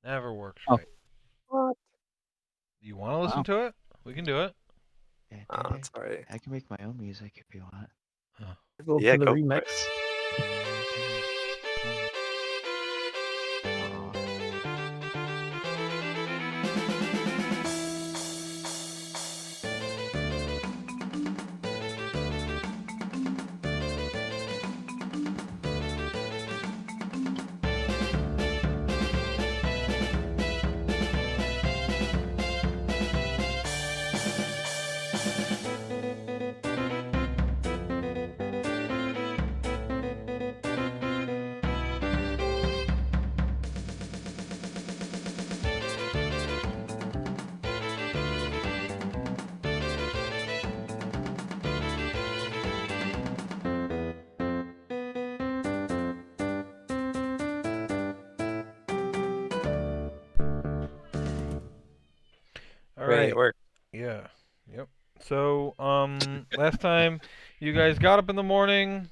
Never works Oh. right. What? You want to listen Wow. to it? We can do it. Oh, that's alright. I can make my own music if you want. Huh. Go Yeah, for the go for remix. it. Oh. All Great, it right. worked. Yeah. Yep. So, last time you guys got up in the morning,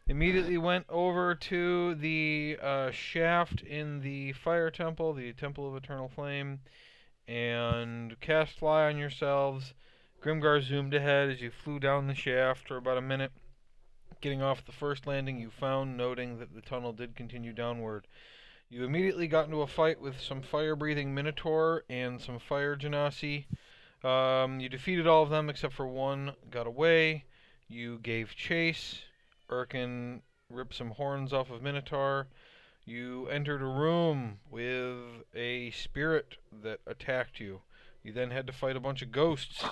immediately went over to the shaft in the fire temple, the Temple of Eternal Flame, and cast fly on yourselves. Grimgar zoomed ahead as you flew down the shaft for about a minute. Getting off the first landing you found, noting that the tunnel did continue downward. You immediately got into a fight with some fire-breathing Minotaur and some fire Genasi. You defeated all of them except for one, got away. You gave chase. Erkin ripped some horns off of Minotaur. You entered a room with a spirit that attacked you. You then had to fight a bunch of ghosts.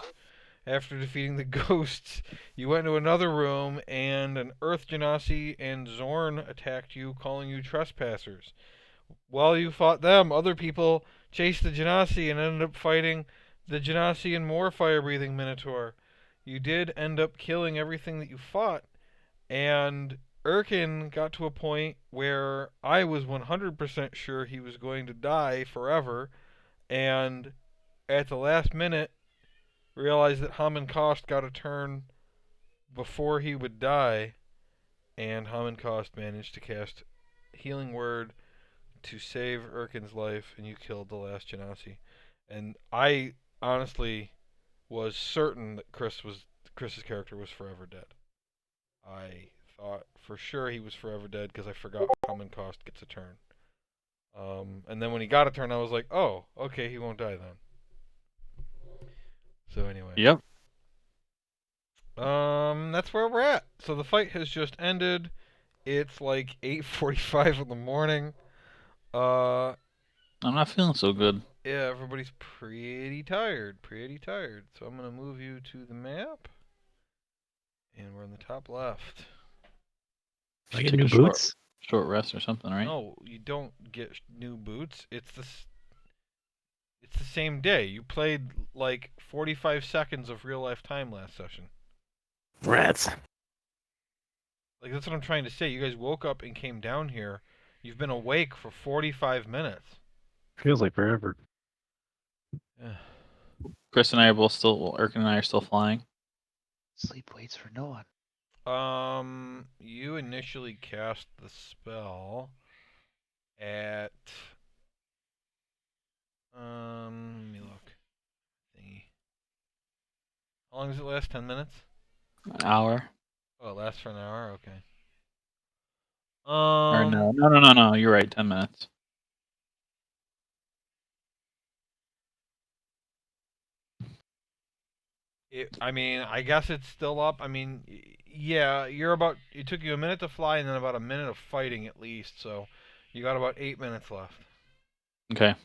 After defeating the ghosts, you went into another room and an Earth Genasi and Zorn attacked you, calling you trespassers. While you fought them, other people chased the Genasi and ended up fighting the Genasi and more fire-breathing Minotaur. You did end up killing everything that you fought, and Erkin got to a point where I was 100% sure he was going to die forever, and at the last minute realized that Haman Kost got a turn before he would die, and Haman Kost managed to cast Healing Word to save Erkin's life, and you killed the last Genasi. And I honestly was certain that Chris's character was forever dead. I thought for sure he was forever dead because I forgot Common Cost gets a turn. And then when he got a turn, I was like, oh, okay, he won't die then. So anyway, Yep. that's where we're at. So the fight has just ended. It's like 8:45 in the morning. Uh, I'm not feeling so good. yeah, everybody's pretty tired, pretty tired. So I'm gonna move you to the map, and we're in the top left. I get Take new a short boots. rest or something, right? No, you don't get new boots. It's the same day. You played like 45 seconds of real life time last session. Rats. Like that's what I'm trying to say. You guys woke up and came down here. You've been awake for 45 minutes. Feels like forever. Chris and I are both still. Erkin and I are still flying. Sleep waits for no one. You initially cast the spell at let me look. Thingy. How long does it last? 10 minutes? An hour. Oh, it lasts for an hour. Okay. Or no. You're right. 10 minutes. I mean, I guess it's still up. I mean, yeah, you're about. It took you a minute to fly and then about a minute of fighting at least. So, you got about 8 minutes left, Okay.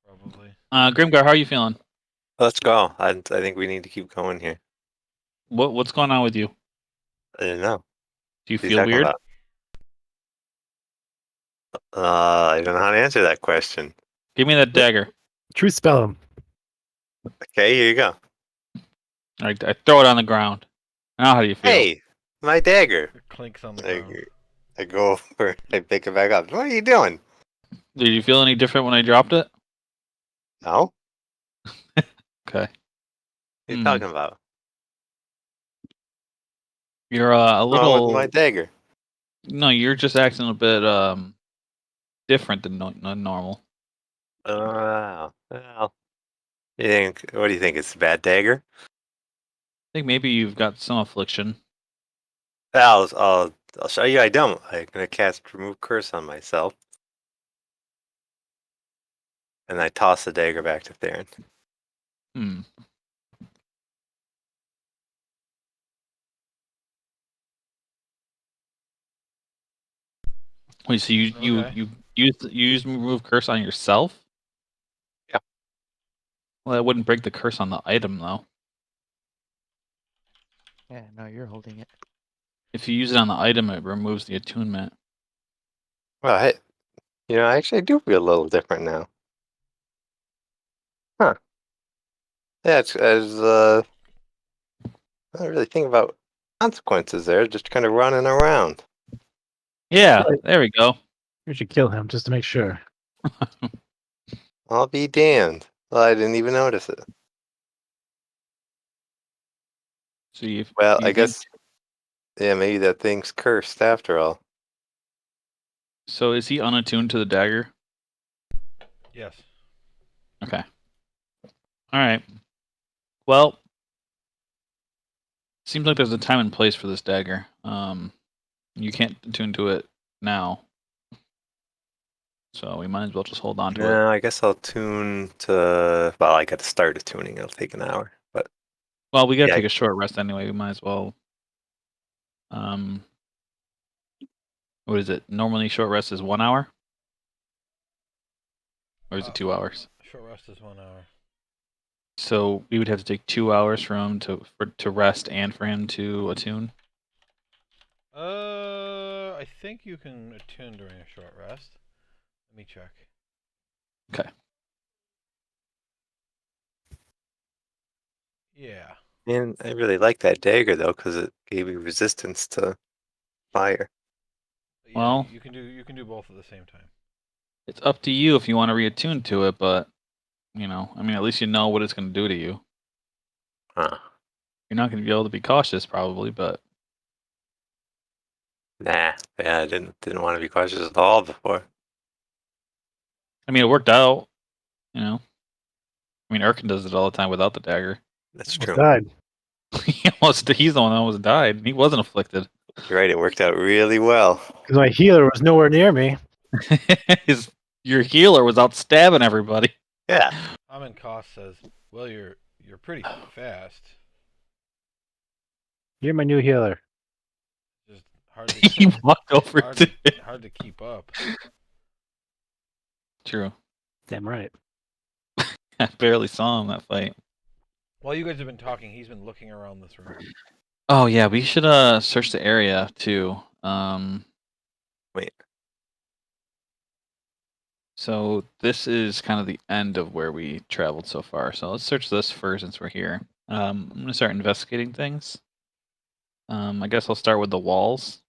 probably. Grimgar, how are you feeling? Let's go. I think we need to keep going here. What's going on with you? I didn't know. Do you What are you feel talking weird? about? I don't know how to answer that question. Give me that dagger. Truth spell him. Okay, here you go. I throw it on the ground. Now, how do you feel? Hey, my dagger. It clinks on the I, ground. I go over, I pick it back up. What are you doing? Did you feel any different when I dropped it? No? Okay. What are you talking about? You're a Oh, with little. my dagger. No, you're just acting a bit different than normal. Oh, well. What do you think? It's a bad dagger? I think maybe you've got some affliction. I'll show you I don't. I'm going to cast Remove Curse on myself. And I toss the dagger back to Theron. Hmm. Wait, so Okay. you use remove curse on yourself? Yeah. Well, that wouldn't break the curse on the item though. Yeah, no, you're holding it. If you use it on the item, it removes the attunement. Well, actually I do feel a little different now. Huh. Yeah, I don't really think about consequences there, just kind of running around. Yeah, Right. there we go. We should kill him just to make sure. I'll be damned. Well, I didn't even notice it. So you, Well, do I you think guess, yeah, maybe that thing's cursed after all. so? Is he unattuned to the dagger? Yes. Okay. All right. Well, seems like there's a time and place for this dagger. You can't attune to it now, so we might as well just hold on to it. No, I guess I'll tune to. Well, I got to start a tuning. It'll take an hour, but Well, we gotta yeah, take a short rest anyway. We might as well. What is it? Normally, short rest is 1 hour, or is it 2 hours? Short rest is 1 hour. So we would have to take 2 hours for him to rest and for him to attune. I think you can attune during a short rest. Let me check. Okay. Yeah. and I really like that dagger though because it gave me resistance to fire. Yeah, Well- you can do both at the same time. It's up to you if you want to reattune to it, but I mean, at least you know what it's going to do to you. Huh. You're not going to be able to be cautious, probably, but Nah, yeah, I didn't want to be cautious at all before. I mean, it worked out. I mean, Erkin does it all the time without the dagger. That's Almost true. died. He's the one that almost died. He wasn't afflicted. You're right. It worked out really well. Because my healer was nowhere near me. Your healer was out stabbing everybody. Yeah. Amin Koss says, "Well, you're pretty fast. You're my new healer. Just hard to He walked over hard, to it. hard to keep up." True. Damn right. I barely saw him that fight. While you guys have been talking, he's been looking around this room. Oh yeah, we should search the area too. Wait. So this is kind of the end of where we traveled so far. So let's search this first since we're here. I'm gonna start investigating things. I guess I'll start with the walls.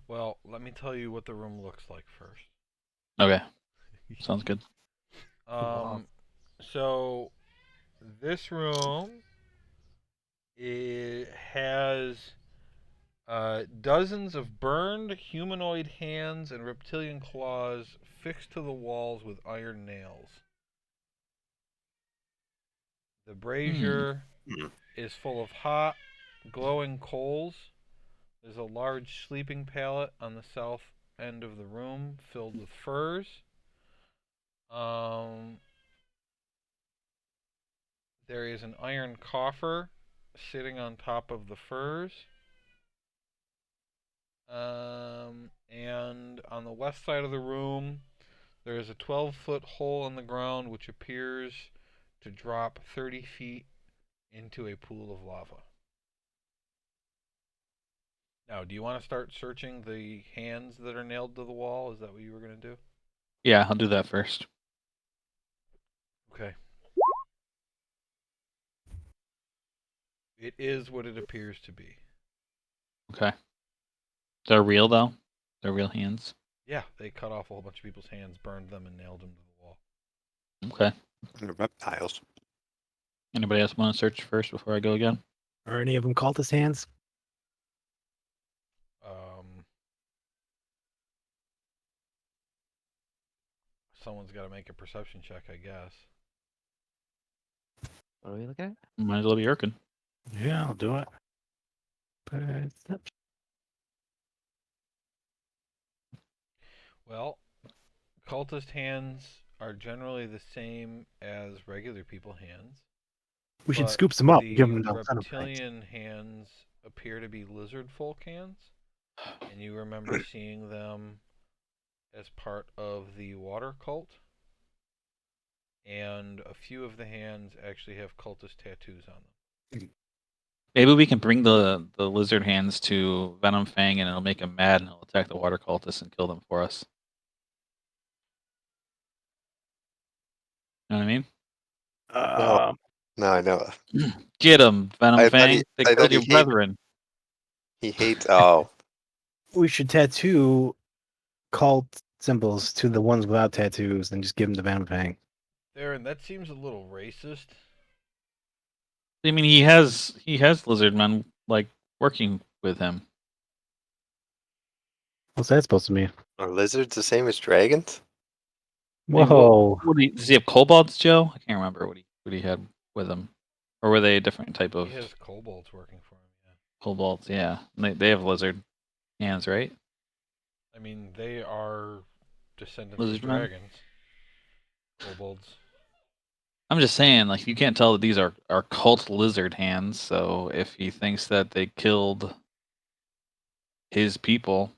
Well, let me tell you what the room looks like first. Okay, sounds good. So this room has dozens of burned humanoid hands and reptilian claws fixed to the walls with iron nails. The brazier Hmm. is full of hot, glowing coals. There's a large sleeping pallet on the south end of the room filled with furs. There is an iron coffer sitting on top of the furs. And on the west side of the room, there is a 12-foot hole in the ground which appears to drop 30 feet into a pool of lava. Now, do you want to start searching the hands that are nailed to the wall? Is that what you were going to do? Yeah, I'll do that first. Okay. It is what it appears to be. Okay. They're real though. They're real hands. Yeah, they cut off a whole bunch of people's hands, burned them, and nailed them to the wall. Okay. And reptiles. Anybody else want to search first before I go again? Are any of them cultist hands? someone's got to make a perception check, I guess. What are we looking at? Might as well be Urkin. Yeah, I'll do it. Perception. Well, cultist hands are generally the same as regular people hands. We should but scoop some up. The Give them down reptilian hands appear to be lizard folk hands, and you remember seeing them as part of the water cult. And a few of the hands actually have cultist tattoos on them. Maybe we can bring the lizard hands to Venom Fang and it'll make him mad and he'll attack the water cultists and kill them for us. You know what I mean? No, I know. Get him, Venom I thought Fang. he- They I killed thought your he hated- brethren. He hates. Oh, We should tattoo cult symbols to the ones without tattoos and just give them to Venom Fang. Darren, that seems a little racist. I mean, he has lizard men like working with him. What's that supposed to mean? are lizards the same as dragons? I mean, Whoa. does he have kobolds, Joe? I can't remember what he had with him, or were they a different type of He has kobolds working for him. Yeah. kobolds? Yeah, they have lizard hands, right? I mean, they are descendants Lizard of men? dragons. Kobolds. I'm just saying, like, you can't tell that these are cult lizard hands. So if he thinks that they killed his people,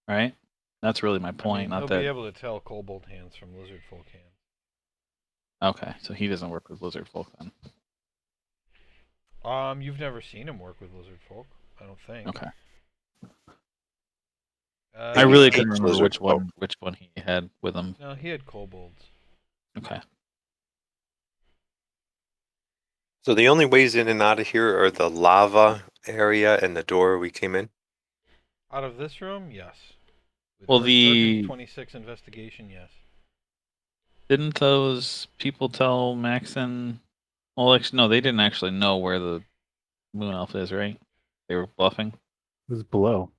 right? That's really my I point. mean, he'll Not be that. able to tell kobold hands from lizard folk hands. Okay, so he doesn't work with lizard folk then. You've never seen him work with lizard folk, I don't think. Okay. I Maybe really he couldn't hates remember lizard folk. which one he had with him. No, he had kobolds. Okay. So the only ways in and out of here are the lava area and the door we came in. Out of this room, yes. With Well, Urgen's 26 investigation, yes. didn't those people tell Maxon? Well, actually, no, they didn't actually know where the moon elf is, right? They were bluffing. It was below.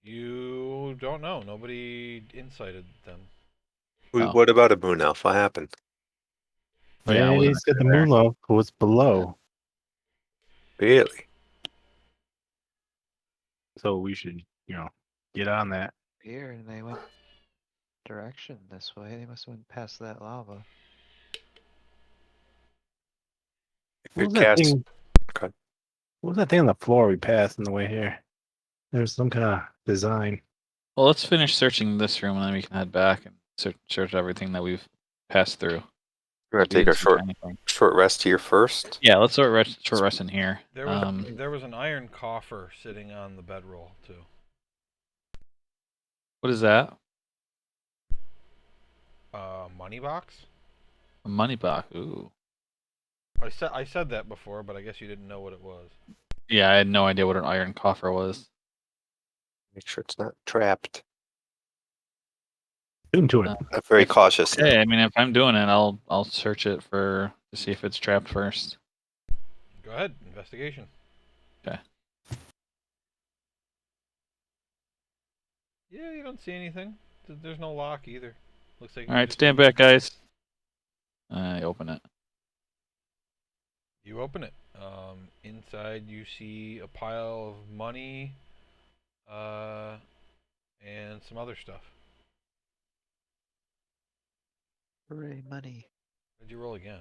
You don't know. Nobody incited them. Oh. What about a moon elf? What happened? Yeah, I They wasn't said the there. moon loaf was below. Really? So we should, get on that. Here, and they went direction this way. They must have went past that lava. If What it was that casts, thing? okay. What was that thing on the floor we passed on the way here? There's some kind of design. Well, let's finish searching this room and then we can head back and search everything that we've passed through. We're gonna We take didn't a search anything. short rest here first. Yeah, let's short rest in here. There was an iron coffer sitting on the bedroll too. What is that? Money box. A money box. Ooh. I said that before, but I guess you didn't know what it was. Yeah, I had no idea what an iron coffer was. Make sure it's not trapped. Tune to it. I'm very cautious. Hey, I mean, if I'm doing it, I'll search it to see if it's trapped first. Go ahead, investigation. Okay. Yeah, you don't see anything. There's no lock either. Looks like. All right, stand back, guys. I open it. You open it. Inside you see a pile of money, and some other stuff. Hooray, money. What'd you roll again?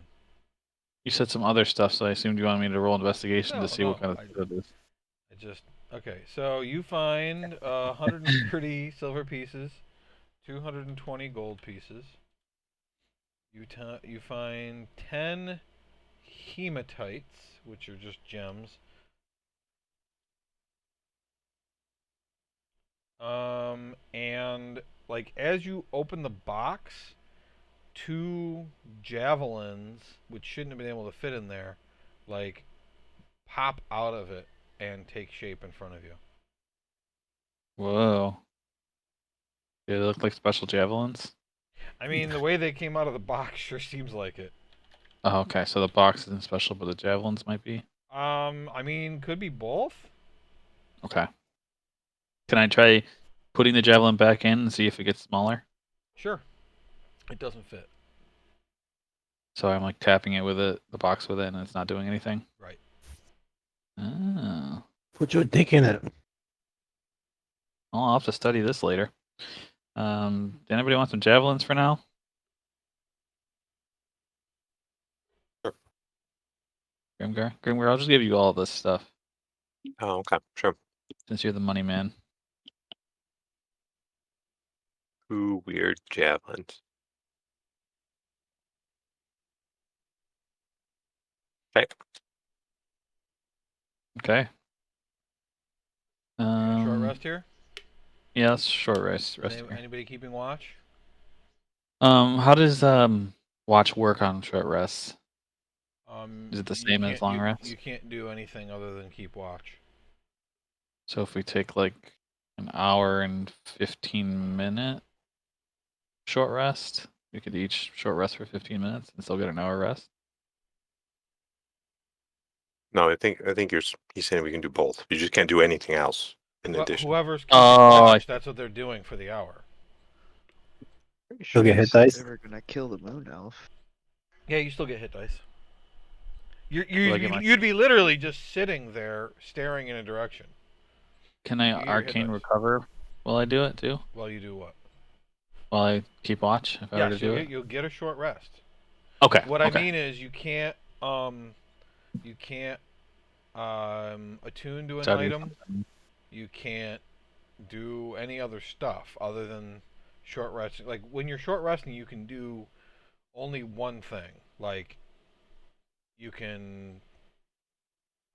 You said some other stuff, so I assumed you wanted me to roll investigation No, to see what no, kind of stuff it is. Okay. So you find 130 silver pieces, 220 gold pieces. You find 10 hematites, which are just gems. And like as you open the box, 2 javelins, which shouldn't have been able to fit in there, like pop out of it and take shape in front of you. Whoa. They look like special javelins. I mean, the way they came out of the box sure seems like it. Oh, okay. So the box isn't special, but the javelins might be. I mean, could be both. Okay. Can I try putting the javelin back in and see if it gets smaller? Sure. It doesn't fit. So I'm like tapping it with it, the box with it, and it's not doing anything. Right. Oh. Put your dick in it. Well, I'll have to study this later. Anybody want some javelins for now? Sure. Grimgar, I'll just give you all this stuff Oh, okay, sure. since you're the money man. 2 weird javelins. Okay. Okay. Short rest here. Yeah, let's short rest. Here. Anybody keeping watch? How does watch work on short rests? Is it the You same as can't- long you- rests? You can't do anything other than keep watch. So if we take like an hour and 15-minute short rest, we could each short rest for 15 minutes and still get an hour rest. No, I think he's saying we can do both. You just can't do anything else in addition. Whoever's keeping Oh, watch, that's what they're doing for the hour. Pretty Still sure get you hit said dice? they were gonna kill the moon elf. Yeah, you still get hit dice. Like, am I- You'd be literally just sitting there staring in a direction. Can I You get your hit arcane dice. recover while I do it too? While you do what? While I keep watch, if I were to Yes, do it. you'll get a short rest. Okay. What I okay. mean is you can't attune to an Study item. something. You can't do any other stuff other than short resting. Like when you're short resting, you can do only one thing. Like you can,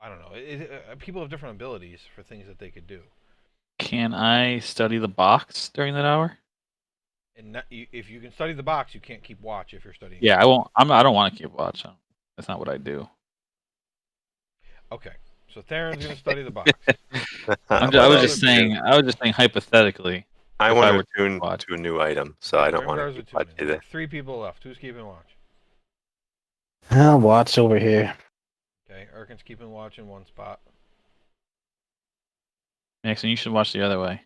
I don't know. People have different abilities for things that they could do. Can I study the box during that hour? And if you can study the box, you can't keep watch if you're studying. Yeah, I won't. I don't want to keep watch. That's not what I do. Okay, so Theron's gonna study the box. I Well, was other just saying. I was just saying hypothetically. I if want I to were to attune watch. to a new item, so Okay, I don't want Grimgar's to keep watch attuning. either. 3 people left. Who's keeping watch? I'll watch over here. Okay, Erkin's keeping watch in one spot. Nixon, you should watch the other way.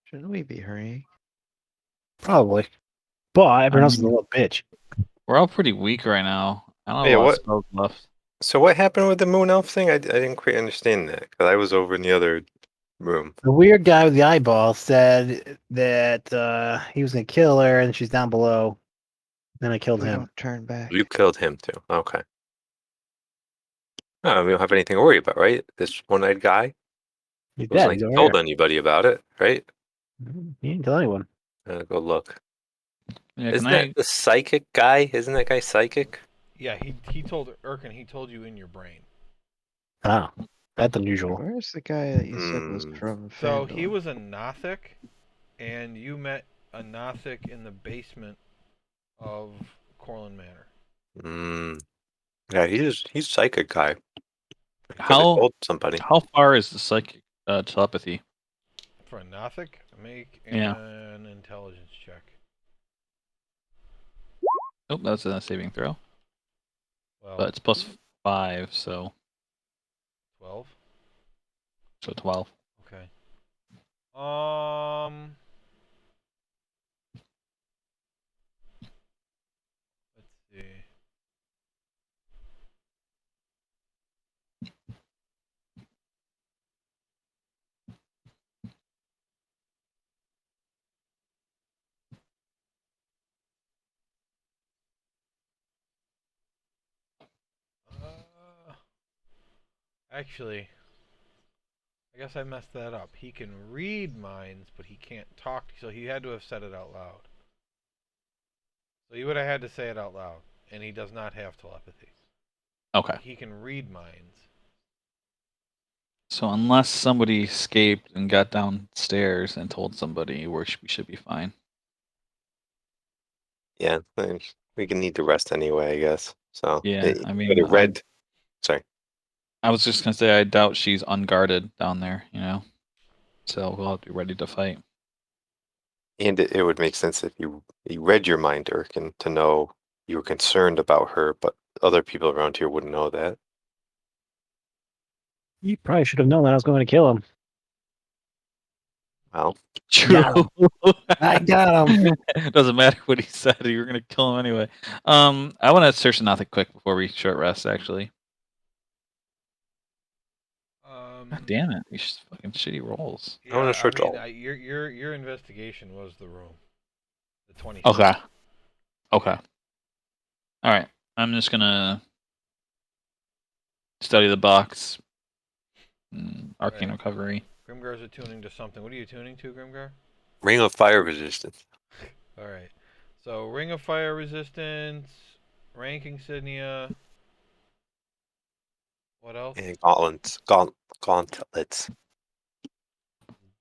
Shouldn't we be hurrying? Probably. But everyone else is a mean- little bitch. We're all pretty weak right now. I don't have Yeah, a lot what- of spells left. So what happened with the moon elf thing? I didn't quite understand that because I was over in the other room. The weird guy with the eyeball said that he was going to kill her and she's down below. Then I killed We him. don't turn back. You killed him too. Okay. No, we don't have anything to worry about, right? This one-eyed guy He's wasn't dead. like He's he over told here. anybody about it, right? He didn't tell anyone. Go look. Yeah, Isn't can I? that the psychic guy? Isn't that guy psychic? Yeah, he told Erkin. He told you in your brain. Ah, that's unusual. Where's the guy that you said was Hmm. from So he Fandor? was a Nothic, and you met a Nothic in the basement of Corlin Manor. Yeah, he's psychic guy. I could have How told somebody. how far is the psychic telepathy? For a Nothic, make Yeah. an intelligence check. Oh, that's a saving throw, Well, but it's +5, so 12. 12. Okay. Let's see. Actually, I guess I messed that up. He can read minds, but he can't talk. So he had to have said it out loud. So he would have had to say it out loud, and he does not have telepathy. Okay. He can read minds. So unless somebody escaped and got downstairs and told somebody, we should be fine. Yeah, we can need to rest anyway, I guess. So Yeah, I mean, but it read. Sorry. I was just gonna say I doubt she's unguarded down there, So we'll have to be ready to fight. And it would make sense if you read your mind, Erkin, to know you were concerned about her, but other people around here wouldn't know that. You probably should have known that I was going to kill him. Well, True. Got I got him. Doesn't matter what he said. You were gonna kill him anyway. I want to search nothing quick before we short rest. Actually, God damn it! These fucking shitty rolls. I want Yeah, to search all. your investigation was the room, the 20. Okay. Okay. All right. I'm just gonna study the box. Arcane Right. recovery. Grimgar's attuning to something. What are you tuning to, Grimgar? Ring of fire resistance. All right. So Ring of Fire resistance, rank insignia. What else? And gauntlets.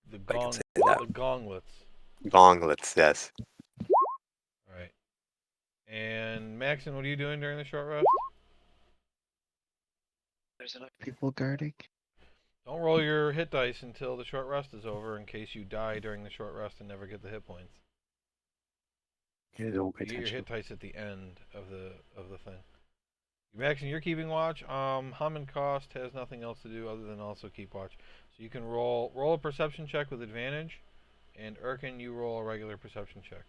The I can say that. the gauntlets. Gauntlets, yes. All right. And Maxon, what are you doing during the short rest? There's enough people guarding. Don't roll your hit dice until the short rest is over, in case you die during the short rest and never get the hit points. Yeah, don't pay You get your attention. hit dice at the end of the thing. Maxon, you're keeping watch. Hum and Cost has nothing else to do other than also keep watch. So you can roll a perception check with advantage, and Erkin, you roll a regular perception check.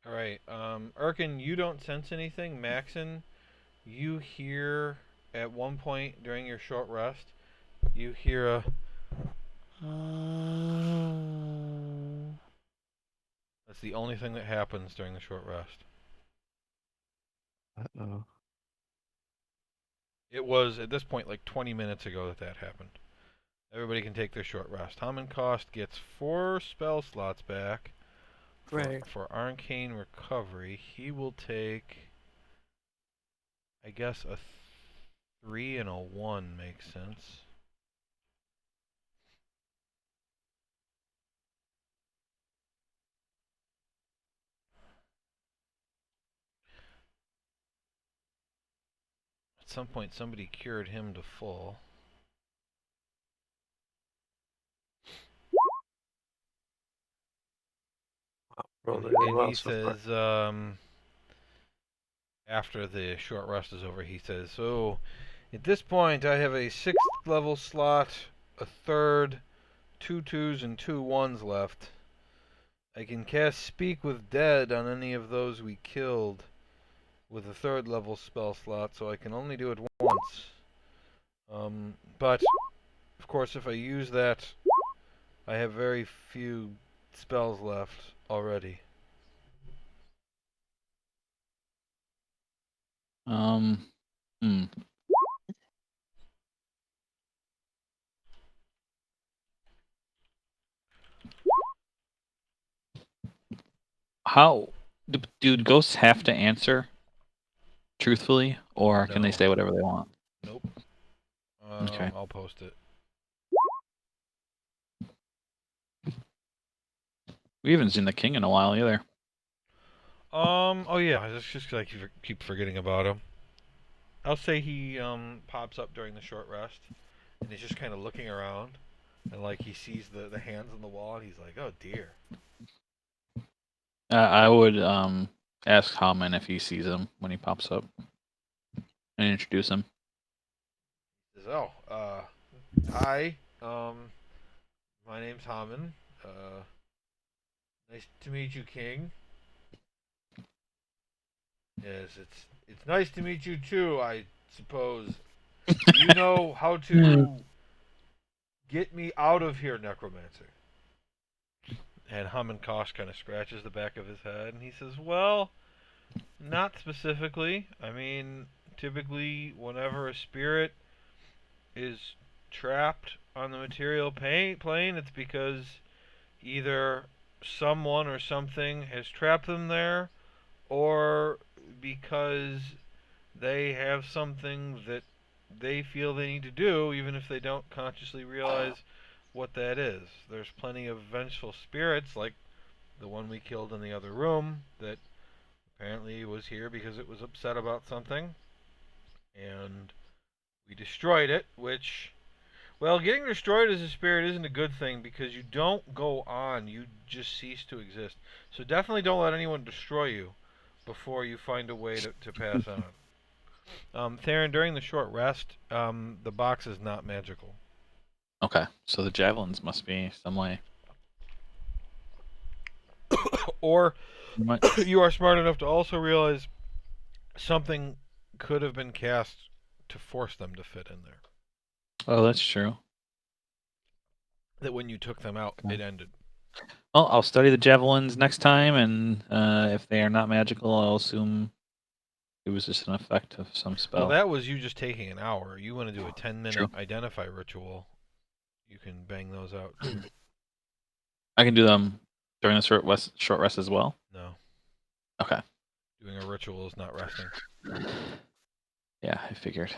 All right. Erkin, you don't sense anything. Maxon, you hear at one point during your short rest, you hear a. That's the only thing that happens during the short rest. Uh-oh. It was at this point like 20 minutes ago that happened. Everybody can take their short rest. Hammond Cost gets 4 spell slots back for Arcane Recovery. He will take, I guess, a 3 and a 1 makes sense. At some point, somebody cured him to full. Rolled And, really and well he so far. says, after the short rest is over, he says, so at this point, I have a 6th level slot, a 3rd, 2 2s, and 2 1s left. I can cast Speak with Dead on any of those we killed with a 3rd level spell slot, so I can only do it once. But, of course, if I use that, I have very few spells left already. Hmm. How do ghosts have to answer truthfully, or can they No. say whatever they want? Nope. Okay. I'll post it. We haven't seen the king in a while either. Oh yeah, it's just like I keep forgetting about him. I'll say he pops up during the short rest, and he's just kind of looking around, and like he sees the hands on the wall, and he's like, "Oh dear." I would ask Haman if he sees him when he pops up, and introduce him. He says, "Oh, hi. My name's Haman. Nice to meet you, King. Yes, it's nice to meet you too. I suppose. Do you know how to get me out of here, Necromancer?" And Haman Kosh kind of scratches the back of his head, and he says, "Well, not specifically. I mean, typically, whenever a spirit is trapped on the material plane, it's because either someone or something has trapped them there, or because they have something that they feel they need to do, even if they don't consciously realize what that is. There's plenty of vengeful spirits, like the one we killed in the other room, that apparently was here because it was upset about something, and we destroyed it, which, well, getting destroyed as a spirit isn't a good thing because you don't go on, you just cease to exist. So definitely don't let anyone destroy you. before you find a way to pass on. Theron, during the short rest, the box is not magical. Okay, so the javelins must be some way. Or What? you are smart enough to also realize something could have been cast to force them to fit in there. Oh, that's true. That when you took them out, Okay. it ended. Well, I'll study the javelins next time, and if they are not magical, I'll assume it was just an effect of some spell. Well, that was you just taking an hour. You want to do a 10-minute True. identify ritual, you can bang those out too. I can do them during the short rest as well. No. Okay. Doing a ritual is not resting. Yeah, I figured.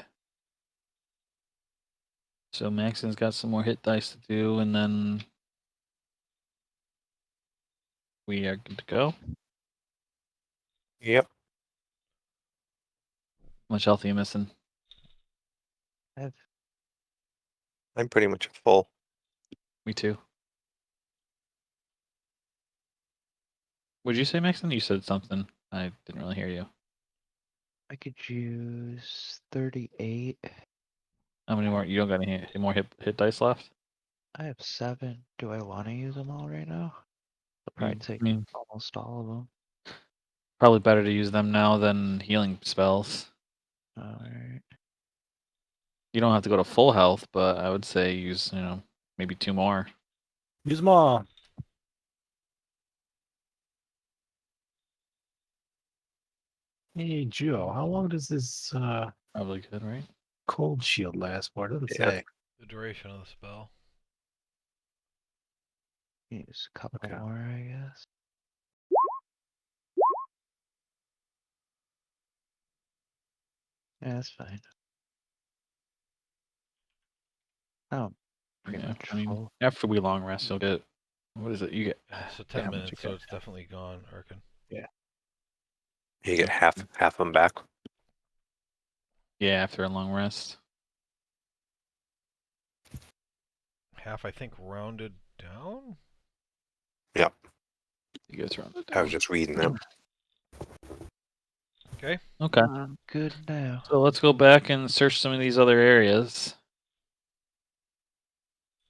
So Maxon's got some more hit dice to do, and then we are good to go. Yep. How much health are you missing? I'm pretty much full. Me too. What'd you say, Maxon? You said something. I didn't really hear you. I could use 38. How many more? You don't got any more hit dice left? I have 7. Do I want to use them all right now? I'll probably take I mean, almost all of them. probably better to use them now than healing spells. Alright. You don't have to go to full health, but I would say use, maybe 2 more. Use them all. Hey, Joe, how long does this Probably good, right? cold shield last for? It doesn't Yeah. say. The duration of the spell. Use a couple Okay. more, I guess. Yeah, that's fine. Oh, pretty Yeah, much I mean, full. after we long rest, you'll get, what is it? You get, So 10 how much minutes, you so get? it's definitely gone, Arkin. You get half them back. Yeah, after a long rest. Half, I think, rounded down? Yep. You guys round it I was down. just reading them. Okay. Okay. I'm good now. So let's go back and search some of these other areas.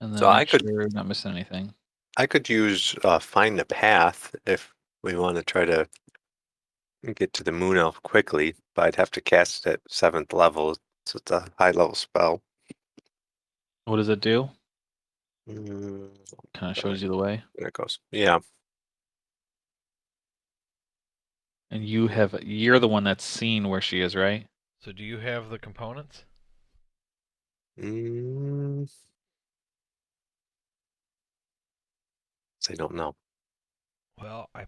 And then So I make could- sure we're not missing anything. I could use find the path if we want to try to get to the moon elf quickly, but I'd have to cast it at 7th level, so it's a high level spell. What does it do? Mm, Kind of shows you the way. there it goes. Yeah. And you're the one that's seen where she is, right? So do you have the components? Mm, I don't know. Well, I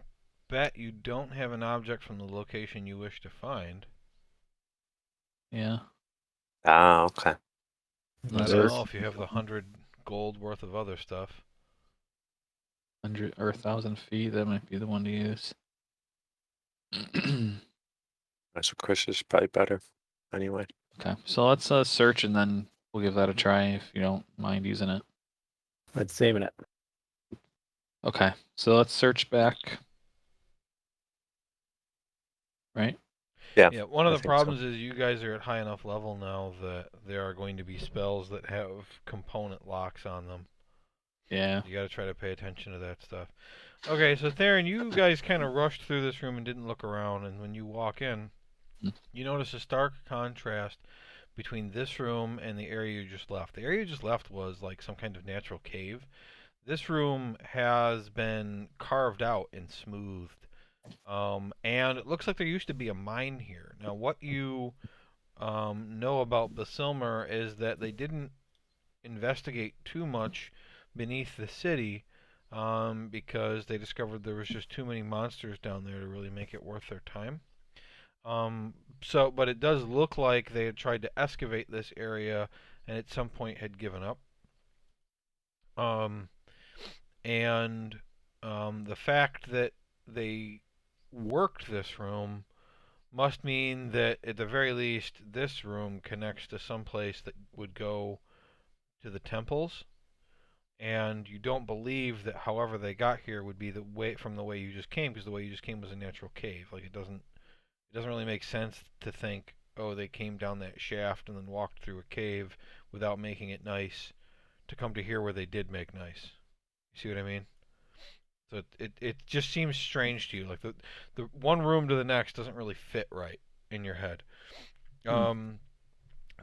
bet you don't have an object from the location you wish to find. Yeah. Ah, okay. I Unless don't Earth, know if you have the 100 gold worth of other stuff. 100 or 1,000 feet, that might be the one to use. So Chris is probably better. Anyway. Okay, so let's search and then we'll give that a try if you don't mind using it. Let's saving it. Okay, so let's search back. Right? Yeah. Yeah, one of I the think so. problems is you guys are at high enough level now that there are going to be spells that have component locks on them. Yeah. You got to try to pay attention to that stuff. Okay, so Theron, you guys kind of rushed through this room and didn't look around, and when you walk in, you notice a stark contrast between this room and the area you just left. The area you just left was like some kind of natural cave. This room has been carved out and smoothed. And it looks like there used to be a mine here. Now, what you know about Basilmer is that they didn't investigate too much beneath the city because they discovered there was just too many monsters down there to really make it worth their time. But it does look like they had tried to excavate this area and at some point had given up. And the fact that they worked this room must mean that at the very least this room connects to some place that would go to the temples, and you don't believe that however they got here would be the way from the way you just came, because the way you just came was a natural cave. Like, it doesn't It doesn't really make sense to think, oh, they came down that shaft and then walked through a cave without making it nice to come to here where they did make nice. You see what I mean? So it just seems strange to you. Like the one room to the next doesn't really fit right in your head.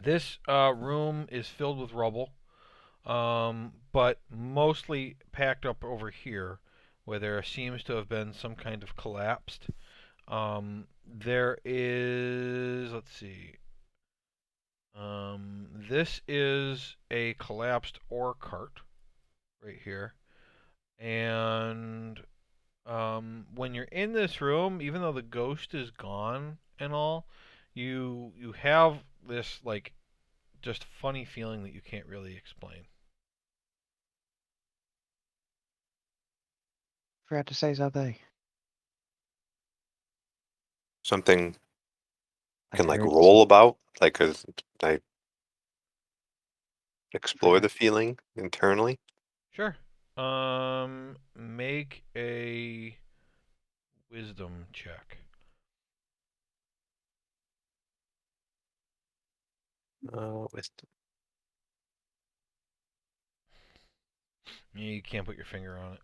This room is filled with rubble, but mostly packed up over here, where there seems to have been some kind of collapsed. There is, let's see, this is a collapsed ore cart right here, and when you're in this room, even though the ghost is gone and all, you have this like just funny feeling that you can't really explain. Forgot to say something. Something I can like heard roll about, like, cause I explore forgot. the feeling internally. Sure. Make a wisdom check. With You can't put your finger on it.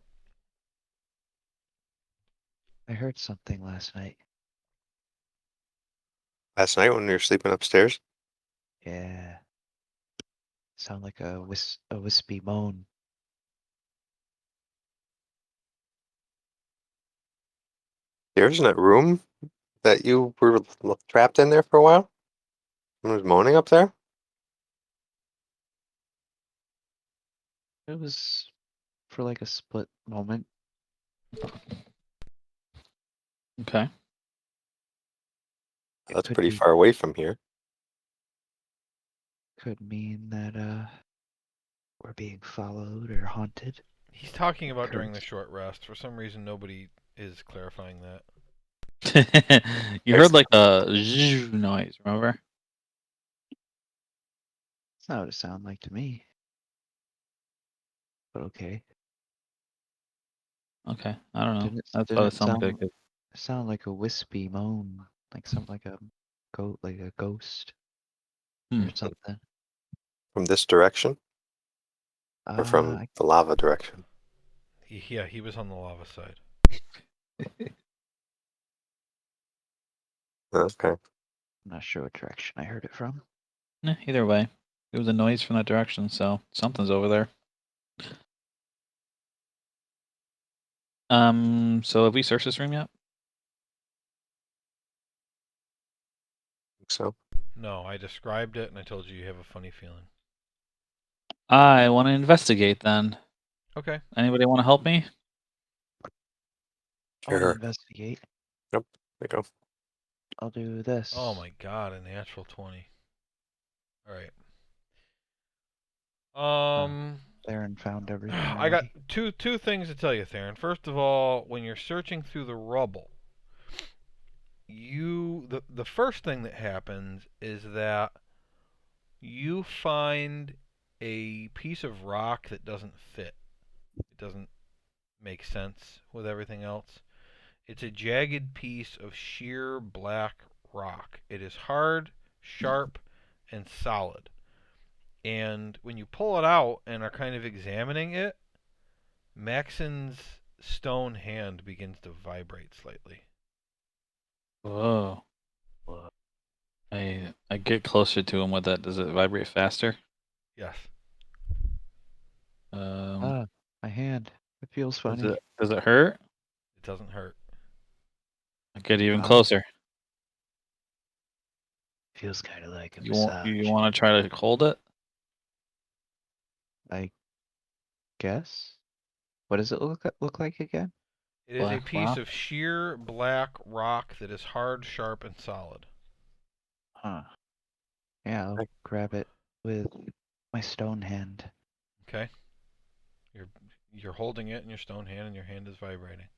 I heard something last night. last night when we were sleeping upstairs. Yeah. Sound like a wispy moan. There's in that room that you were trapped in there for a while. Someone was moaning up there. It was for like a split moment. Okay. It That's could pretty be far away from here. could mean that we're being followed or haunted. He's talking about during the Cursed. short rest. For some reason, nobody is clarifying that. You heard like a zzzz noise, remember? That's not what it sounded like to me. But okay. Okay, I don't know. Didn't That's what it didn't sounded like. sound like a wispy moan, like something like a like a ghost Hmm. or something. From this direction or from I the lava direction? Yeah, he was on the lava side. Okay. I'm not sure what direction I heard it from. Either way, it was a noise from that direction, so something's over there. So have we searched this room yet? Think so. No, I described it and I told you you have a funny feeling. I want to investigate then. Okay. Anybody want to help me? I'll Sure. investigate. Yep. There you go. I'll do this. Oh my god, a natural 20. Alright. Theron found everything I got already. two things to tell you, Theron. First of all, when you're searching through the rubble, the first thing that happens is that you find a piece of rock that doesn't fit. It doesn't make sense with everything else. It's a jagged piece of sheer black rock. It is hard, sharp, and solid. And when you pull it out and are kind of examining it, Maxon's stone hand begins to vibrate slightly. Whoa. I get closer to him with that. Does it vibrate faster? Yes. Um, My hand. It feels does funny. it hurt? It doesn't hurt. I get even Wow. closer. Feels kind of like a You massage. want to try to hold it? I guess. What does it look like again? It is a Black piece rock? of sheer black rock that is hard, sharp, and solid. Huh. Yeah, I'll grab it with my stone hand. Okay. You're holding it in your stone hand, and your hand is vibrating.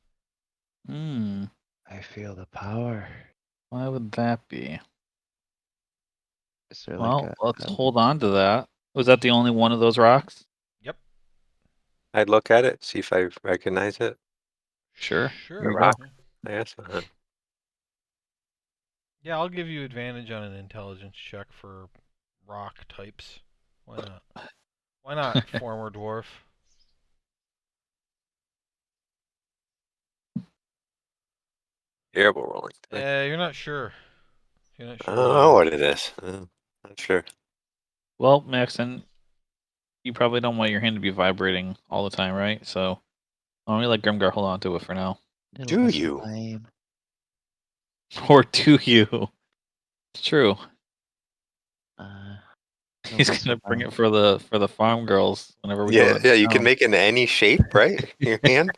Hmm. I feel the power. Why would that be? Is there like Well, let's hold on to that. Was that the only one of those rocks? Yep. I'd look at it, see if I recognize it. Sure. Sure. Here The you go. rock. Yeah. Yes. Yeah, I'll give you advantage on an intelligence check for rock types. Why not? Why not, former dwarf? Terrible rolling today. You're not sure. You're not I sure don't what know it what is. it is. Not sure. Well, Maxon, you probably don't want your hand to be vibrating all the time, right? So why don't we let Grimgar hold on to it for now? It'll Do mess with you? my aim. Or do you? It's true. It'll He's mess gonna with bring my. it for the farm girls whenever we go Yeah, to yeah. You can town. make it in any shape, right? Your hand.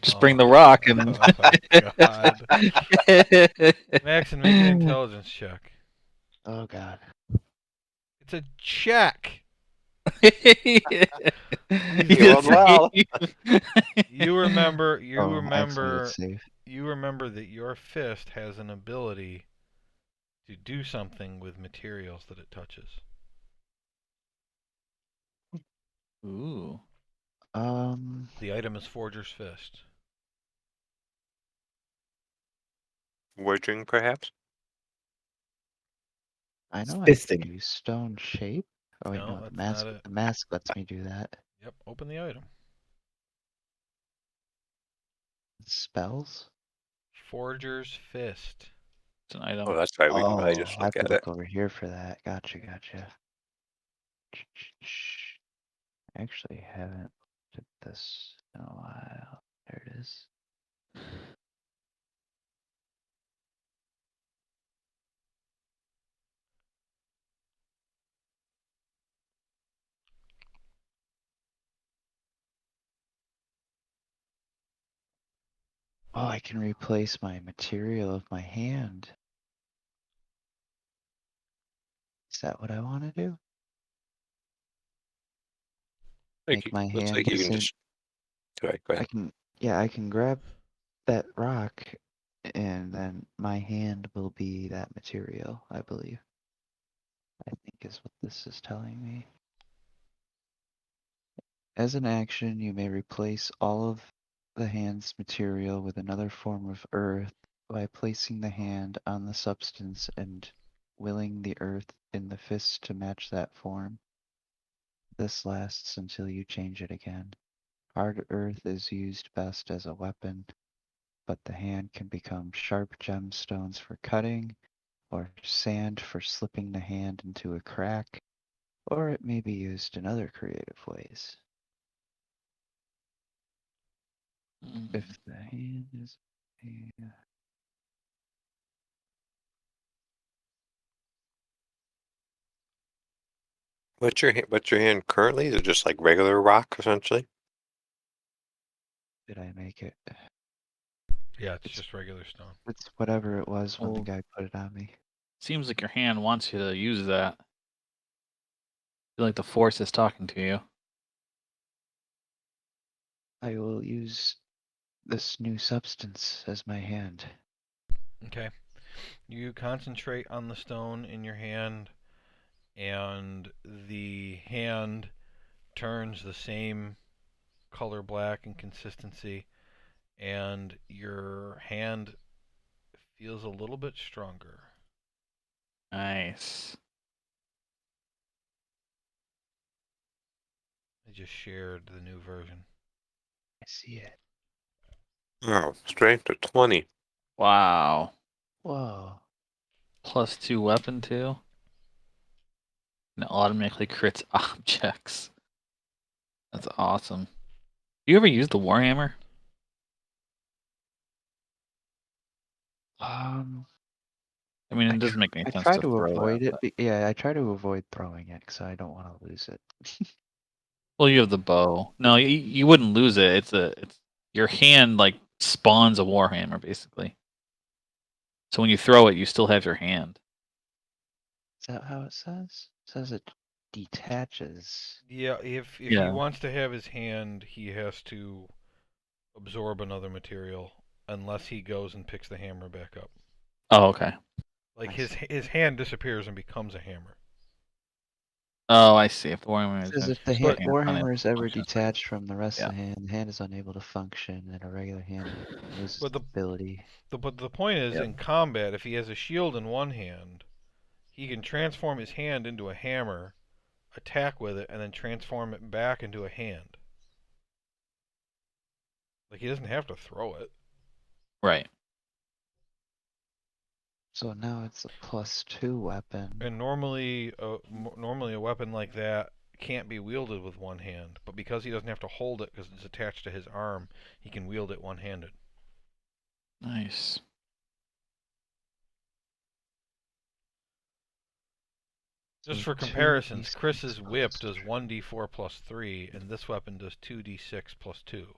Just bring Oh, the rock and oh my god. Maxon, make an intelligence check. Oh god. It's a check. He You rolled did well. You remember. Oh, actually, it's safe. You remember that your fist has an ability to do something with materials that it touches. Ooh. The item is Forger's Fist. Wording, perhaps. I know I can Fisting. do stone shape. Oh wait, No, no, the that's mask. not it. The mask lets me do that. Yep, open the item. Spells. Forger's Fist. It's an item. Oh, that's right. We can probably Oh, just I have look to at it. look over here for that. Gotcha, gotcha. I actually haven't looked at this in a while. There it is. Oh, I can replace my material of my hand. Is that what I want to do? Make my Looks hand like the you can same. just. Go ahead. Go I ahead. can, yeah, I can grab that rock and then my hand will be that material, I believe. I think is what this is telling me. As an action, you may replace all of the hand's material with another form of earth by placing the hand on the substance and willing the earth in the fist to match that form. This lasts until you change it again. Hard earth is used best as a weapon, but the hand can become sharp gemstones for cutting, or sand for slipping the hand into a crack, or it may be used in other creative ways. If the hand is What's your hand currently? Is it just like regular rock, essentially? did I make it? Yeah, it's It's just regular stone. it's whatever it was when the Well, guy put it on me. seems like your hand wants you to use that. Feel like the force is talking to you. I will use this new substance as my hand. Okay. You concentrate on the stone in your hand, and the hand turns the same color black and consistency, and your hand feels a little bit stronger. Nice. I just shared the new version. I see it. Oh, strength of 20. Wow. Whoa. +2 weapon too. And it automatically crits objects. That's awesome. You ever use the Warhammer? Um, I mean, I it doesn't tr- make any I sense try to to throw it. avoid it. But... Yeah, I try to avoid throwing it because I don't want to lose it. Well, you have the bow. No, you wouldn't lose it. It's your hand like spawns a Warhammer basically. So when you throw it, you still have your hand. Is that how it says? It says it detaches. Yeah, if he Yeah. wants to have his hand, he has to absorb another material unless he goes and picks the hammer back up. Oh, okay. Like I his see. his hand disappears and becomes a hammer. Oh, I see. If the Warhammer It is says if the actually Warhammer is ever function. detached from the rest Yeah. of the hand is unable to function, and a regular hand loses But its ability. but the point is, Yep. in combat, if he has a shield in one hand, he can transform his hand into a hammer, attack with it, and then transform it back into a hand. Like, he doesn't have to throw it. Right. So now it's a +2 weapon. And normally a weapon like that can't be wielded with one hand, but because he doesn't have to hold it because it's attached to his arm, he can wield it one-handed. Nice. Just So for 2d6 comparisons, Chris's plus whip does 1d4 plus 3, and this weapon does 2d6 plus 2.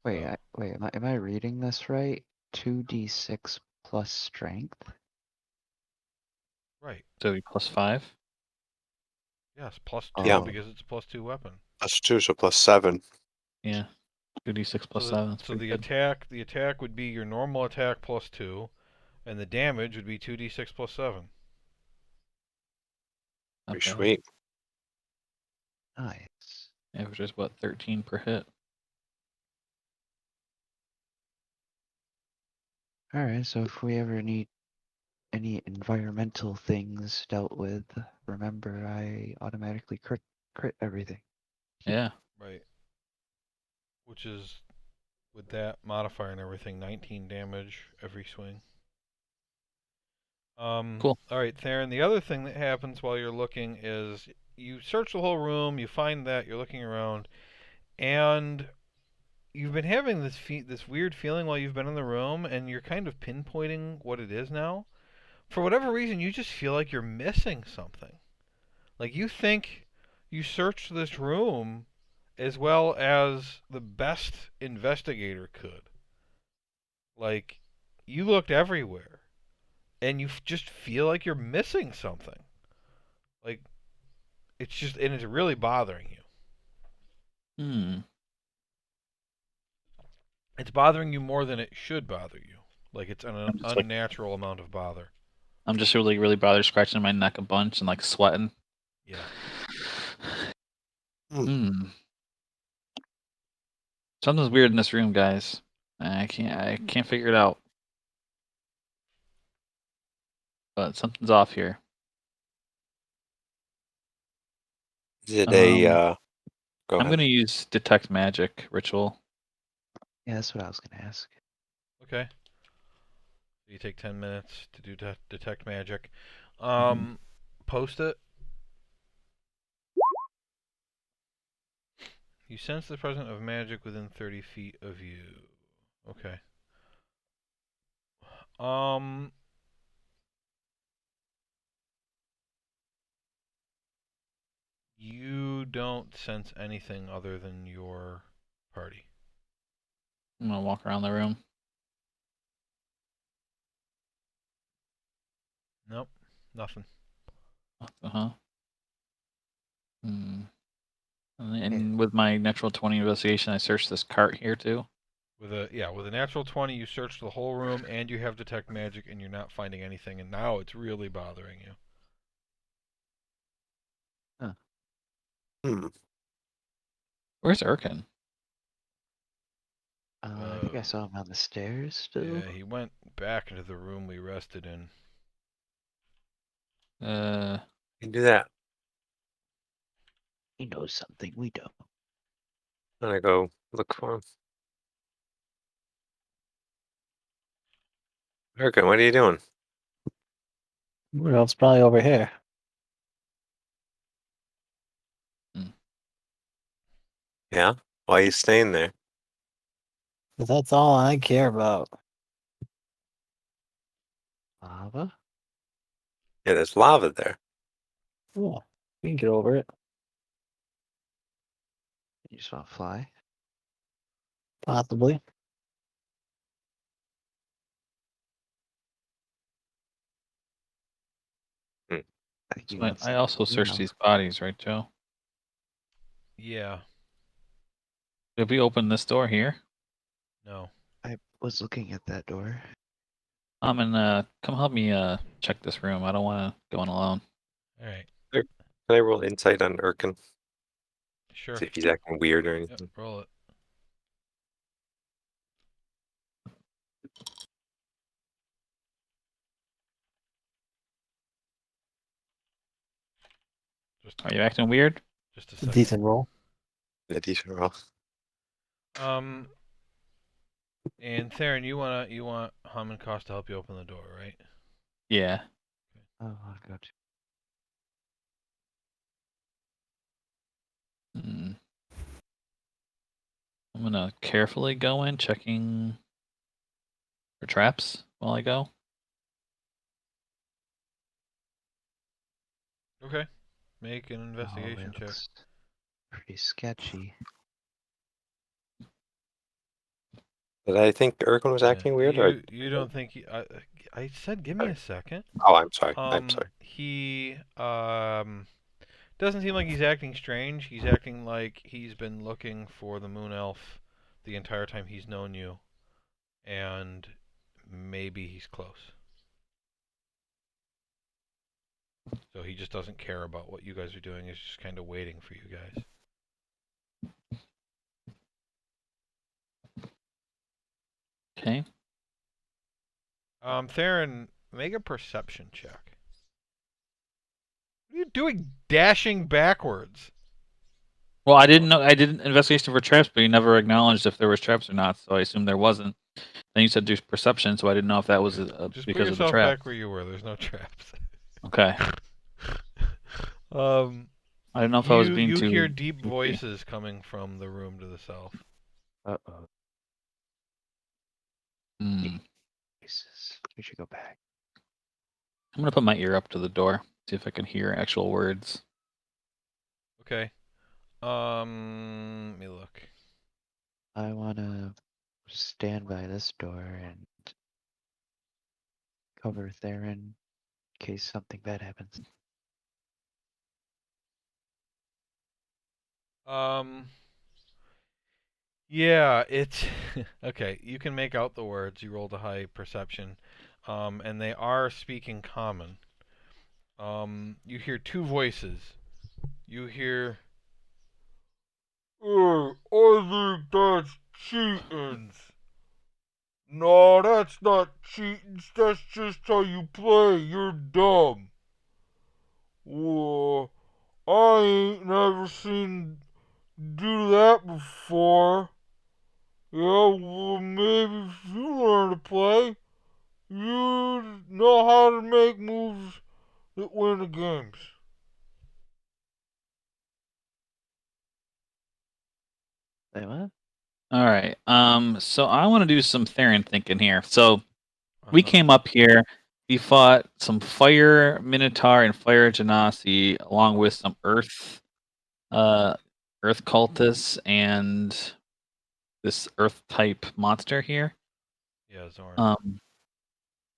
Wait, So, wait, am I reading this right? 2d6 plus strength? right. So it'd be +5. Yes, plus 2 Yeah. because it's a plus 2 weapon. Plus 2, so plus 7. Yeah. 2d6 plus 7. That's So pretty the good. attack would be your normal attack plus 2, and the damage would be 2d6 plus 7. Not Pretty bad. sweet. Nice. Average is what, 13 per hit. Alright, so if we ever need any environmental things dealt with, remember I automatically crit everything. Yeah. Right. Which is, with that modifier and everything, 19 damage every swing. Cool. Alright, Theron, the other thing that happens while you're looking is you search the whole room, you find that, you're looking around, and you've been having this weird feeling while you've been in the room, and you're kind of pinpointing what it is now. For whatever reason, you just feel like you're missing something. Like, you think you searched this room as well as the best investigator could. Like, you looked everywhere, and you just feel like you're missing something. Like, and it's really bothering you. Hmm. It's bothering you more than it should bother you. Like, it's an I'm just unnatural amount of bother. I'm just really, really bothered, scratching my neck a bunch and like sweating. Yeah. Hmm. Something's weird in this room, guys. I can't figure it out. But something's off here. Is it a, go I'm ahead. gonna use detect magic ritual. Yeah, that's what I was gonna ask. Okay. You take 10 minutes to do detect magic. Mhm. Post it. You sense the presence of magic within 30 feet of you. Okay. You don't sense anything other than your party. I'm gonna walk around the room. Nope. Nothing. Uh-huh. Hmm. Yeah. And with my natural 20 investigation, I searched this cart here too. With a natural 20, you search the whole room and you have detect magic and you're not finding anything, and now it's really bothering you. Hmm. Where's Erkin? I think I saw him on the stairs still. Yeah, he went back into the room we rested in. Uh, You can do that. He knows something we don't. I'm gonna go look for him. Erkin, what are you doing? Well, it's probably over here. Yeah? Why are you staying there? But that's all I care about. Lava? Yeah, there's lava there. Yeah, we can get over it. You just want to fly? Possibly. Hmm. I think so you want I some also searched these bodies, right, Joe? Yeah. Did we open this door here? No. I was looking at that door. And come help me check this room. I don't want to go in alone. All right. Can I roll insight on Urkin? Sure. See if he's acting weird or Yep, anything. roll it. Just, Are you acting weird? just a It's a second. decent roll. A decent roll. And Theron, you want Hamankost to help you open the door, right? Yeah. Oh, I got you. Mm. I'm gonna carefully go in, checking for traps while I go. Okay. Make an Oh, investigation it check. looks pretty sketchy. Did I think Urkin was acting weird? Or You don't think he? I said give me a second. oh, I'm sorry. I'm sorry. He doesn't seem like he's acting strange. He's acting like he's been looking for the moon elf the entire time he's known you, and maybe he's close. So he just doesn't care about what you guys are doing. He's just kind of waiting for you guys. Okay. Theron, make a perception check. What are you doing dashing backwards? Well, I didn't know. I did an investigation for traps, but you never acknowledged if there was traps or not, so I assumed there wasn't. Then you said do perception, so I didn't know if that was Just put because of the yourself trap. back where you were. There's no traps. Okay. I don't know if I was being You too hear deep sneaky. voices coming from the room to the south. Uh-oh. Hmm. Jesus. We should go back. I'm gonna put my ear up to the door, see if I can hear actual words. Okay. Let me look. I want to stand by this door and cover Theron in case something bad happens. Yeah, it's okay. You can make out the words. You rolled a high perception, and they are speaking common. You hear two voices. You hear, I think that's cheating. No, that's not cheating. That's just how you play. You're dumb. Whoa, I ain't never seen do that before. Yeah, well, maybe if you learn to play, you know how to make moves that win the games. Wait, what? All right. So I want to do some Theron thinking here. So we Uh-huh. came up here. We fought some fire minotaur and fire genasi, along with some earth cultists and this earth type monster here. Yeah, Zorn.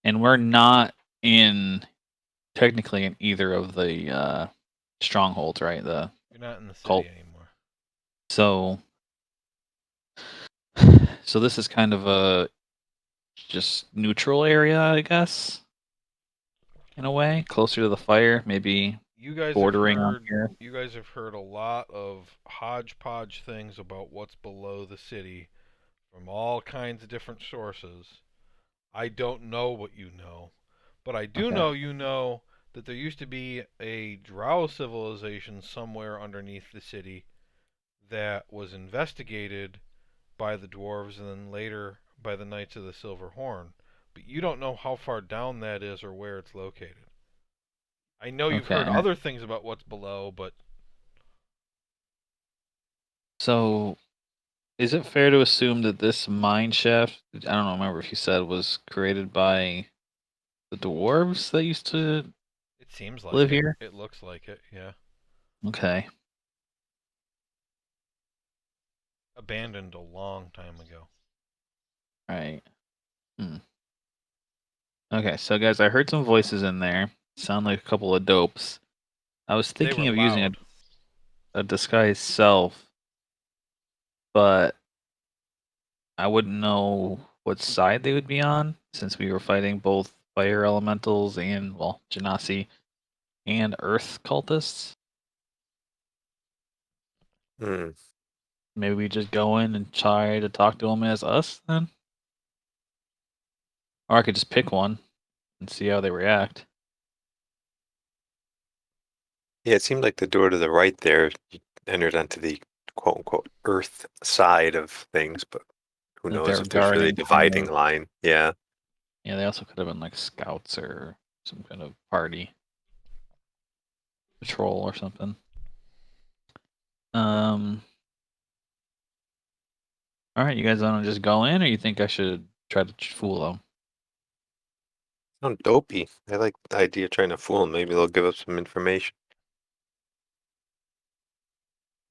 And we're not technically in either of the strongholds, right? The You're not in the city cult. anymore. So this is kind of a just neutral area, I guess, in a way, closer to the fire, maybe You guys have bordering on heard. here. You guys have heard a lot of hodgepodge things about what's below the city from all kinds of different sources. I don't know what you know, but I do Okay. know you know that there used to be a drow civilization somewhere underneath the city that was investigated by the dwarves and then later by the Knights of the Silver Horn. But you don't know how far down that is or where it's located. I know you've heard Okay. other things about what's below, but So is it fair to assume that this mine shaft, I don't remember if you said, was created by the dwarves that used to it seems like live it. here? It looks like it, yeah. Okay. Abandoned a long time ago. Right. Okay, so guys, I heard some voices in there. Sound like a couple of dopes. I was They were thinking of using loud. a disguised self, but I wouldn't know what side they would be on since we were fighting both fire elementals and, well, Genasi and earth cultists. Hmm. Maybe we just go in and try to talk to them as us then? Or I could just pick one and see how they react. Yeah, it seemed like the door to the right there, you entered onto the quote unquote earth side of things, but who Like knows they're if there's really a guarding kind dividing of. line. Yeah. Yeah, they also could have been like scouts or some kind of party patrol or something. All right, you guys want to just go in, or you think I should try to fool them? Sound dopey. I like the idea of trying to fool them. Maybe they'll give us some information.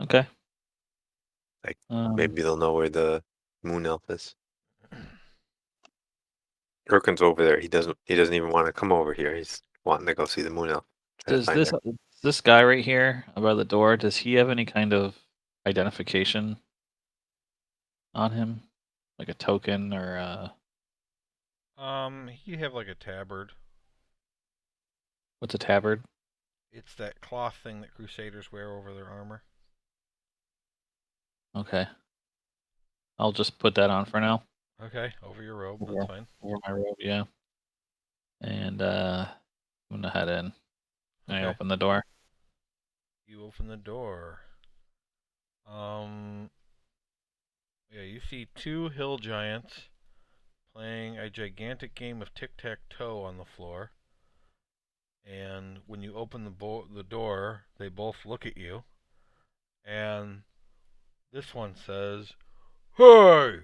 Okay. Like Um, maybe they'll know where the moon elf is. Gurken's over there. He doesn't even want to come over here. He's wanting to go see the moon elf. Try to does find this guy right here by the door? Does he have any kind of identification on him, like a token or He have like a tabard. what's a tabard? It's that cloth thing that Crusaders wear over their armor. Okay, I'll just put that on for now. Okay, over your robe. Over, That's fine. over my robe, yeah. And I'm gonna head in. And I Okay. open the door. You open the door. Yeah, you see two hill giants playing a gigantic game of tic-tac-toe on the floor. And when you open the door, they both look at you. And this one says, "Hey,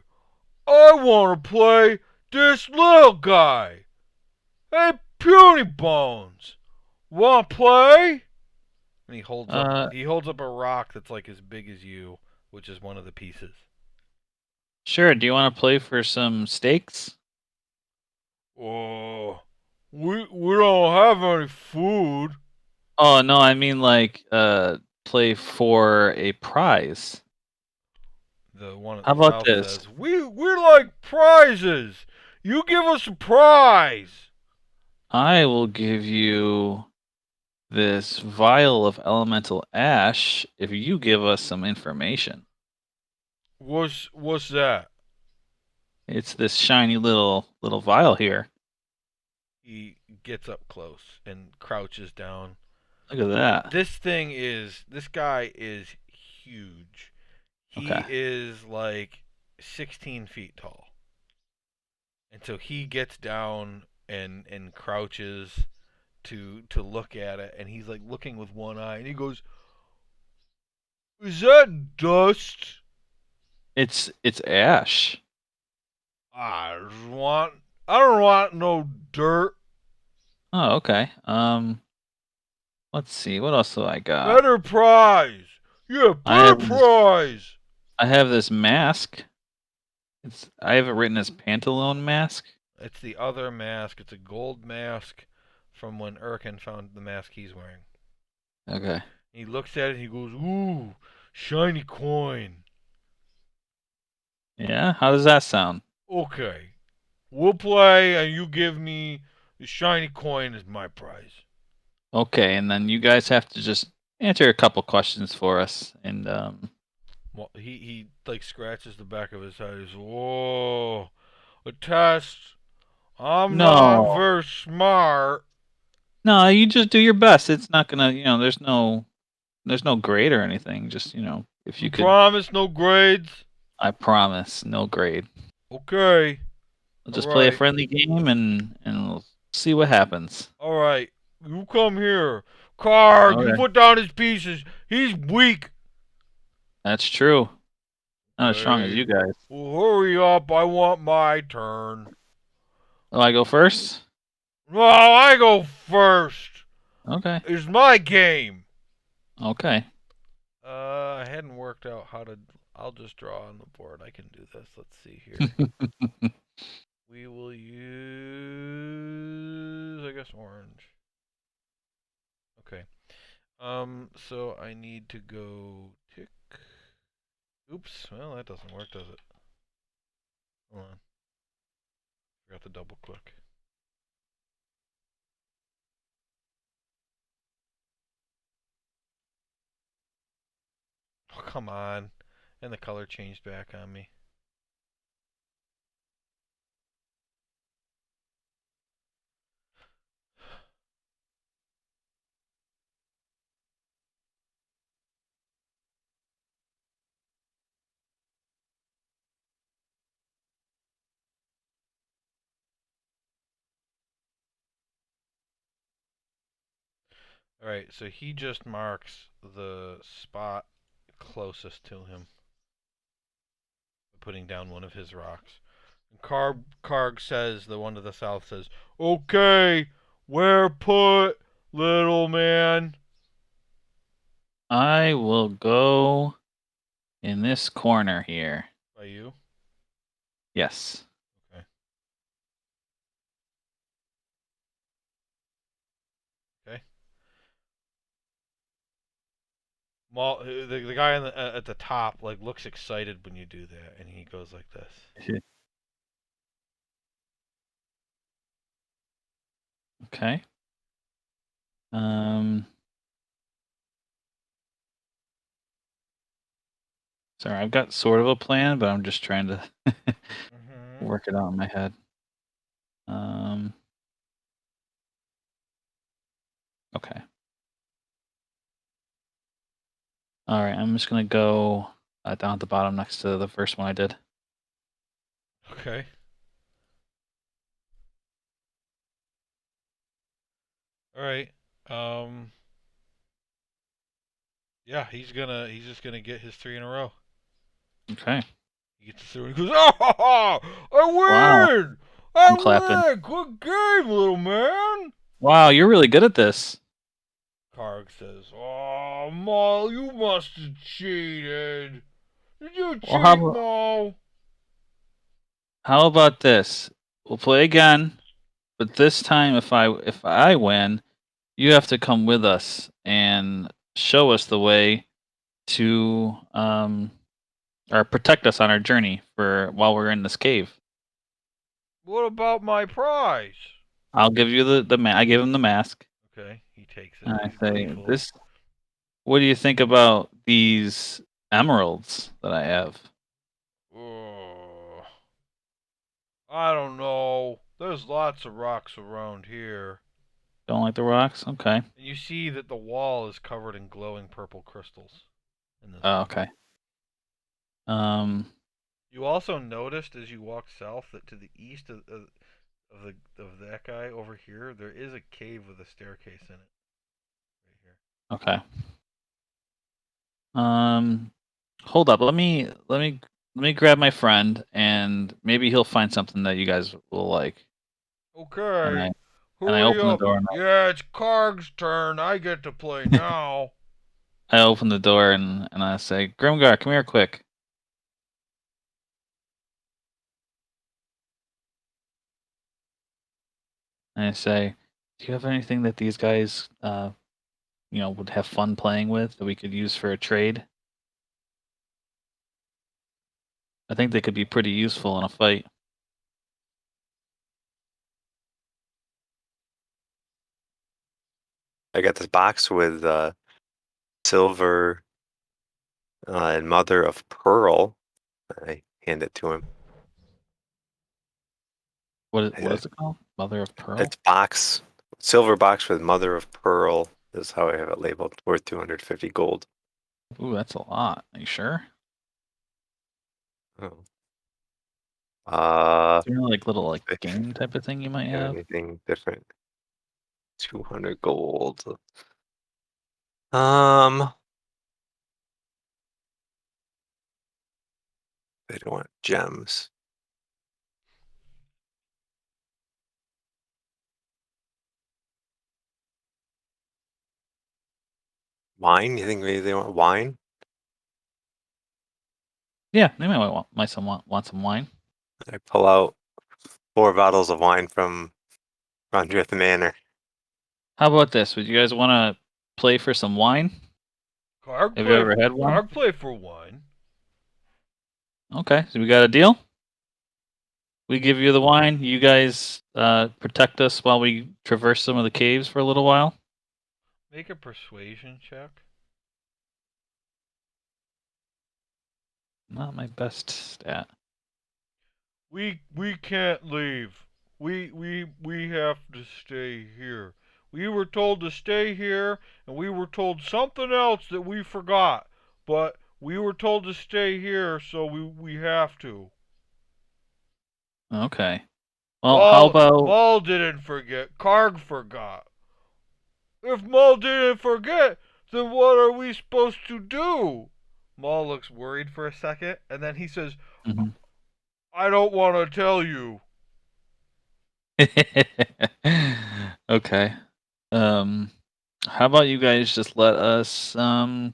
I want to play this little guy. Hey, Puny Bones, want to play?" And he holds up a rock that's like as big as you, which is one of the pieces. Sure. Do you want to play for some stakes? Oh, we don't have any food. Oh no, I mean like play for a prize. The one at How the about south this? says, "We like prizes. You give us a prize." I will give you this vial of elemental ash if you give us some information. What's that? It's this shiny little vial here. He gets up close and crouches down. Look at that. This guy is huge. He Okay. is like 16 feet tall. And so he gets down and crouches to look at it, and he's like looking with one eye, and he goes, "Is that dust?" It's ash. I don't want no dirt. Oh, okay. Let's see. What else do I got? Better prize. Yeah, I better have this, prize. I have this mask. I have it written as Pantalone mask. It's the other mask. It's a gold mask from when Erkin found the mask he's wearing. Okay. He looks at it and he goes, "Ooh, shiny coin." Yeah. How does that sound? Okay, we'll play, and you give me the shiny coin as my prize. Okay, and then you guys have to just answer a couple questions for us, and Well, he like scratches the back of his head. He's, "Whoa, a test. I'm not no, very smart." no, you just do your best. It's not gonna, there's no grade or anything. Just if You you could, promise no grades? I promise, no grade. Okay. We'll All just play a right. friendly game, and we'll see what happens. All right. You come here. Karg, you Okay, put down his pieces. He's weak. that's true. Not as strong as Okay. you guys. Well, hurry up. I want my turn. Oh, I go first. No, I go first. Okay, It's my game. okay. I hadn't worked out how to. I'll just draw on the board. I can do this. Let's see here. We will use, I guess, orange. Okay. So I need to go tick. Oops. Well, that doesn't work, does it? Hold on. Forgot to double click. come on. And the color changed back on me. Alright, so he just marks the spot closest to him, putting down one of his rocks. Karg says, the one to the south says, "Okay, where put, little man?" I will go in this corner here. By you? Yes. Okay. Okay. The guy at the top like looks excited when you do that, and he goes like this. Okay. Sorry, I've got sort of a plan, but I'm just trying to work it out in my head. Okay. All right, I'm just gonna go down at the bottom next to the first one I did. Okay. All right. Yeah, he's just gonna get his 3 in a row. Okay. He gets the 3 and he goes, "Oh, Wow. I win! I'm I clapping. win! Good game, little man!" Wow, you're really good at this. Karg says, "Oh, Maul, you must have cheated. Did you Well, cheat, Maul?" how about this? We'll play again, but this time if I win, you have to come with us and show us the way to or protect us on our journey for while we're in this cave. What about my prize? I'll give you I gave him the mask. Okay, he takes it. And I He's say, gleeful. what do you think about these emeralds that I have? Oh, I don't know. There's lots of rocks around here. Don't like the rocks? Okay. And you see that the wall is covered in glowing purple crystals in this Oh, room. okay. You also noticed as you walked south that to the east of that guy over here, there is a cave with a staircase in it. Right here. Okay. Hold up. Let me grab my friend and maybe he'll find something that you guys will like. And Okay. I Hurry open the up. door and Yeah, it's Karg's turn. I get to play now. I open the door and I say, Grimgar, come here quick. And I say, do you have anything that these guys would have fun playing with that we could use for a trade? I think they could be pretty useful in a fight. I got this box with silver and mother of pearl. I hand it to him. What is it called? Mother of Pearl? It's silver box with mother of pearl is how I have it labeled. Worth 250 gold. Ooh, that's a lot. Are you sure? Oh. Is there any like little If game type of thing you might you have have? anything different. 200 gold. Um, they don't want gems. Wine? You think maybe they want wine? Yeah, they might want some wine. I pull out 4 bottles of wine from Rondrith Manor. How about this? Would you guys want to play for some wine? Karg Have you ever had one? Karg play for wine. Okay, so we got a deal. We give you the wine. You guys protect us while we traverse some of the caves for a little while. Make a persuasion check. Not my best stat. We can't leave. We have to stay here. We were told to stay here, and we were told something else that we forgot. But we were told to stay here, so we have to. Okay. Well, how about Maul didn't forget. Karg forgot. If Maul didn't forget, then what are we supposed to do? Maul looks worried for a second, and then he says, Mhm. I don't want to tell you. Okay. How about you guys just let us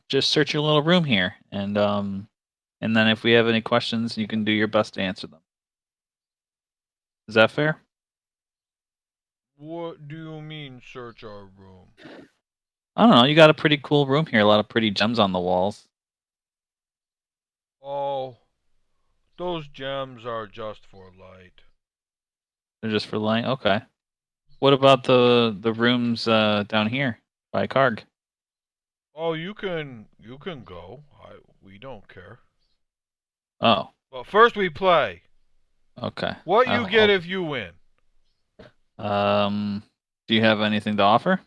just search your little room here, and then if we have any questions, you can do your best to answer them. Is that fair? What do you mean, search our room? I don't know. You got a pretty cool room here. A lot of pretty gems on the walls. Oh, those gems are just for light. They're just for light. Okay. What about the rooms down here by Karg? Oh, you can go. We don't care. Oh, But first we play. okay. What you get if you win? Do you have anything to offer?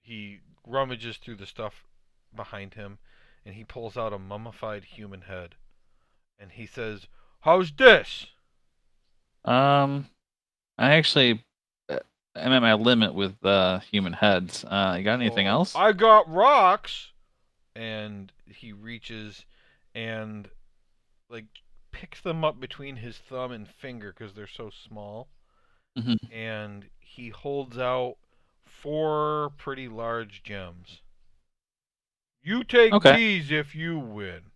He rummages through the stuff behind him, and he pulls out a mummified human head, and he says, "How's this?" I actually I'm at my limit with human heads. You got anything else? I got rocks, and he reaches and like picks them up between his thumb and finger because they're so small, Hmm. and he holds out 4 pretty large gems. You take Okay, these if you win.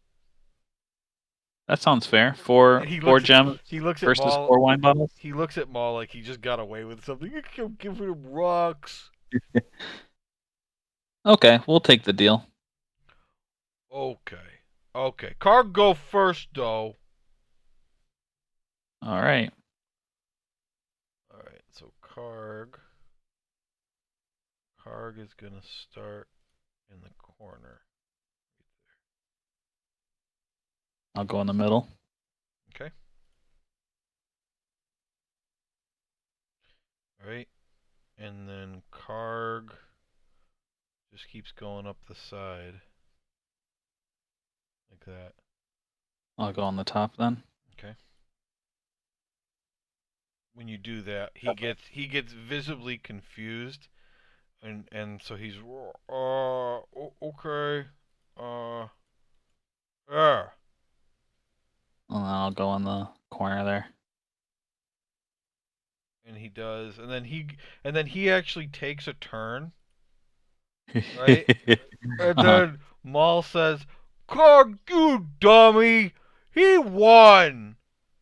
that sounds fair. Four And four gems he looks at versus Maul. 4 wine bottles. He looks at Maul like he just got away with something. You can give him rocks. Okay, we'll take the deal. Okay. Okay. Karg go first though. All right. Alright, so Karg is gonna start in the corner. I'll go in the middle. Okay. Alright. And then Karg just keeps going up the side. Like that. I'll go on the top then. Okay. When you do that, he gets visibly confused, and so he's okay, yeah, And then I'll go in the corner there. and he does, and then he actually takes a turn, right? And Uh-huh. then Maul says, "Karg, you dummy, he won,"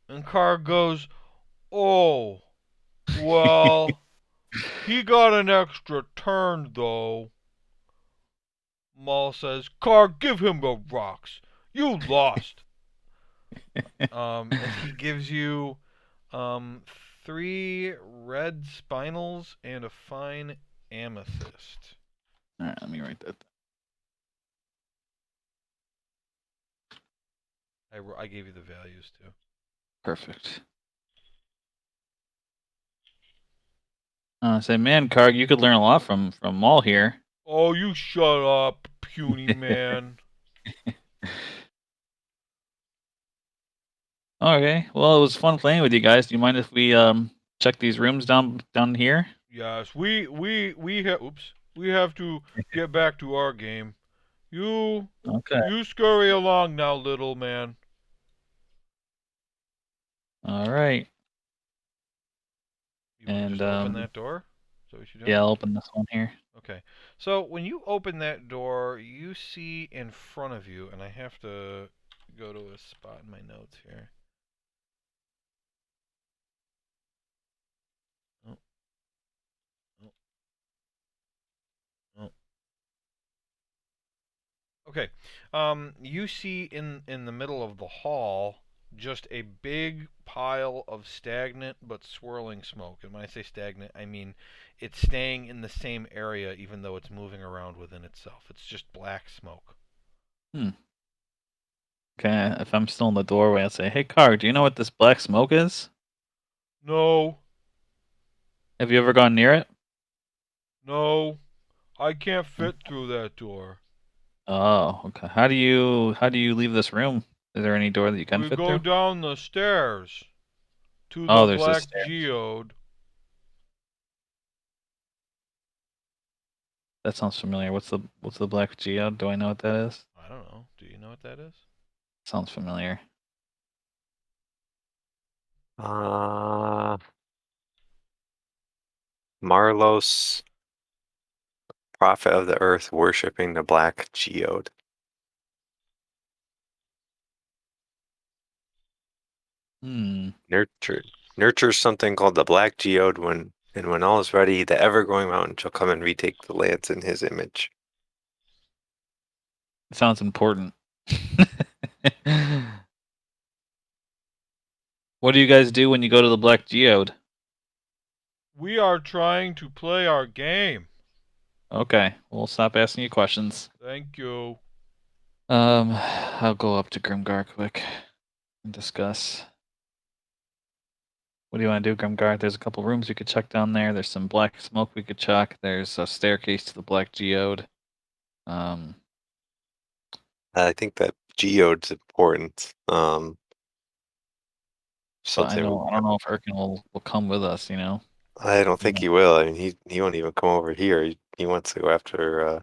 and Karg goes, "Oh, well, he got an extra turn though." Maul says, "Karg, give him the rocks. You lost." And he gives you 3 red spinels and a fine amethyst. All right, let me write that. I gave you the values too. Perfect. Say, man, Karg, you could learn a lot from Maul here. Oh, you shut up, puny man. Okay. Well, it was fun playing with you guys. Do you mind if we check these rooms down here? Yes, we have to get back to our game. You Okay. you scurry along now, little man. All right. You want to And just open that door? Is that what you're doing? yeah, I'll open this one here. Okay. So when you open that door, you see in front of you, and I have to go to a spot in my notes here. Oh, oh, oh. Okay. You see in the middle of the hall just a big pile of stagnant but swirling smoke. And when I say stagnant, I mean it's staying in the same area even though it's moving around within itself. It's just black smoke. Okay, if I'm still in the doorway, I'll say, "Hey, Car, do you know what this black smoke is? No, Have you ever gone near it?" no, I can't fit through that door. Oh, okay. How do you leave this room? Is there any door that you can We fit go through? down the stairs to Oh, the there's a black stair. geode. That sounds familiar. What's the black geode? Do I know what that is? I don't know. Do you know what that is? Sounds familiar. Marlos, prophet of the earth, worshipping the black geode. Nurture nurtures something called the black geode when all is ready, the ever-growing mountain shall come and retake the lands in his image. It sounds important. What do you guys do when you go to the black geode? We are trying to play our game. Okay, we'll stop asking you questions. Thank you. I'll go up to Grimgar quick and discuss. What do you want to do, Grimgar? There's a couple rooms we could check down there. There's some black smoke we could check. There's a staircase to the black geode. I think that geode's important. But I Something don't know if Erkin will come with us, you know? I don't think Yeah. he will. I mean, he won't even come over here. He wants to go after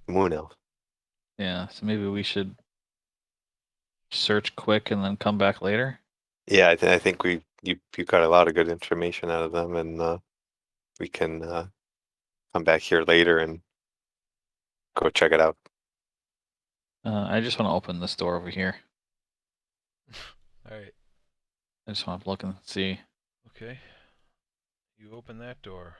Moon Elf. Yeah, so maybe we should search quick and then come back later. Yeah, I think you got a lot of good information out of them, and we can come back here later and go check it out. I just want to open this door over here. Alright, I just want to look and see. okay. You open that door.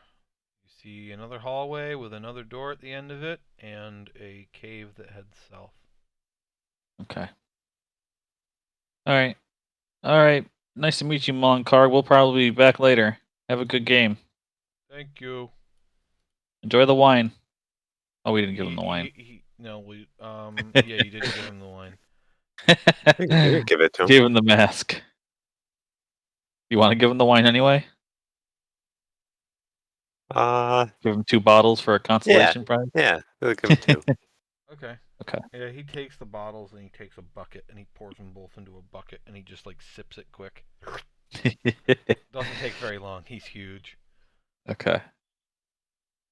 You see another hallway with another door at the end of it and a cave that heads south. Okay. All right. All right. Nice to meet you, Monkar. We'll probably be back later. Have a good game. Thank you. Enjoy the wine. Oh, we didn't give him the wine. No, yeah, you didn't give him the wine. You can give it to him. Give him the mask. You want to give him the wine anyway? Give him 2 bottles for a consolation prize? Yeah, we'll give him two. Okay. Okay. Yeah, he takes the bottles and he takes a bucket and he pours them both into a bucket and he just like sips it quick. Doesn't take very long. He's huge. Okay.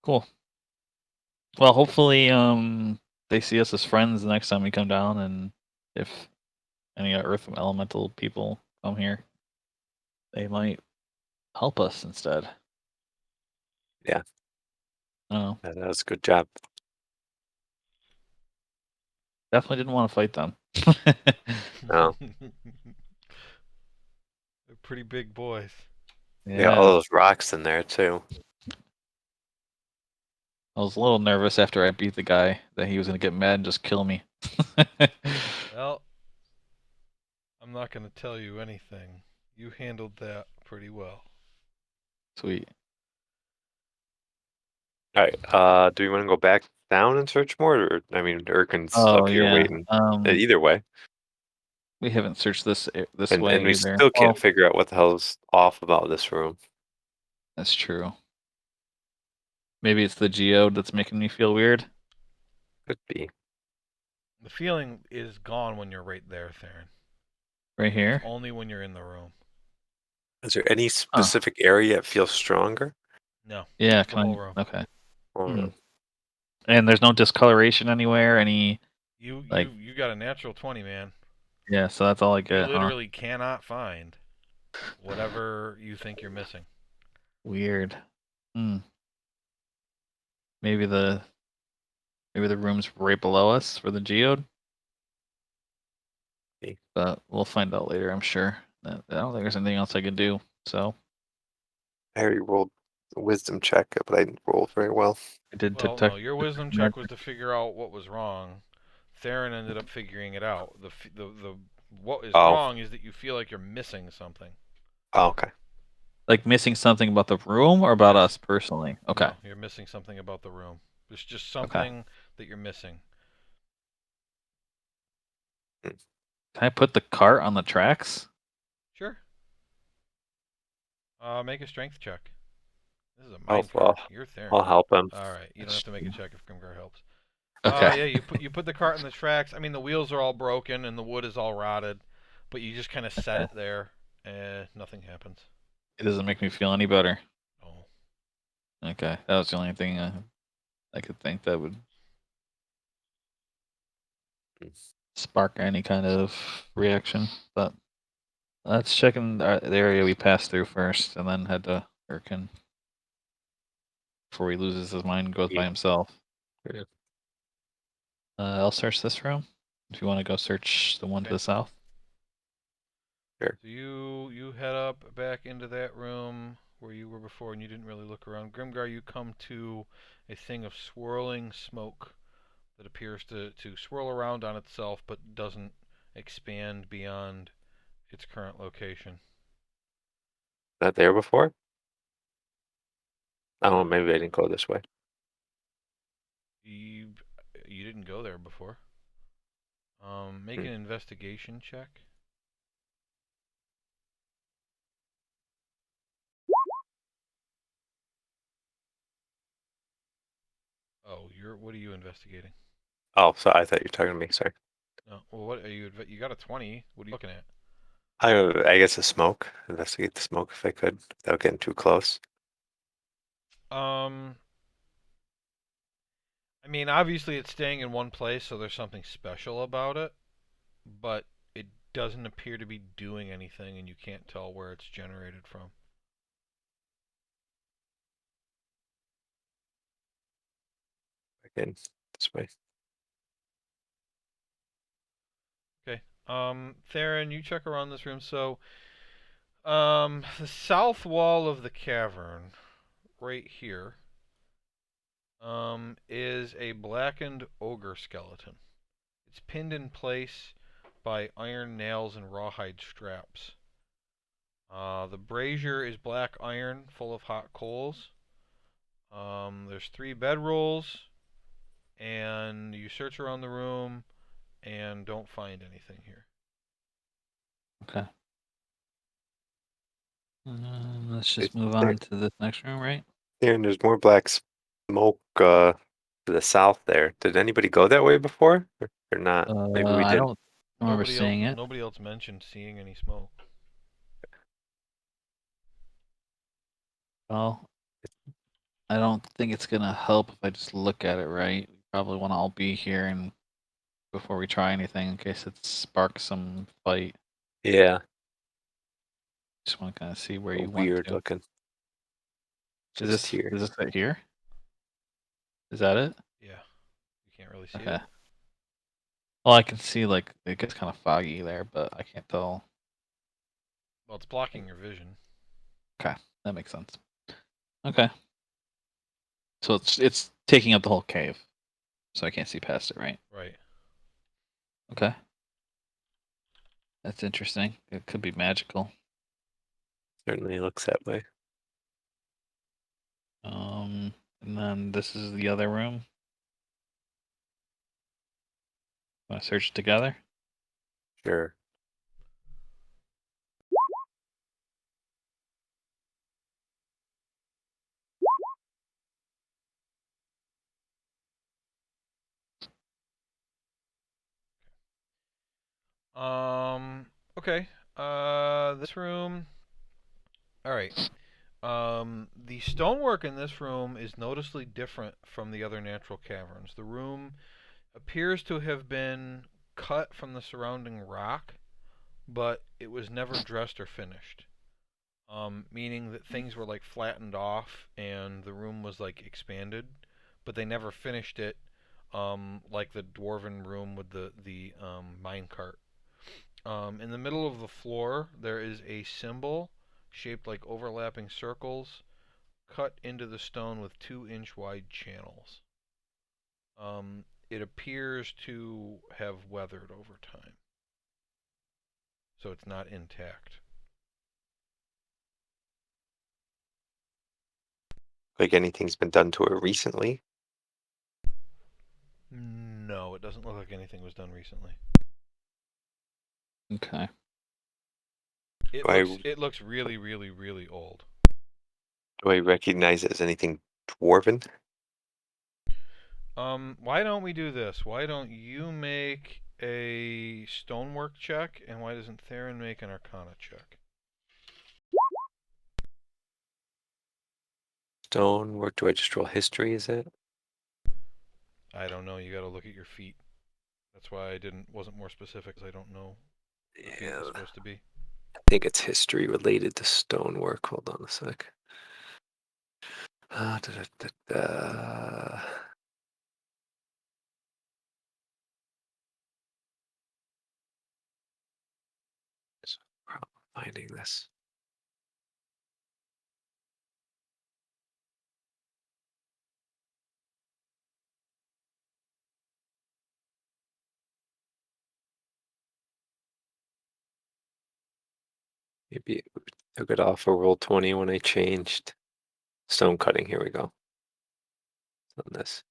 Cool. Well, hopefully, they see us as friends the next time we come down, and if any Earth Elemental people come here, they might help us instead. Yeah. I don't know. Yeah, that was a good job. Definitely didn't want to fight them. Oh. They're pretty big boys. Yeah, all those rocks in there too. I was a little nervous after I beat the guy that he was going to get mad and just kill me. Well, I'm not going to tell you anything. You handled that pretty well. Sweet. All right. Do we want to go back down and search more, or I mean, Urkin's up here waiting. Either way, We haven't searched this and way we either. still can't figure out what the hell's off about this room. That's true. Maybe it's the geode that's making me feel weird. Could be. The feeling is gone when you're right there, Theron. Right here? It's only when you're in the room. Is there any specific area that feels stronger? No. Yeah, the whole room. Okay. Or, And there's no discoloration anywhere. Any? You got a natural 20, man. Yeah, so that's all I get. You literally cannot find whatever you think you're missing. Weird. Maybe the room's right below us for the geode. Okay. But we'll find out later, I'm sure. I don't think there's anything else I can do. So I already rolled a wisdom check, but I didn't roll very well. I did Well, detect. no, your wisdom check was to figure out what was wrong. Theron ended up figuring it out. The what is wrong is that you feel like you're missing something. Oh, okay. Like missing something about the room or about Yes. us personally? Okay. No, you're missing something about the room. There's just something that you're missing. Can I put the cart on the tracks? Sure. Make a strength check. This is a Oh, mine well, cart. You're Theron. I'll help him. All right, you don't have to make a check if Grimgar helps. Okay. Yeah, you put the cart in the tracks. I mean, the wheels are all broken and the wood is all rotted, but you just kind of set it there, and nothing happens. It doesn't make me feel any better. Oh, Okay, that was the only thing I could think that would spark any kind of reaction. But let's check in the area we passed through first, and then head to Urkin before he loses his mind and goes by Yeah. himself. Yeah. I'll search this room. If you want to go search the one to Okay. the south. so you head up back into that room where you were before, and you didn't really look around. Grimgar, you come to a thing of swirling smoke that appears to swirl around on itself, but doesn't expand beyond its current location. Not there before? I don't know, Huh? maybe I didn't go this way. You didn't go there before. Make Hmm. an investigation check. Oh, what are you investigating? Oh, so I thought you were talking to me. Sorry. No. Well, what are you? You got a 20. What are you looking at? I guess the smoke. Investigate the smoke if I could, without getting too close. I mean, obviously it's staying in one place, so there's something special about it, but it doesn't appear to be doing anything, and you can't tell where it's generated from. Again, this way. Okay. Theron, you check around this room. So, the south wall of the cavern, right here, is a blackened ogre skeleton. It's pinned in place by iron nails and rawhide straps. The brazier is black iron full of hot coals. There's 3 bedrolls, and you search around the room and don't find anything here. Okay. Let's just move There, on to the next room, right? and there's more black smoke to the south there. Did anybody go that way before? Or not? Maybe we I did. don't remember Nobody else, seeing it. nobody else mentioned seeing any smoke. Well, I don't think it's gonna help if I just look at it, right? We probably want to all be here and before we try anything in case it sparks some fight. Yeah, Just want to kind of see where so you went weird to. looking. Is Just here. this it here? Is that it? Yeah, you can't really see Okay. it. Well, I can see like it gets kind of foggy there, but I can't tell. Well, it's blocking your vision. Okay, that makes sense. Okay. So it's taking up the whole cave, so I can't see past it, right? Right. Okay. That's interesting. It could be magical. Certainly looks that way. And then this is the other room. Want to search together? Sure. Okay. This room. All right. The stonework in this room is noticeably different from the other natural caverns. The room appears to have been cut from the surrounding rock, but it was never dressed or finished. Meaning that things were like flattened off and the room was like expanded, but they never finished it. Like the dwarven room with the mine cart. In the middle of the floor, there is a symbol shaped like overlapping circles cut into the stone with 2-inch wide channels. It appears to have weathered over time, so it's not intact. Like anything's been done to it recently. No, it doesn't look like anything was done recently. Okay. It looks really, really, really old. Do I recognize it as anything dwarven? Why don't we do this? Why don't you make a stonework check, and why doesn't Theron make an Arcana check? Stonework, do I just roll history, is it? I don't know. You got to look at your feet. That's why I wasn't more specific, 'cause I don't know what the feat Yeah, was supposed to be. I think it's history related to stonework. Hold on a sec. Da, da, da, da. There's a problem finding this. Maybe it took it off of roll 20 when I changed stone cutting. Here we go. On this.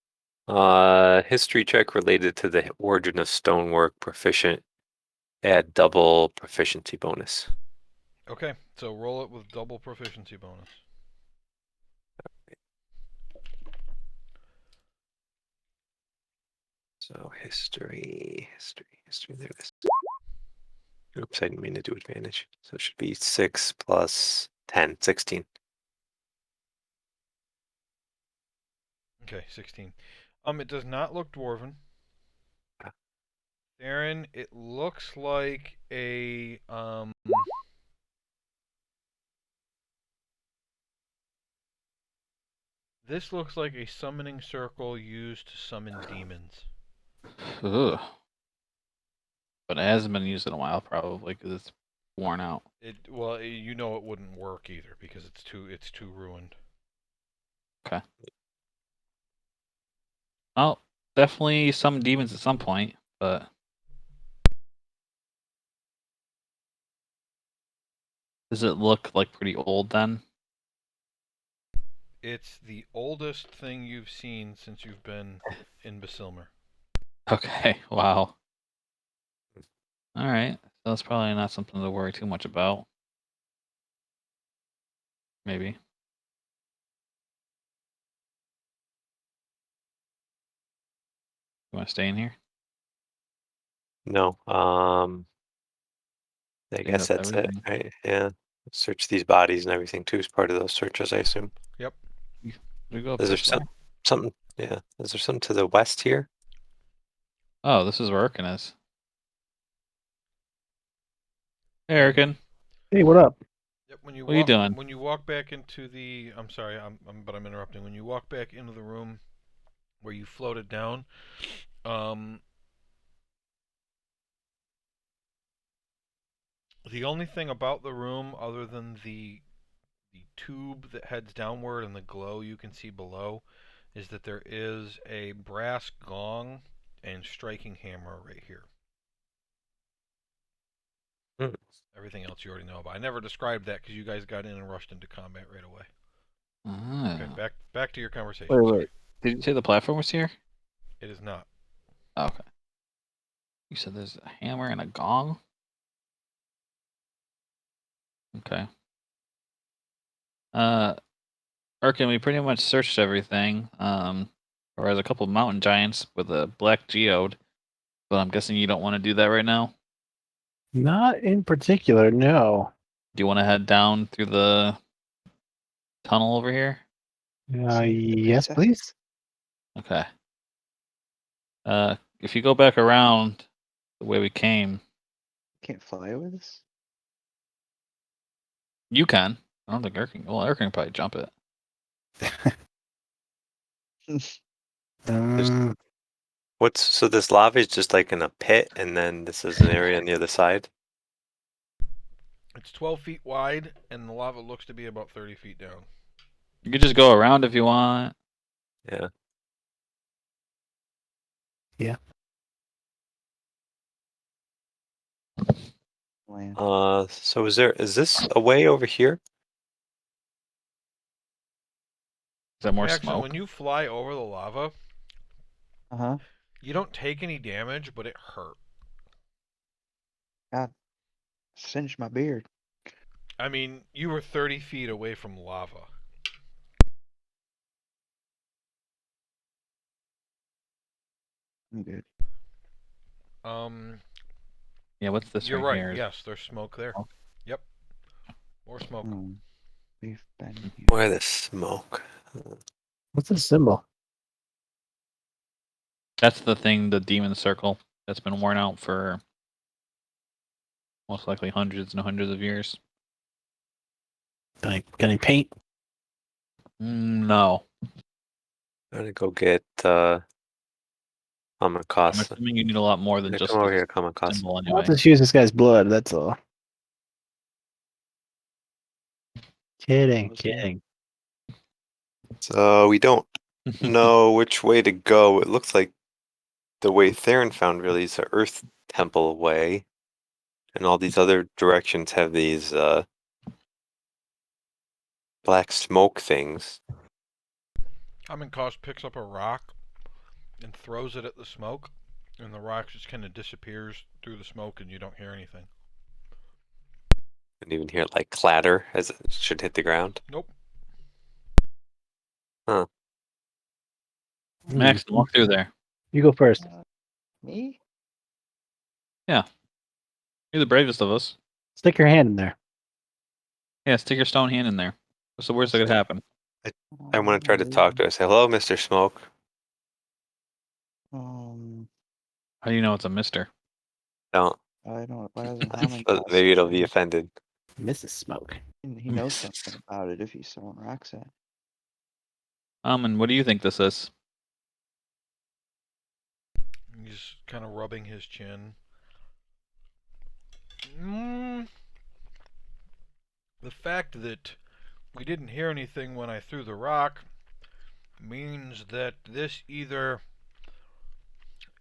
History check related to the origin of stonework, proficient. Add double proficiency bonus. Okay, so roll it with double proficiency bonus. So history. There it is. Oops, I didn't mean to do advantage. So it should be 6 plus 10, 16. Okay, 16. It does not look dwarven. Ah. Theron, it looks like a This looks like a summoning circle used to summon demons. Ugh. But it hasn't been used in a while, probably, because it's worn out. You know it wouldn't work either because it's too ruined. Okay. Well, definitely some demons at some point, but does it look like pretty old then? It's the oldest thing you've seen since you've been in Basilmer. Okay, wow. All right, so that's probably not something to worry too much about. Maybe. You want to stay in here? No. I think guess that's that's it, everything. right? Yeah. Search these bodies and everything too is part of those searches, I assume. Yep. We go up Is there this way? something? Yeah. Is there something to the west here? Oh, this is where Erkin is. Hey, Erkin. Hey, what up? Yep. What are you doing? When you walk back into the, I'm sorry, but I'm interrupting. When you walk back into the room where you floated down, the only thing about the room other than the tube that heads downward and the glow you can see below is that there is a brass gong and striking hammer right here. Hmm. Everything else you already know about. I never described that because you guys got in and rushed into combat right away. Okay, Oh. back to your conversation. Wait, Sorry. wait. Did you say the platform was here? It is not. Oh, okay. You said there's a hammer and a gong? Okay. Erkin, we pretty much searched everything. Or there's a couple mountain giants with a black geode, but I'm guessing you don't want to do that right now. Not in particular, no. Do you want to head down through the tunnel over here? Yes, pizza? please. Okay. If you go back around the way we came, Can't fly over this? you can. I don't think Erkin. Well, Erkin can probably jump it. Um, So this lava is just like in a pit, and then this is an area on the other side. It's 12 feet wide, and the lava looks to be about 30 feet down. You could just go around if you want. Yeah. yeah. Land. So is this a way over here? Is that more Actually, smoke? when you fly over the lava, Uh huh. you don't take any damage, but it hurt. God Singe my beard. I mean, you were 30 feet away from lava. I'm good. Yeah, what's this You're right right. here? Yes, there's smoke there. Smoke. Yep. More smoke. We've been here. Why the smoke? What's the symbol? That's the thing, the demon circle that's been worn out for most likely hundreds and hundreds of years. Got any paint? No. I'm gonna go get I'm Kamakasa. assuming you need a lot more than Yeah, just come over a here, Kamakasa. symbol I'll anyway. just use this guy's blood. That's all. Kidding, was that? kidding. So we don't know which way to go. It looks like the way Theron found really is the Earth Temple way, and all these other directions have these black smoke things. Cost picks up a rock and throws it at the smoke, and the rock just kind of disappears through the smoke, and you don't hear anything. And even hear it like clatter as it should hit the ground. Nope. Max, walk through there. You go first. Me? You're the bravest of us. Stick your hand in there. Yeah, stick your stone hand in there. What's the worst that could happen? I want to try to talk to her. Say, hello, Mr. Smoke. How do you know it's a mister? Don't. I don't. Why doesn't Hammond call Maybe it'll be something? offended. Mrs. Smoke. He knows something about it if he's throwing rocks at. And what do you think this is? He's kind of rubbing his chin. The fact that we didn't hear anything when I threw the rock means that this either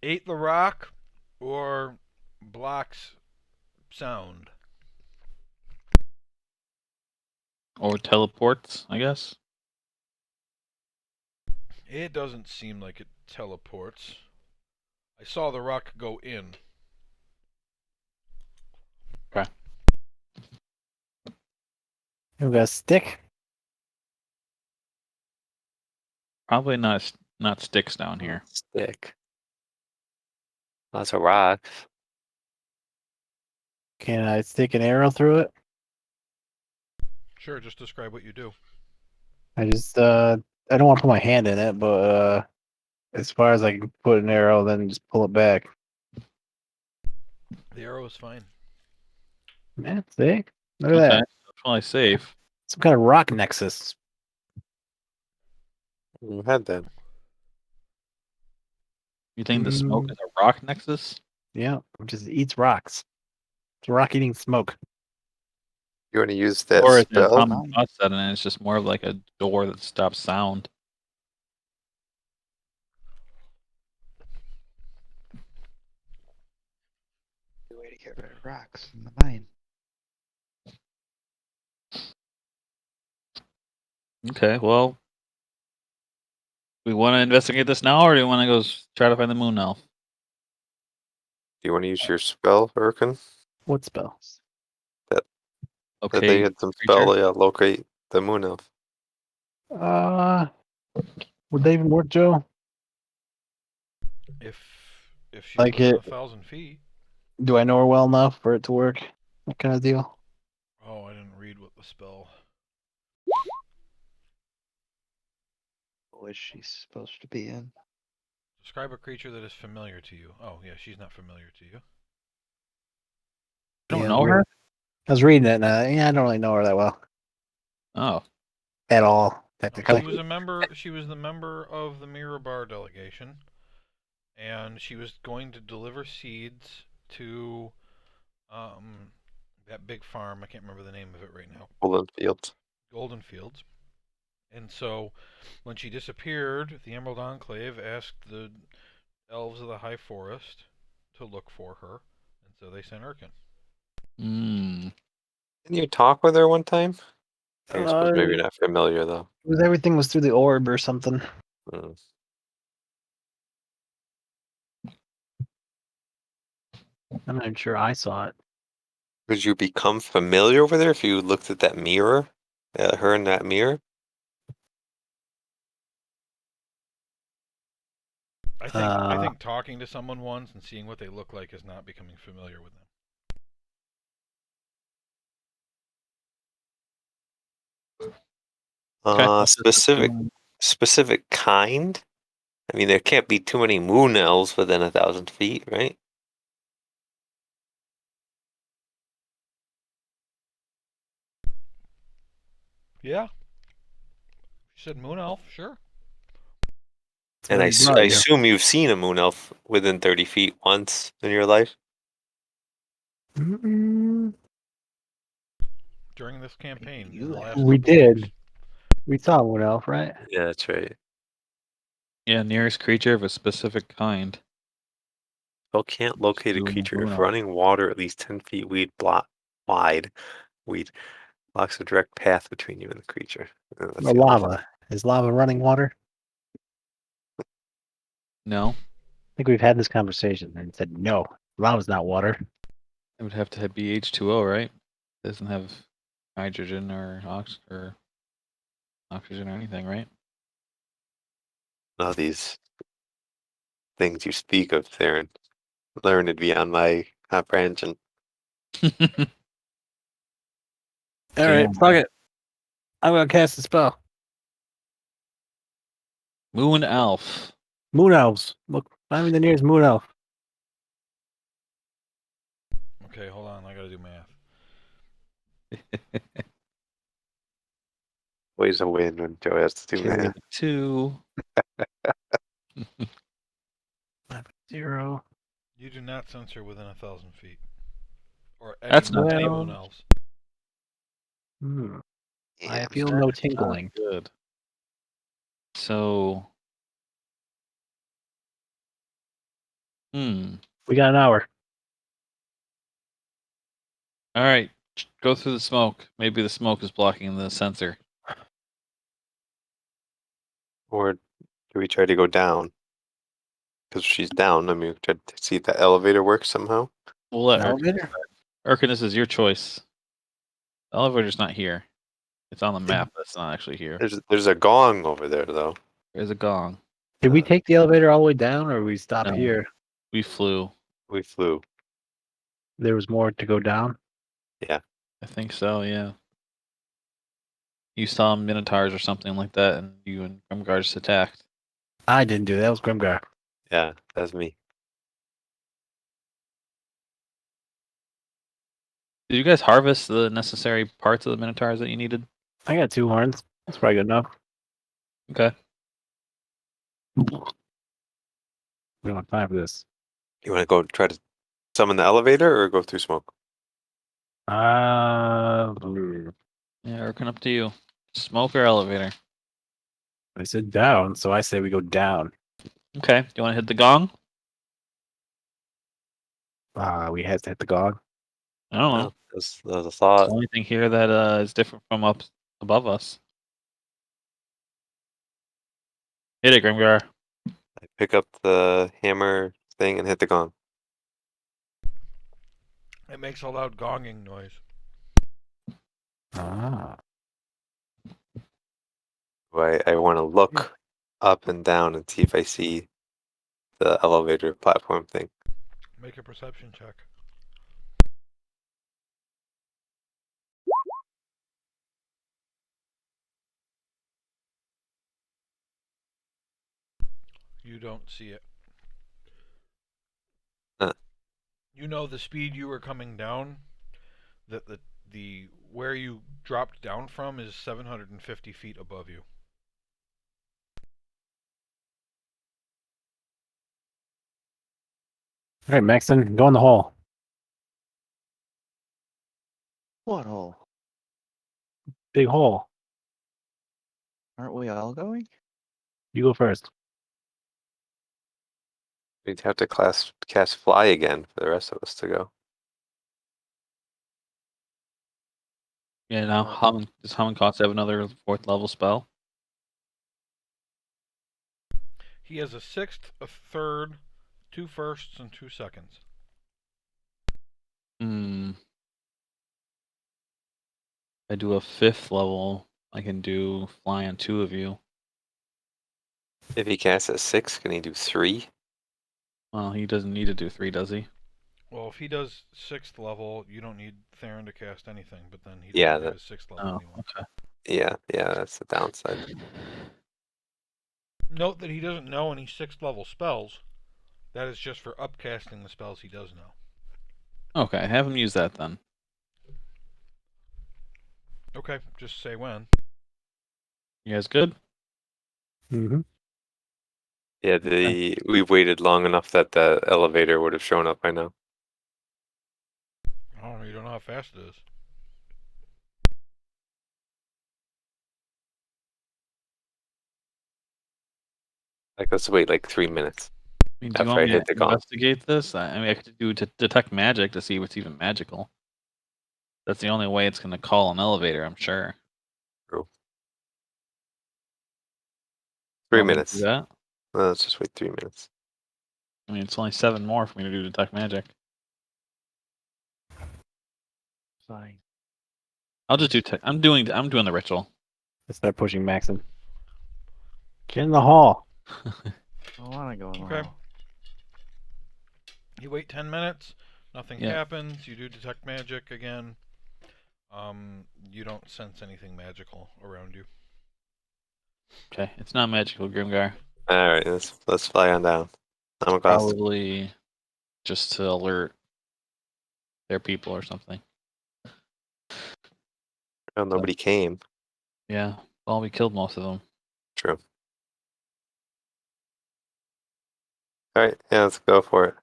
ate the rock or blocks sound. Or teleports, I guess? It doesn't seem like it teleports. I saw the rock go in. Okay. You got a stick? Probably not sticks down here. Stick. Lots of rocks. Can I stick an arrow through it? Sure, just describe what you do. I just I don't want to put my hand in it, but as far as I can put an arrow, then just pull it back. The arrow is fine. Man, see? Look at Okay, that. that's probably safe. Some kind of rock nexus. You had that. You think the smoke is a rock nexus? Yeah, it just eats rocks. It's rock eating smoke. You want to use that Or is it spell? common thought set and it's just more of like a door that stops sound? The way to get rid of rocks in the mine. Okay, well, we want to investigate this now, or do you want to go try to find the moon elf? Do you want to use your spell, Urkin? What spell? That Okay, they had some creature. spell, locate the moon elf. Would they even work, Joe? If she's Like within it- 1,000 feet. Do I know her well enough for it to work? That kind of deal. Oh, I didn't read what the spell. What is she supposed to be in? Describe a creature that is familiar to you. Oh, yeah, she's not familiar to you. You don't Yeah, know her? I was reading it, and yeah, I don't really know her that well Oh, at all, She technically. was a member. She was the member of the Mirabar delegation, and she was going to deliver seeds to that big farm. I can't remember the name of it right now. Golden Fields. Golden Fields. And so, when she disappeared, the Emerald Enclave asked the elves of the High Forest to look for her, and so they sent Urkin. Didn't you talk with her one time? I think suppose maybe not familiar though. Everything was through the orb or something. Mm. I'm not even sure I saw it. Would you become familiar with her if you looked at that mirror? Her in that mirror? I think talking to someone once and seeing what they look like is not becoming familiar with them. Okay. Specific kind? I mean, there can't be too many moon elves within 1,000 feet, right? Yeah. You said moon elf, sure. And Where I he brought you. assume you've seen a moon elf within 30 feet once in your life. Mm, During this campaign, You in the last have. we couple did. weeks. We saw one elf, right? Yeah, that's right. Yeah, nearest creature of a specific kind. Spell can't locate a Two creature moon if elf. running water at least 10 feet wide. Weed blocks a direct path between you and the creature. That's Or the other lava. thing. Is lava running water? No, I think we've had this conversation and said no. Lava's not water. it would have to be H2O, right? It doesn't have hydrogen or oxygen or anything, right? All these things you speak of, Theron, learned beyond my comprehension. All right, fuck it. I'm gonna cast a spell. Moon elf. Moon elves. Look, find me the nearest moon elf. Okay, hold on. I gotta do math. Ways a win when Joe has to do Carry math. the 2. 0. You do not censor within 1,000 feet, or That's not any well. moon elves. I feel no tingling. good. So, We got an hour. all right. Go through the smoke. Maybe the smoke is blocking the sensor. Or do we try to go down? Because she's down. I mean, we try to see if the elevator works somehow. We'll let Elevator? Urkin, this is your choice. The elevator's not here. It's on the map, but it's not actually here. There's a gong over there, though. There's a gong. Did we take the elevator all the way down, or we stop No. here? We flew. We flew. There was more to go down. Yeah. I think so, yeah. You saw minotaurs or something like that, and you and Grimgar just attacked. I didn't do that. That was Grimgar. Yeah, that's me. Did you guys harvest the necessary parts of the minotaurs that you needed? I got 2 horns. That's probably good enough. Okay. We don't have time for this. You want to go try to summon the elevator or go through smoke? I Yeah, Urkin, up to you. Smoke or elevator? said down, so I say we go down. Okay. Do you want to hit the gong? We had to hit the gong. I don't know. No, that's a It's thought. the only thing here that is different from up above us. Hit it, Grimgar. I pick up the hammer thing and hit the gong. It makes a loud gonging noise. Ah. I want to look up and down and see if I see the elevator platform thing. Make a perception check. You don't see it. You know the speed you were coming down, that the where you dropped down from is 750 feet above you. All right, Maxon, go in the hole. What hole? Big hole. Aren't we all going? You go first. We'd have to cast fly again for the rest of us to go. Yeah, now does Hamon have another 4th level spell? He has a 6th, a 3rd, 2 firsts, and 2 seconds. I do a 5th level, I can do fly on 2 of you. If he casts at 6, can he do 3? Well, he doesn't need to do 3, does he? Well, if he does 6th level, you don't need Theron to cast anything, but then he Yeah, doesn't have his 6th level Oh, anymore. okay. Yeah, that's the downside. Note that he doesn't know any 6th level spells. That is just for upcasting the spells he does know. Okay, have him use that then. Okay, just say when. You guys good? Mm-hmm. Yeah, we've waited long enough that the elevator would have shown up by now. Oh, you don't know how fast it is. Like, let's wait like 3 minutes I mean, do you after want I me hit to the gong. investigate this? I mean, I could do detect magic to see what's even magical. That's the only way it's going to call an elevator, I'm sure. True. You 3 want me to do minutes. that? Let's just wait 3 minutes. I mean, it's only 7 more for me to do detect magic. Fine. I'll just do. I'm doing the ritual. Let's start pushing Maxim. Get in the hall. I want to go in the Okay. hall. You wait 10 minutes, nothing Yeah. happens, you do detect magic again. You don't sense anything magical around you. Okay, it's not magical, Grimgar. All right, let's fly on down. I'm a ghost. Probably just to alert their people or something. Oh, nobody came. Yeah. Well, we killed most of them. True. All right, yeah, let's go for it.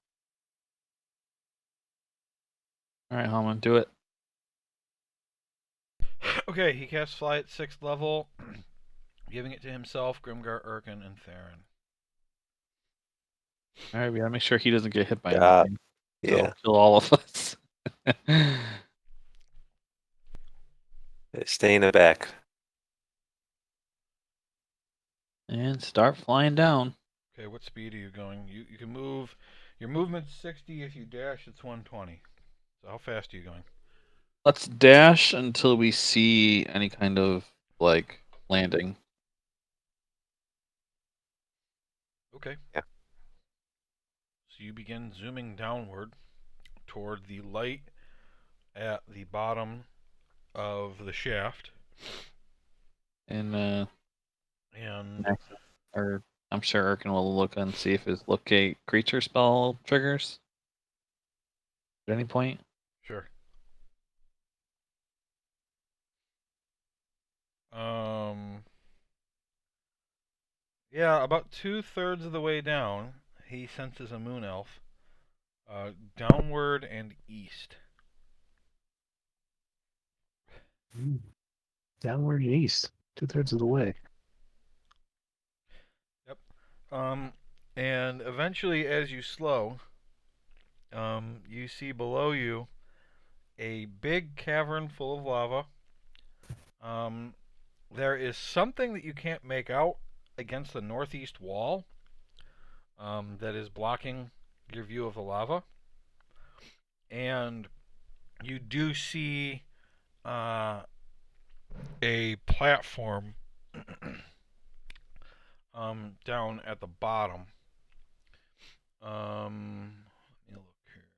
All right, Hallman, do it. Okay, he casts Fly at 6th level, giving it to himself, Grimgar, Urkin, and Theron. All right, we gotta make sure he doesn't get hit by Yeah. anything. So Yeah, it'll kill all of us. stay in the back. And start flying down. Okay, what speed are you going? You can move. Your movement's 60. If you dash, it's 120. So how fast are you going? Let's dash until we see any kind of like landing. Okay. Yeah. So you begin zooming downward toward the light at the bottom of the shaft. And And or I'm sure Erkin will look and see if his locate creature spell triggers at any point. sure. Um yeah, about 2/3 of the way down, he senses a moon elf. Downward and east. Downward and east. 2/3 of the way. Yep. And eventually, as you slow, you see below you a big cavern full of lava. There is something that you can't make out against the northeast wall that is blocking your view of the lava. And you do see a platform down at the bottom. Let me look here.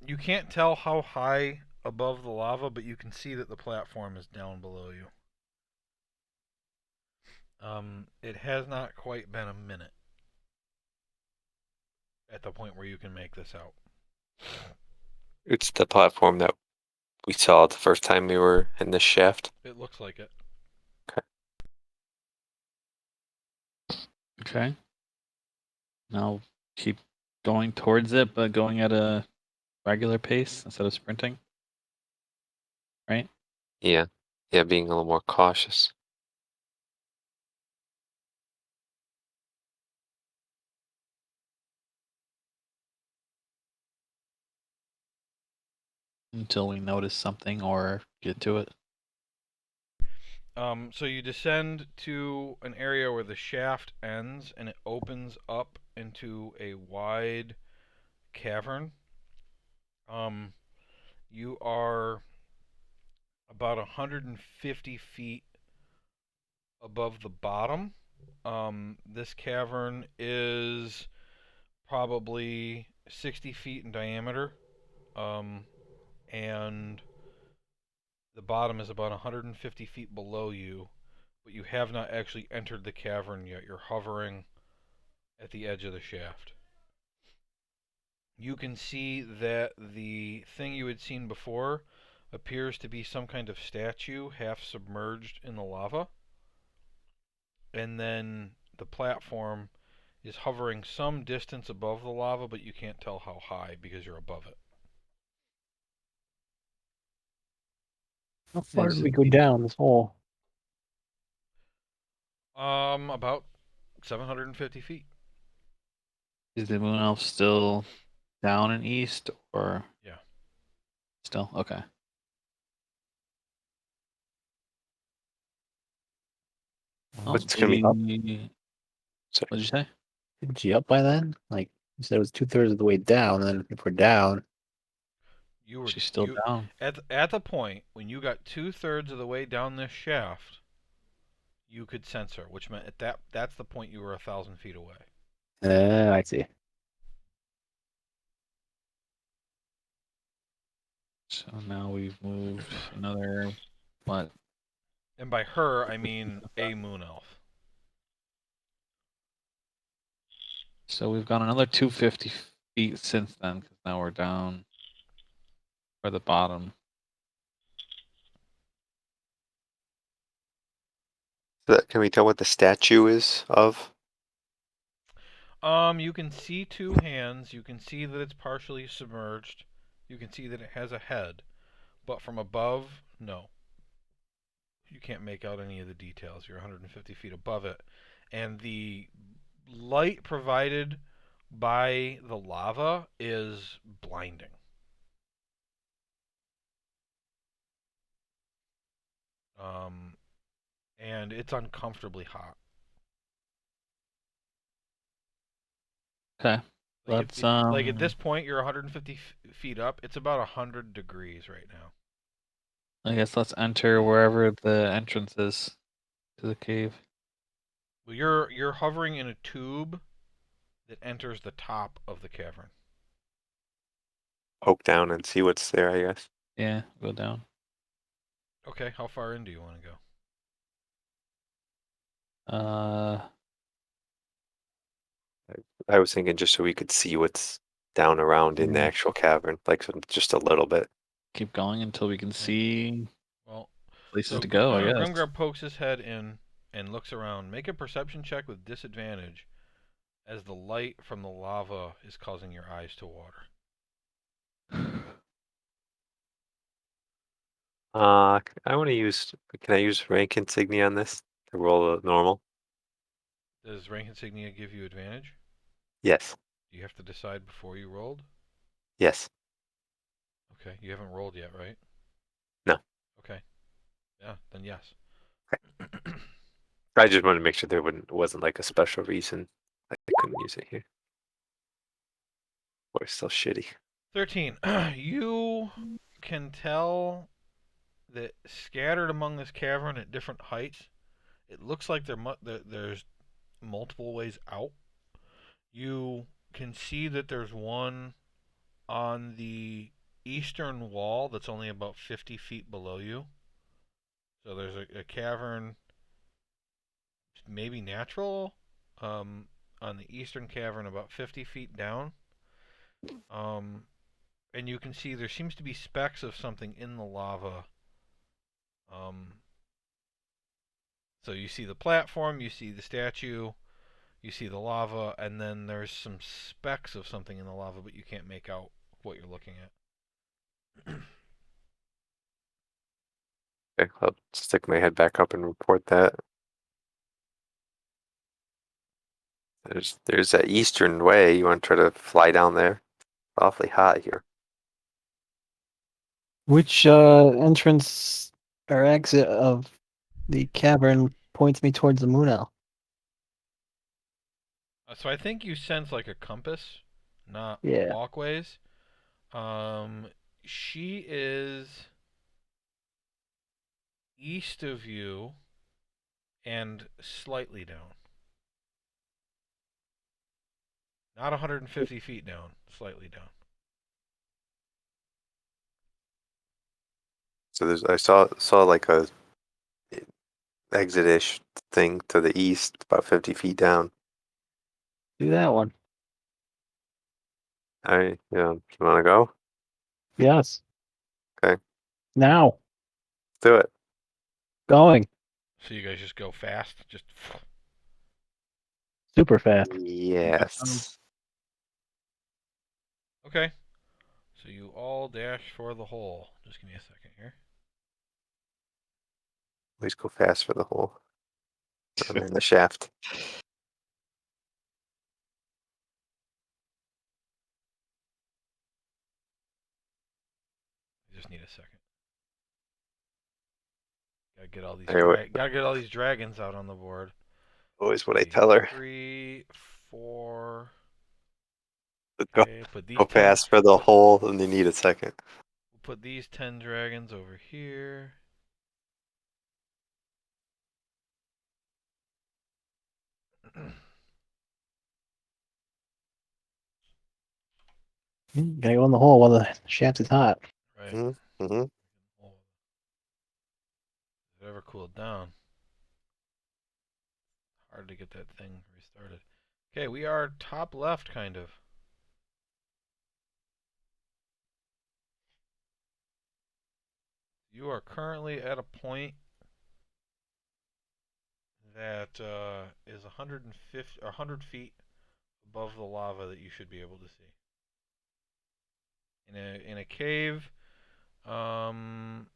You can't tell how high above the lava, but you can see that the platform is down below you. It has not quite been a minute at the point where you can make this out. It's the platform that we saw the first time we were in this shaft. It looks like it. Okay. Now keep going towards it, but going at a regular pace instead of sprinting. Right? Yeah, being a little more cautious. Until we notice something or get to it. So you descend to an area where the shaft ends and it opens up into a wide cavern. You are about 150 feet above the bottom. This cavern is probably 60 feet in diameter, and the bottom is about 150 feet below you, but you have not actually entered the cavern yet. You're hovering at the edge of the shaft. You can see that the thing you had seen before appears to be some kind of statue half submerged in the lava. And then the platform is hovering some distance above the lava, but you can't tell how high because you're above it. How far Is did we go down this hole? About 750 feet. Is the moon elf still down and east, or Yeah. still okay? What's gonna be up? Sorry. What'd you say? Isn't she up by then? Like you said, it was 2/3 of the way down. Then if we're down, You were She's still down. at the point when you got 2/3 of the way down this shaft, you could sense her, which meant that's the point you were 1,000 feet away. I see. So now we've moved another what? And by her, I mean a moon elf. So we've gone another 250 feet since then, because now we're down for the bottom. Can we tell what the statue is of? You can see two hands. You can see that it's partially submerged. You can see that it has a head, but from above, no. You can't make out any of the details. You're 150 feet above it, and the light provided by the lava is blinding. And it's uncomfortably hot. Okay. Let's Like at this point, you're 150 feet up. It's about 100 degrees right now. I guess let's enter wherever the entrance is to the cave. Well, you're hovering in a tube that enters the top of the cavern. Poke down and see what's there, I guess. Yeah, go down. Okay, how far in do you want to go? I was thinking just so we could see what's down around in the actual cavern, like just a little bit. Keep going until we can see Well, places so to go, I guess. Grimgar pokes his head in and looks around. Make a perception check with disadvantage as the light from the lava is causing your eyes to water. I want to use. Can I use rank insignia on this to roll a normal? Does rank insignia give you advantage? Yes. Do you have to decide before you rolled? Yes. Okay, you haven't rolled yet, right? No. Okay. Yeah, then yes. I just wanted to make sure there wasn't like a special reason I couldn't use it here. Or it's still shitty. 13. You can tell that scattered among this cavern at different heights, it looks like there's multiple ways out. You can see that there's one on the eastern wall that's only about 50 feet below you. So there's a cavern, maybe natural, on the eastern cavern about 50 feet down. And you can see there seems to be specks of something in the lava. So you see the platform, you see the statue, you see the lava, and then there's some specks of something in the lava, but you can't make out what you're looking at. Okay, I'll stick my head back up and report that. There's that eastern way. You want to try to fly down there? Awfully hot here. Which entrance or exit of The cavern points me towards the moon owl. So I think you sense like a compass, not Yeah. walkways. She is east of you and slightly down. Not 150 feet down, slightly down. So I saw like a exit-ish thing to the east, about 50 feet down. Do that one. You want to go? Yes. Okay. Now. Let's do it. Going. So you guys just go fast, just. Super fast. Yes. Okay. So you all dash for the hole. Just give me a second here. Always go fast for the hole. I mean the shaft. I just need a second. Anyway, Gotta get all these dragons out on the board. always what I See, tell her. 3, 4. Go, Okay, put go these 10. fast for the hole, and you need a second. We'll put these 10 dragons over here. Gotta go in the hole while the shaft is hot. Right. Mm-hmm. Oh, if it ever cooled down. Hard to get that thing restarted. Okay, we are top left, kind of. You are currently at a point that is 150 or 100 feet above the lava that you should be able to see. In a cave, um,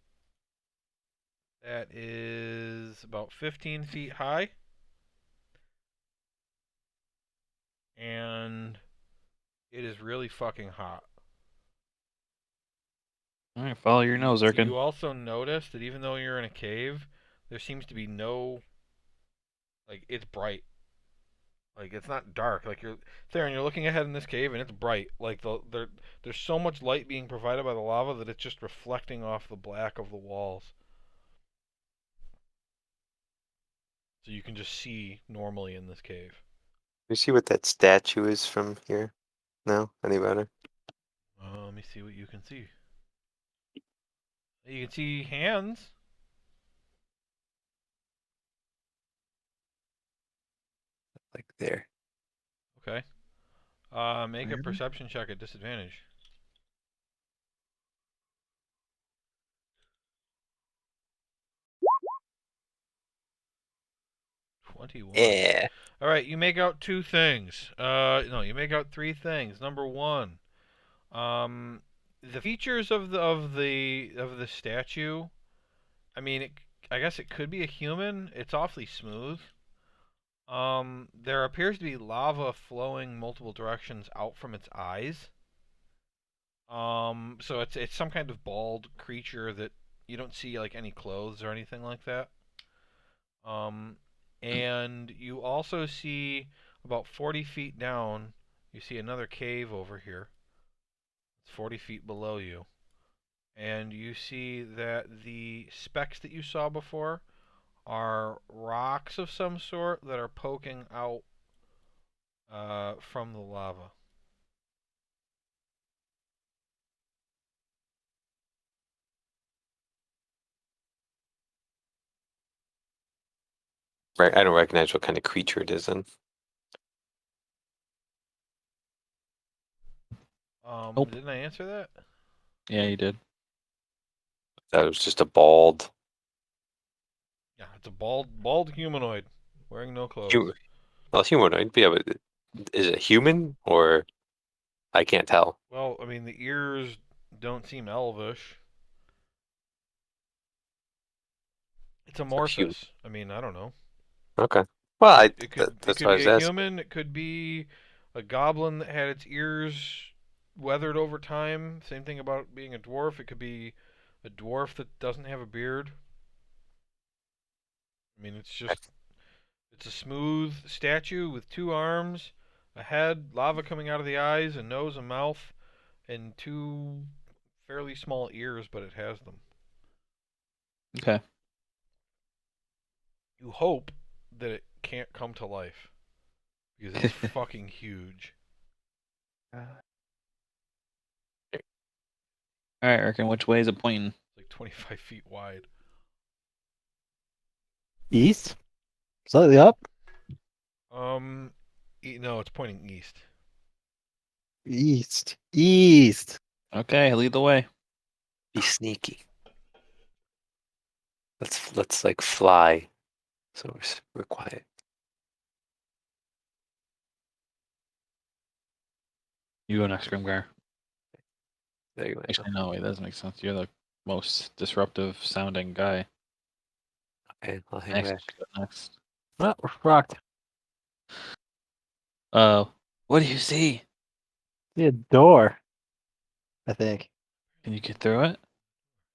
that is about 15 feet high, and it is really fucking hot. All right, follow your nose, Erkin. You also notice that even though you're in a cave, there seems to be no, like, it's bright. Like, it's not dark. Like, you're there and you're looking ahead in this cave and it's bright. Like, there's so much light being provided by the lava that it's just reflecting off the black of the walls. So you can just see normally in this cave. You see what that statue is from here? No? Any better? Let me see what you can see. You can see hands. Like there. Okay. Make a perception check at disadvantage. 21. Yeah. All right, you make out two things. No, you make out three things. Number one, the features of the statue. I mean, I guess it could be a human. It's awfully smooth. There appears to be lava flowing multiple directions out from its eyes. So it's some kind of bald creature that you don't see like any clothes or anything like that. Um, and you also see about 40 feet down, you see another cave over here. It's 40 feet below you. And you see that the specks that you saw before are rocks of some sort that are poking out from the lava. Right. I don't recognize what kind of creature it is in. Nope. Didn't I answer that? Yeah, you did. That was just a bald. Yeah, it's a bald humanoid wearing no clothes. Well, humanoid. Yeah, but is it human or I can't tell. Well, I mean, the ears don't seem elvish. It's So human. amorphous. I mean, I don't know. Okay. Well, It that's could what I be was a asking. human. It could be a goblin that had its ears weathered over time. Same thing about being a dwarf. It could be a dwarf that doesn't have a beard. I mean, it's a smooth statue with 2 arms, a head, lava coming out of the eyes, a nose, a mouth, and 2 fairly small ears, but it has them. Okay. You hope that it can't come to life because it's fucking huge. All right, I reckon. Which way is it pointing? It's like 25 feet wide. East? Slightly up? No, it's pointing east. East. East. Okay, lead the way. Be sneaky. Let's like fly. So we're quiet. You go next, Grimgar. There you go. Actually, no, wait, that doesn't make sense. You're the most disruptive sounding guy. Okay, I'll hang Next, back. you go next. Oh, we're fucked. What do you see? See a door. I think. Can you get through it?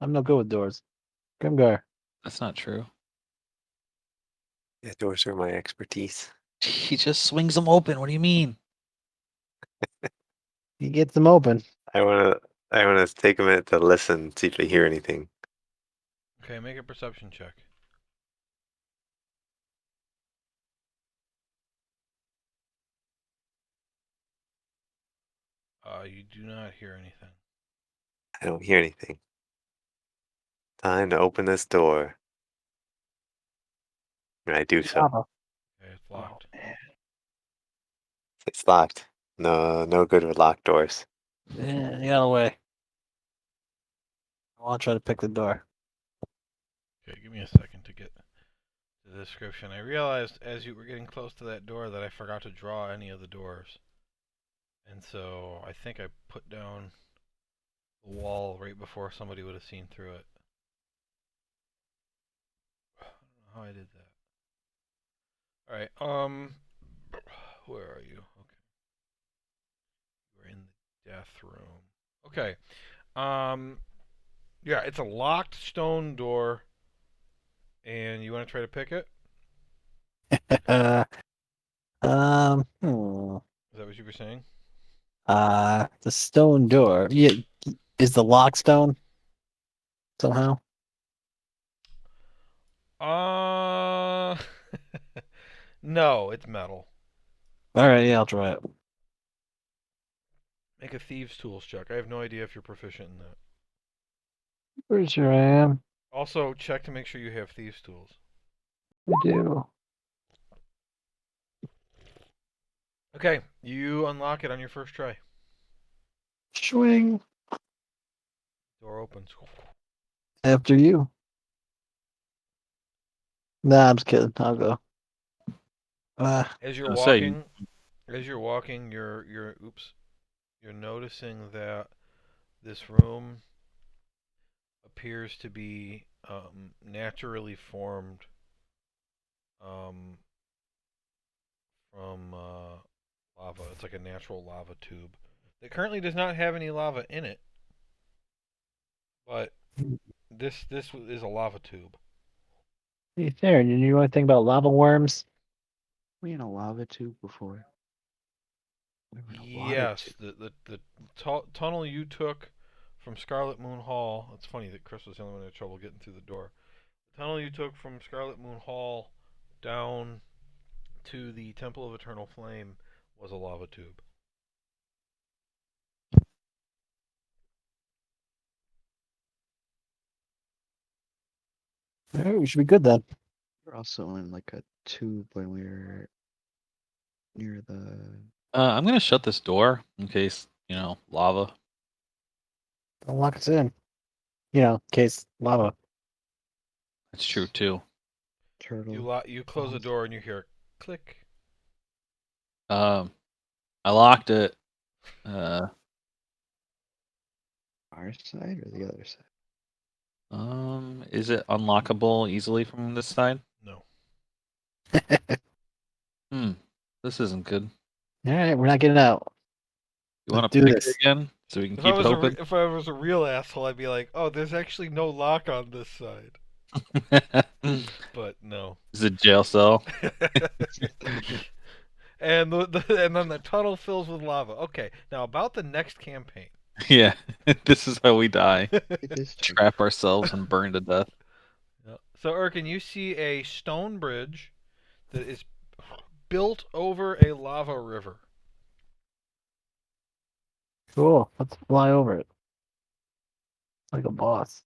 I'm no good with doors. Grimgar. That's not true. Yeah, doors are my expertise. He just swings them open. What do you mean? He gets them open. I wanna take a minute to listen, see if I hear anything. Okay, make a perception check. You do not hear anything. I don't hear anything. Time to open this door. And I do so. Lava. Okay, it's locked. It's locked. No good with locked doors. Yeah, get out of the way. I want to try to pick the door. Okay, give me a second to get the description. I realized as you were getting close to that door that I forgot to draw any of the doors. And so I think I put down the wall right before somebody would have seen through it. I don't know how I did that. Alright, where are you? Okay. We're in the death room. Okay. Yeah, it's a locked stone door. And you want to try to pick it? Hmm. Is that what you were saying? The stone door. Yeah, is the lock stone somehow? No, it's metal. All right, yeah, I'll try it. Make a thieves' tools check. I have no idea if you're proficient in that. Pretty sure I am. Also, check to make sure you have thieves' tools. I do. Okay, you unlock it on your first try. Swing Door opens. after you. Nah, I'm just kidding. I'll go. As you're I'll say, walking, you're noticing that this room appears to be naturally formed from lava. It's like a natural lava tube that currently does not have any lava in it, but this is a lava tube. Hey, Theron, you know anything about lava worms? We in a lava tube before. We were in a water Yes, tube. the tunnel you took from Scarlet Moon Hall. It's funny that Chris was the only one who had trouble getting through the door. The tunnel you took from Scarlet Moon Hall down to the Temple of Eternal Flame was a lava tube. All right, we should be good then. We were also in like a tube when we were near the. I'm gonna shut this door in case lava. Don't lock us in. You know, in case lava. That's true too. Turtle. You close the door and you hear click. I locked it. Our side or the other side? Is it unlockable easily from this side? No. This isn't good. All right, we're not getting out. You Let's want to do pick this. it again so we can If I keep it was open? if I was a real asshole, I'd be like, "Oh, there's actually no lock on this side." but no. Is it jail cell? And and then the tunnel fills with lava. Okay, now about the next campaign. Yeah. This is how we die. It is dark. Trap ourselves and burn to death. Yeah. So Erkin, you see a stone bridge that is built over a lava river. Cool. Let's fly over it. Like a boss.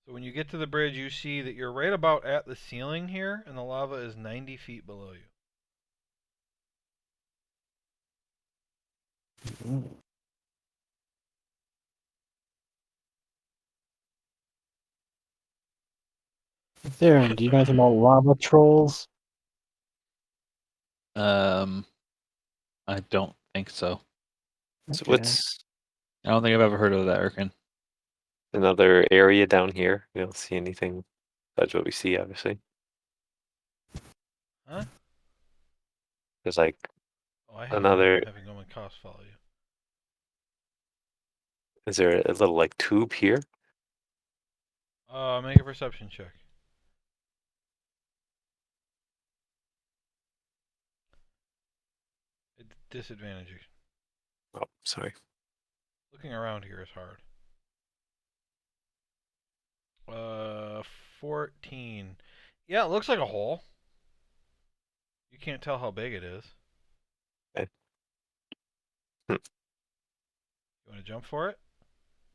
So when you get to the bridge, you see that you're right about at the ceiling here, and the lava is 90 feet below you. Theron, do you know anything about lava trolls? I don't think so. So Okay. what's I don't think I've ever heard of that, Erkin. another area down here? We don't see anything. That's what we see, obviously. Huh? There's like Oh, I have another. having no one cost follow you. Is there a little like tube here? Make a perception check. It disadvantage you. Oh, sorry. Looking around here is hard. 14. Yeah, it looks like a hole. You can't tell how big it is. Okay. You want to jump for it?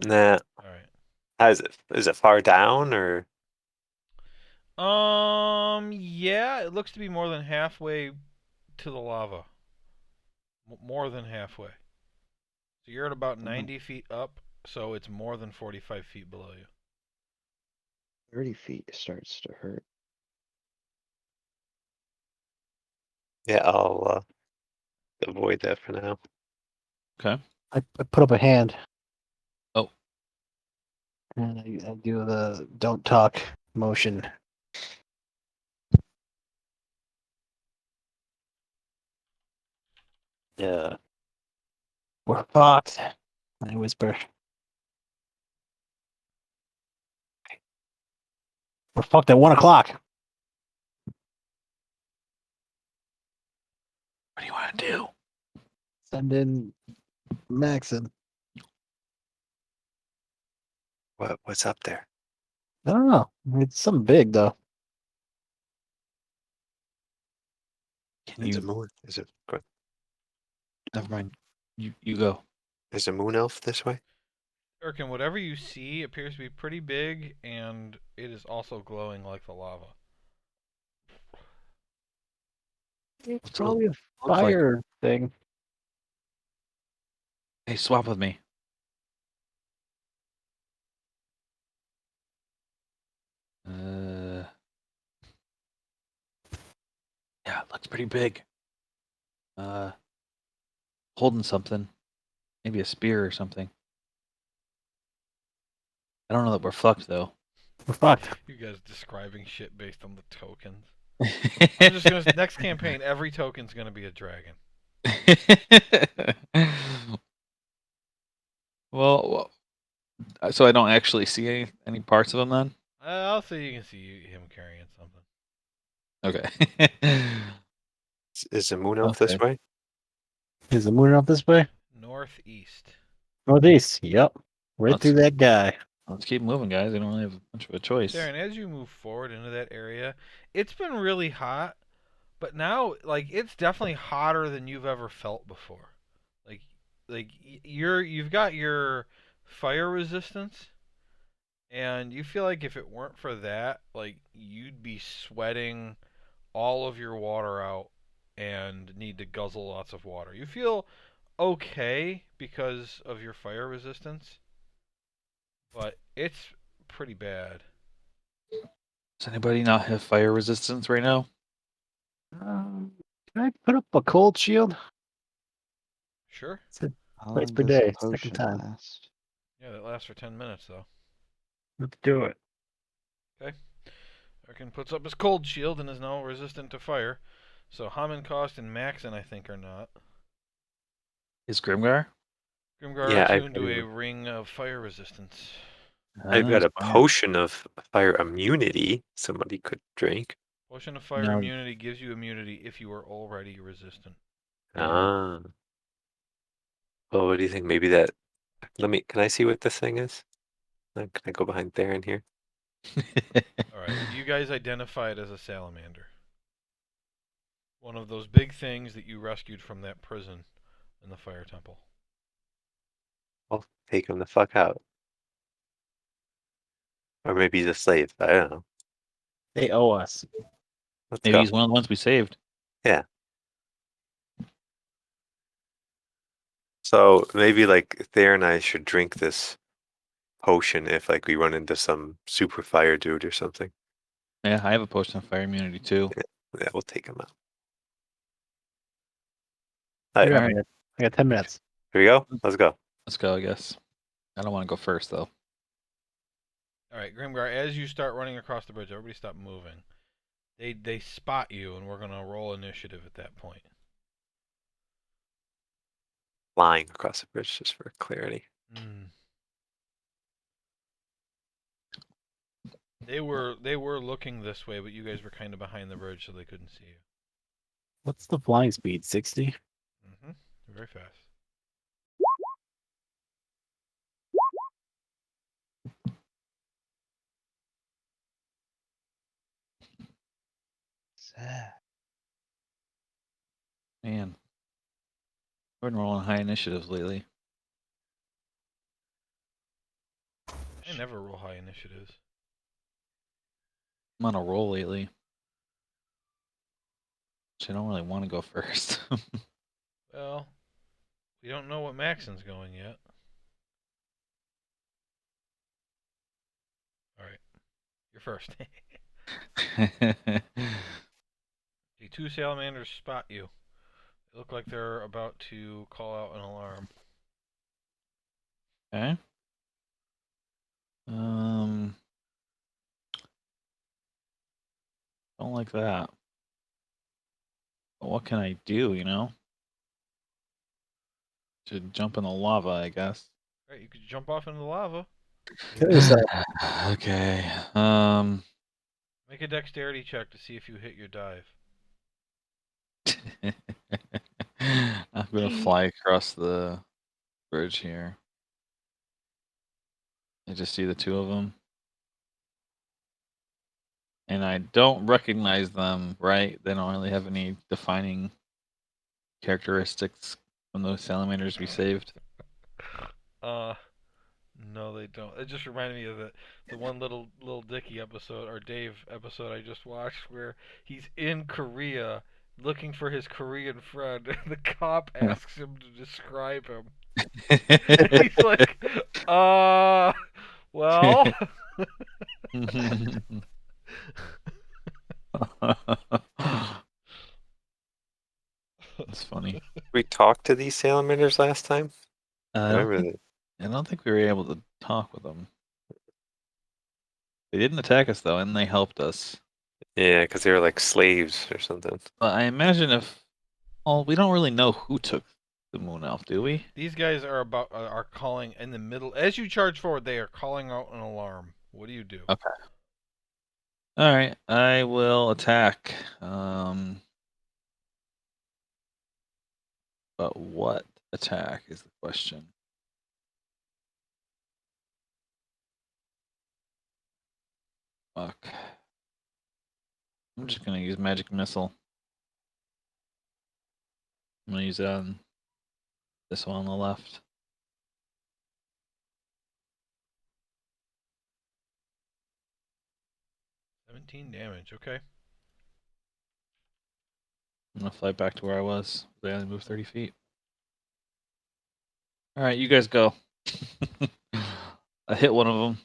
Nah. All right. How is it? Is it far down or? Yeah, it looks to be more than halfway to the lava. More than halfway. So you're at about 90 feet up, so it's more than 45 feet below you. 30 feet starts to hurt. Yeah, I'll avoid that for now. Okay. I put up a hand. Oh. And I do the don't talk motion. Yeah. We're fucked. I whisper. We're fucked at 1 o'clock. What do you want to do? Send in Maxon. What's up there? I don't know. It's something big though. Can It's a you? moon. Is it? Never mind. You go. Is a moon elf this way? Erkin, whatever you see appears to be pretty big, and it is also glowing like the lava. It's What's it probably a look like? fire thing. Hey, swap with me. Yeah, it looks pretty big. Holding something. Maybe a spear or something. I don't know that we're fucked though. We're fucked. You guys describing shit based on the tokens. I'm just gonna next campaign. Every token's gonna be a dragon. Well, so I don't actually see any parts of them then. I'll say you can see him carrying something. Okay. Is the moon elf this Okay. way? Is the moon up this way? Northeast. Northeast. Yep. Right Let's through that guy. let's keep moving, guys. We don't really have much of a choice. Darren, as you move forward into that area, it's been really hot, but now like it's definitely hotter than you've ever felt before. Like you've got your fire resistance, and you feel like if it weren't for that, like you'd be sweating all of your water out and need to guzzle lots of water. You feel okay because of your fire resistance, but it's pretty bad. Does anybody not have fire resistance right now? Can I put up a cold shield? Sure. How Twice long per does day, a second potion time. last? Yeah, that lasts for 10 minutes though. Let's do it. Arkin puts up his cold shield and is now resistant to fire. So Hamankost and Maxon, I think, are not. Is Grimgar? Grimgar Yeah, I attuned to a ring of fire resistance. I've got that's a fine. potion of fire immunity somebody could drink. Potion of fire No. immunity gives you immunity if you are already resistant. Yeah. Ah. Well, what do you think? Maybe that. Can I see what this thing is? Can I go behind there in here? All right, you guys identify it as a salamander. One of those big things that you rescued from that prison in the fire temple. I'll take him the fuck out. Or maybe he's a slave. I don't know. They owe us. Let's Maybe go. he's one of the ones we saved. Yeah. So maybe like Thayer and I should drink this potion if like we run into some super fire dude or something. Yeah, I have a potion of fire immunity too. Yeah, we'll take him out. Hurry Alright, up, Alright. I got 10 minutes. here we go. Let's go. Let's go, I guess. I don't want to go first though. All right, Grimgar, as you start running across the bridge, everybody stop moving. They spot you, and we're gonna roll initiative at that point. Flying across the bridge just for clarity. They were looking this way, but you guys were kind of behind the bridge, so they couldn't see you. What's the flying speed? 60? Very fast. Sad. Man. I've been rolling high initiatives lately. I never roll high initiatives. I'm on a roll lately. Which I don't really want to go first. Well, we don't know what Maxon's going yet. All right, you're first. The two salamanders spot you. They look like they're about to call out an alarm. Okay. Don't like that. But what can I do, you know? Should jump in the lava, I guess. All right, you could jump off into the lava. Kill yourself. Okay. Make a dexterity check to see if you hit your dive. I'm gonna fly across the bridge here. I just see the two of them. And I don't recognize them, right? They don't really have any defining characteristics from those salamanders we saved. No, they don't. It just reminded me of the one little Dicky episode or Dave episode I just watched where he's in Korea looking for his Korean friend, and the cop asks him to describe him. And he's like, well. That's funny. We talked to these salamanders last time? I Remember that? don't think we were able to talk with them. They didn't attack us though, and they helped us. Yeah, because they were like slaves or something. But I imagine if, well, we don't really know who took the moon elf, do we? These guys are calling in the middle. As you charge forward, they are calling out an alarm. What do you do? Okay. All right, I will attack. But what attack is the question? Fuck. I'm just gonna use magic missile. I'm gonna use it on this one on the left. 17 damage. Okay. I'm gonna fly back to where I was. They only moved 30 feet. All right, you guys go. I hit one of them.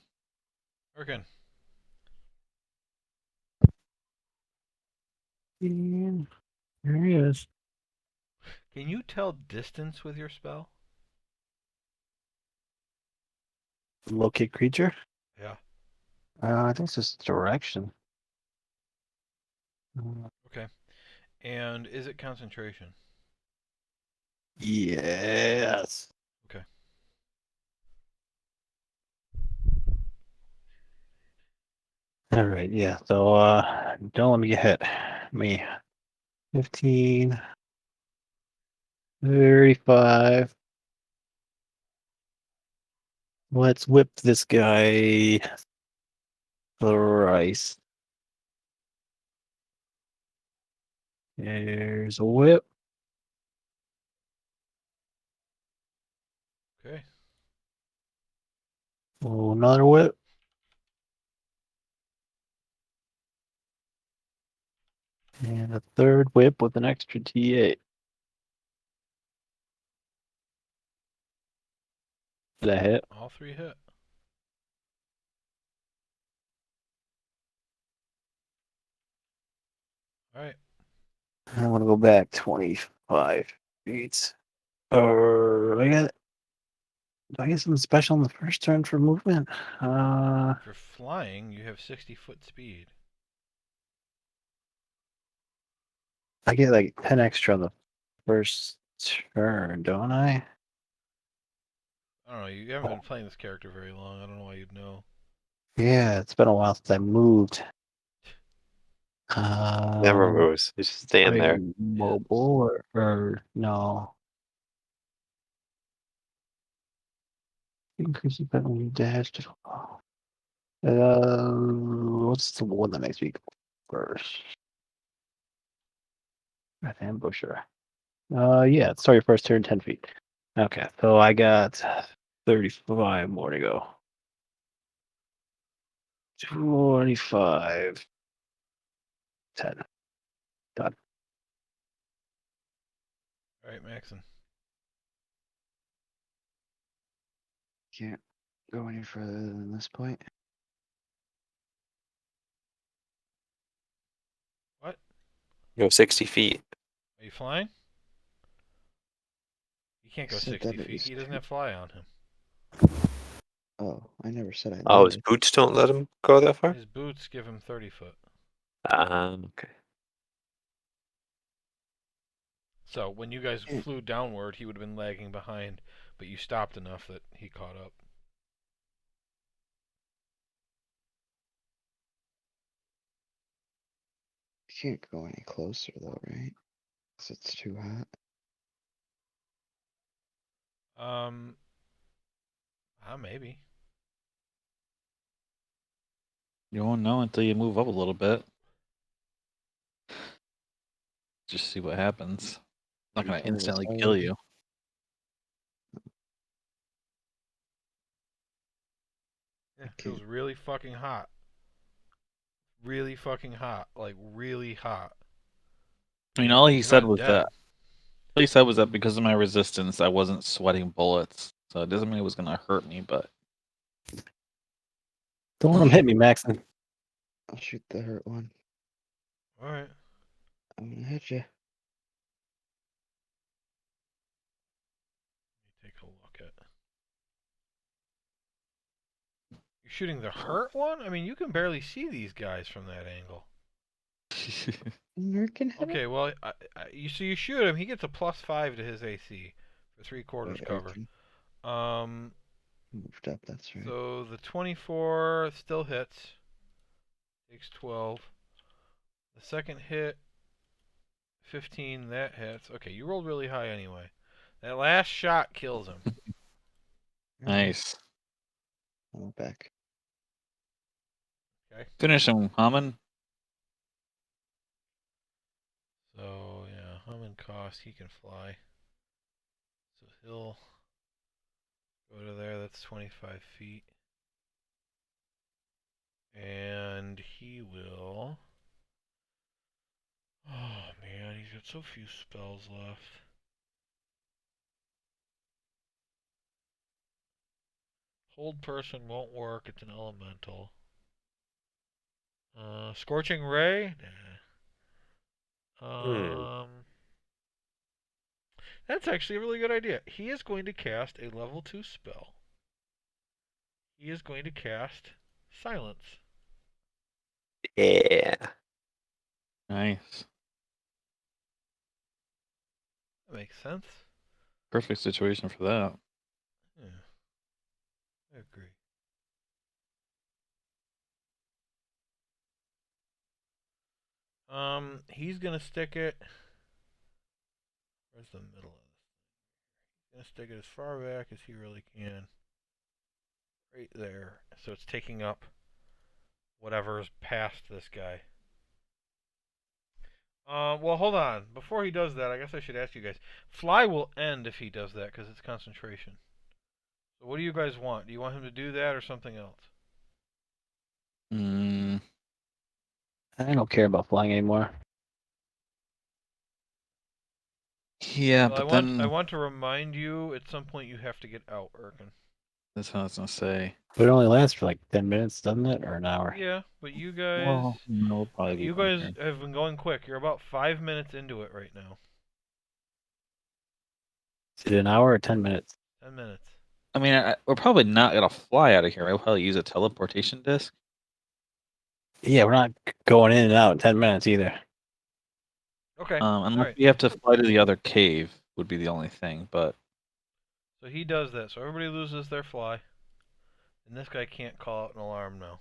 Hurricane. There he is. Can you tell distance with your spell? Locate creature? Yeah. I think it's just direction. Okay. And is it concentration? Yes. Okay. All right, yeah. So don't let me get hit. Me. 15, 35. Let's whip this guy thrice. There's a whip. Okay. Oh, another whip. And a third whip with an extra T8. Did I hit? All three hit. All right. I want to go back 25 feet. Or do I get something special on the first turn for movement? If you're flying, you have 60-foot speed. I get like 10 extra on the first turn, don't I? I don't know. You haven't been playing this character very long. I don't know why you'd know. Yeah, it's been a while since I moved. Never moves. You just stand there. Mobile or no? Increase the when you dash. What's the one that makes me go first? An ambusher. Yeah, start your first turn 10 feet. Okay, so I got 35 more to go. 25. 10. Done. All right, Maxon. Can't go any further than this point. What? Go 60 feet. Are you flying? He can't go Said 60 that it feet. was He doesn't two- have fly on him. Oh, I never said I Oh, his landed. boots don't let him go that far? His boots give him 30 foot. Okay. So when you guys Yeah. flew downward, he would have been lagging behind, but you stopped enough that he caught up. Can't go any closer though, right? 'Cause it's too hot. Maybe. You won't know until you move up a little bit. Just see what happens. Not You gonna told me to instantly tell kill you. you. Yeah, Okay. feels really fucking hot. Really fucking hot. Like, really hot. I mean, all he He's said not was dead. that. All he said was that because of my resistance, I wasn't sweating bullets. So it doesn't mean it was gonna hurt me, but Don't let him hit me, Maxon. I'll shoot the hurt one. Alright. I'm gonna hit you. Let me take a look at. You're shooting the hurt one? I mean, you can barely see these guys from that angle. American hit him? Okay, well, you shoot him, he gets a +5 to his AC for 3/4 Wait, cover. okay. Um, Moved up, that's right. so the 24 still hits. Takes 12. The second hit, 15, that hits. Okay, you rolled really high anyway. That last shot kills him. Alright, nice. I went back. Okay. Finish him, Hammond. So, yeah, Hammond cost, he can fly. So he'll go to there, that's 25 feet. And he will... Oh, man, he's got so few spells left. Hold person won't work, it's an elemental. Scorching Ray? Nah. That's actually a really good idea. He is going to cast a level 2 spell. He is going to cast Silence. Yeah. Nice. That makes sense. Perfect situation for that. Yeah, I agree. He's gonna stick it. Where's the middle of this? He's gonna stick it as far back as he really can. Right there. So it's taking up whatever's past this guy. Well, hold on. Before he does that, I guess I should ask you guys. Fly will end if he does that because it's concentration. So what do you guys want? Do you want him to do that or something else? Mm, I don't care about flying anymore. yeah, Well, but I then want to remind you at some point you have to get out, Erkin. that's what I was gonna say. But it only lasts for like 10 minutes, doesn't it? Or an hour? Yeah, but you guys, Well, no, we'll probably be you done guys here. have been going quick. You're about 5 minutes into it right now. Is it an hour or 10 minutes? 10 minutes. I mean, we're probably not gonna fly out of here. I'll probably use a teleportation disc. Yeah, we're not going in and out in 10 minutes either. Okay. Unless Alright. we have to fly to the other cave would be the only thing. But So he does that. So everybody loses their fly. And this guy can't call out an alarm now.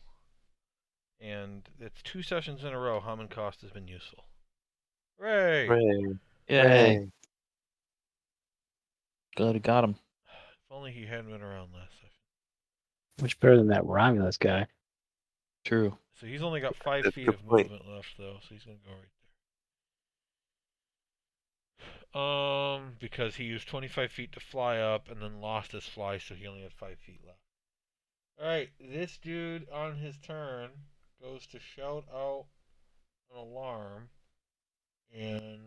And it's 2 sessions in a row Hammond Cost has been useful. Hooray! Hooray. yay, Hooray. good, got him. If only he hadn't been around last session. Much better than that Romulus guy. True. So he's only got 5 That's a feet good of point. movement left, though. So he's going to go right there. Because he used 25 feet to fly up and then lost his fly, so he only had 5 feet left. Alright, this dude on his turn goes to shout out an alarm and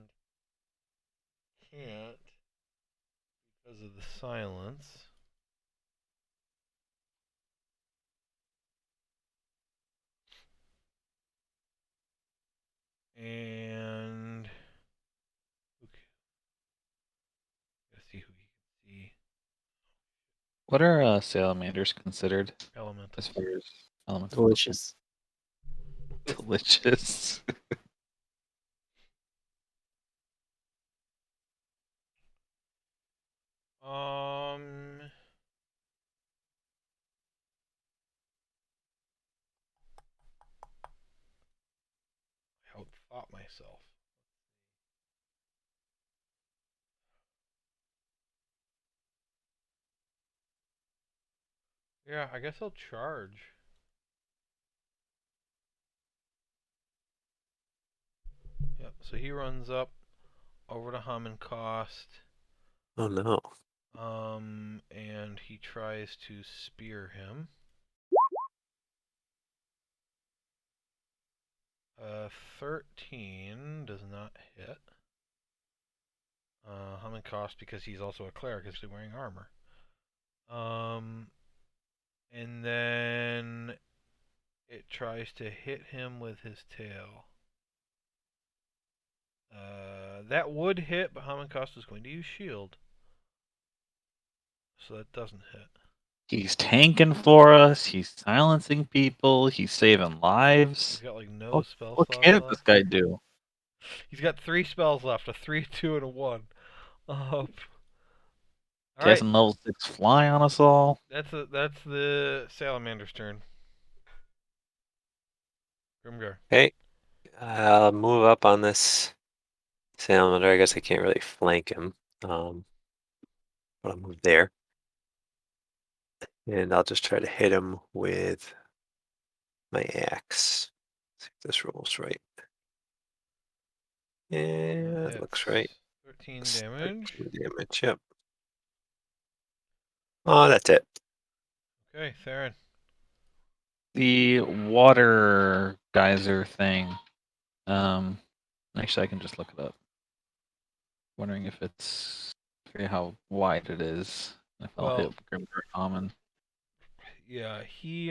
can't because of the silence. And okay, gotta see who he can see. What are salamanders considered Elemental. as far as elemental? Delicious. Delicious. I outthought myself. Yeah, I guess I'll charge. Yep, so he runs up over to Hammond Cost. Oh no. And he tries to spear him. 13 does not hit. Hammond Cost because he's also a cleric is wearing armor. And then it tries to hit him with his tail. That would hit, but Hammond Cost is going to use shield. So that doesn't hit. He's tanking for us. He's silencing people. He's saving He's lives. got like no What, spell what slots can't this left. guy do? He's got 3 spells left, a 3, 2, and a 1. Alright. Casting level 6 fly on us all. That's the salamander's turn. Grimgar. Hey, I'll move up on this salamander. I guess I can't really flank him. But I'll move there. And I'll just try to hit him with my axe. See if this rolls right. Yeah, that looks right. 13 It's damage. 13 damage, yep. Oh, that's it. Okay, Theron. The water geyser thing. Actually, I can just look it up. Wondering if it's how wide it is. If I'll hit Grimgar Common. Yeah, he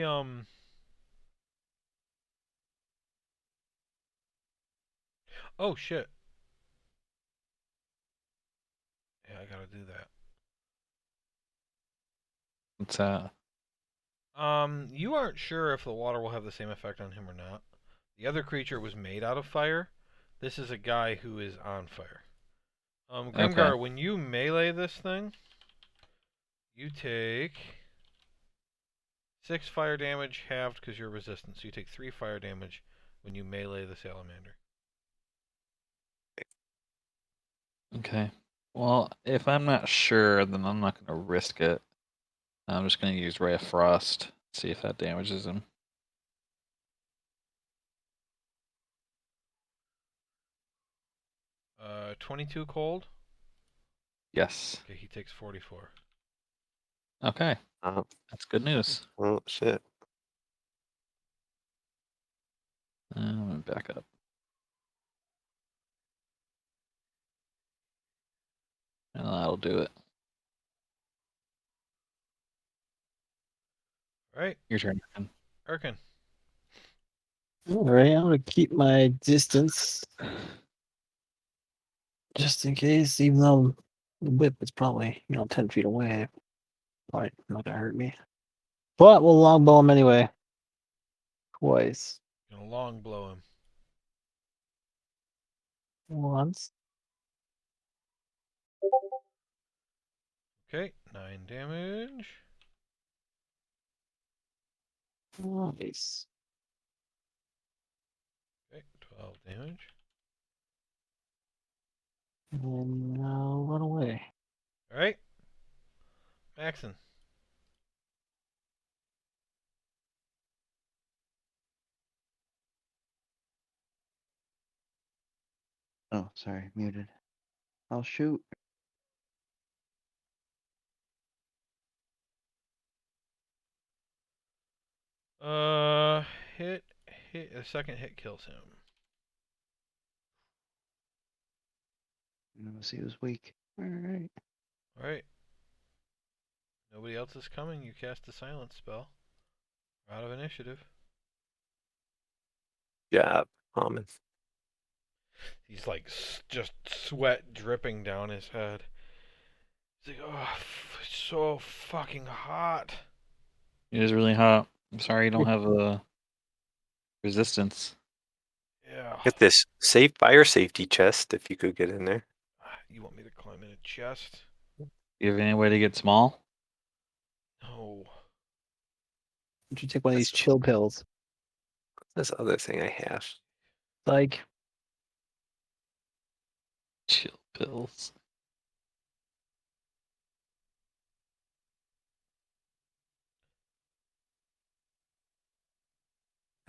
Oh shit. Yeah, I gotta do that. What's that? You aren't sure if the water will have the same effect on him or not. The other creature was made out of fire. This is a guy who is on fire. Grimgar, Okay. when you melee this thing, you take 6 fire damage halved because you're resistant. So you take 3 fire damage when you melee the salamander. Okay. Well, if I'm not sure, then I'm not going to risk it. I'm just going to use Ray of Frost, see if that damages him. Uh, 22 cold. Yes. Okay, he takes 44. Okay. Oh, That's good news. oh shit. Let me back up. And that'll do it. All right, Your turn. Ryan. Erkin. All right, I'm gonna keep my distance just in case, even though the whip is probably 10 feet away. Probably not gonna hurt me. But we'll longbow him anyway. Twice. Gonna long blow him. Once. Okay, 9 damage. Nice. Okay, 12 damage. And now run away. All right, Maxon. Oh, sorry, muted. I'll shoot. Uh, hit. A second hit kills him. Notice he was weak. Alright. All right. Nobody else is coming. You cast the silence spell. We're out of initiative. Yeah, common. He's like just sweat dripping down his head. He's like, oh, it's so fucking hot. It is really hot. I'm sorry you don't have a resistance. Yeah. Get this fire safety chest if you could get in there. You want me to climb in a chest? You have any way to get small? No. Would you take one of these That's- chill pills? This other thing I have. Like, Chill pills.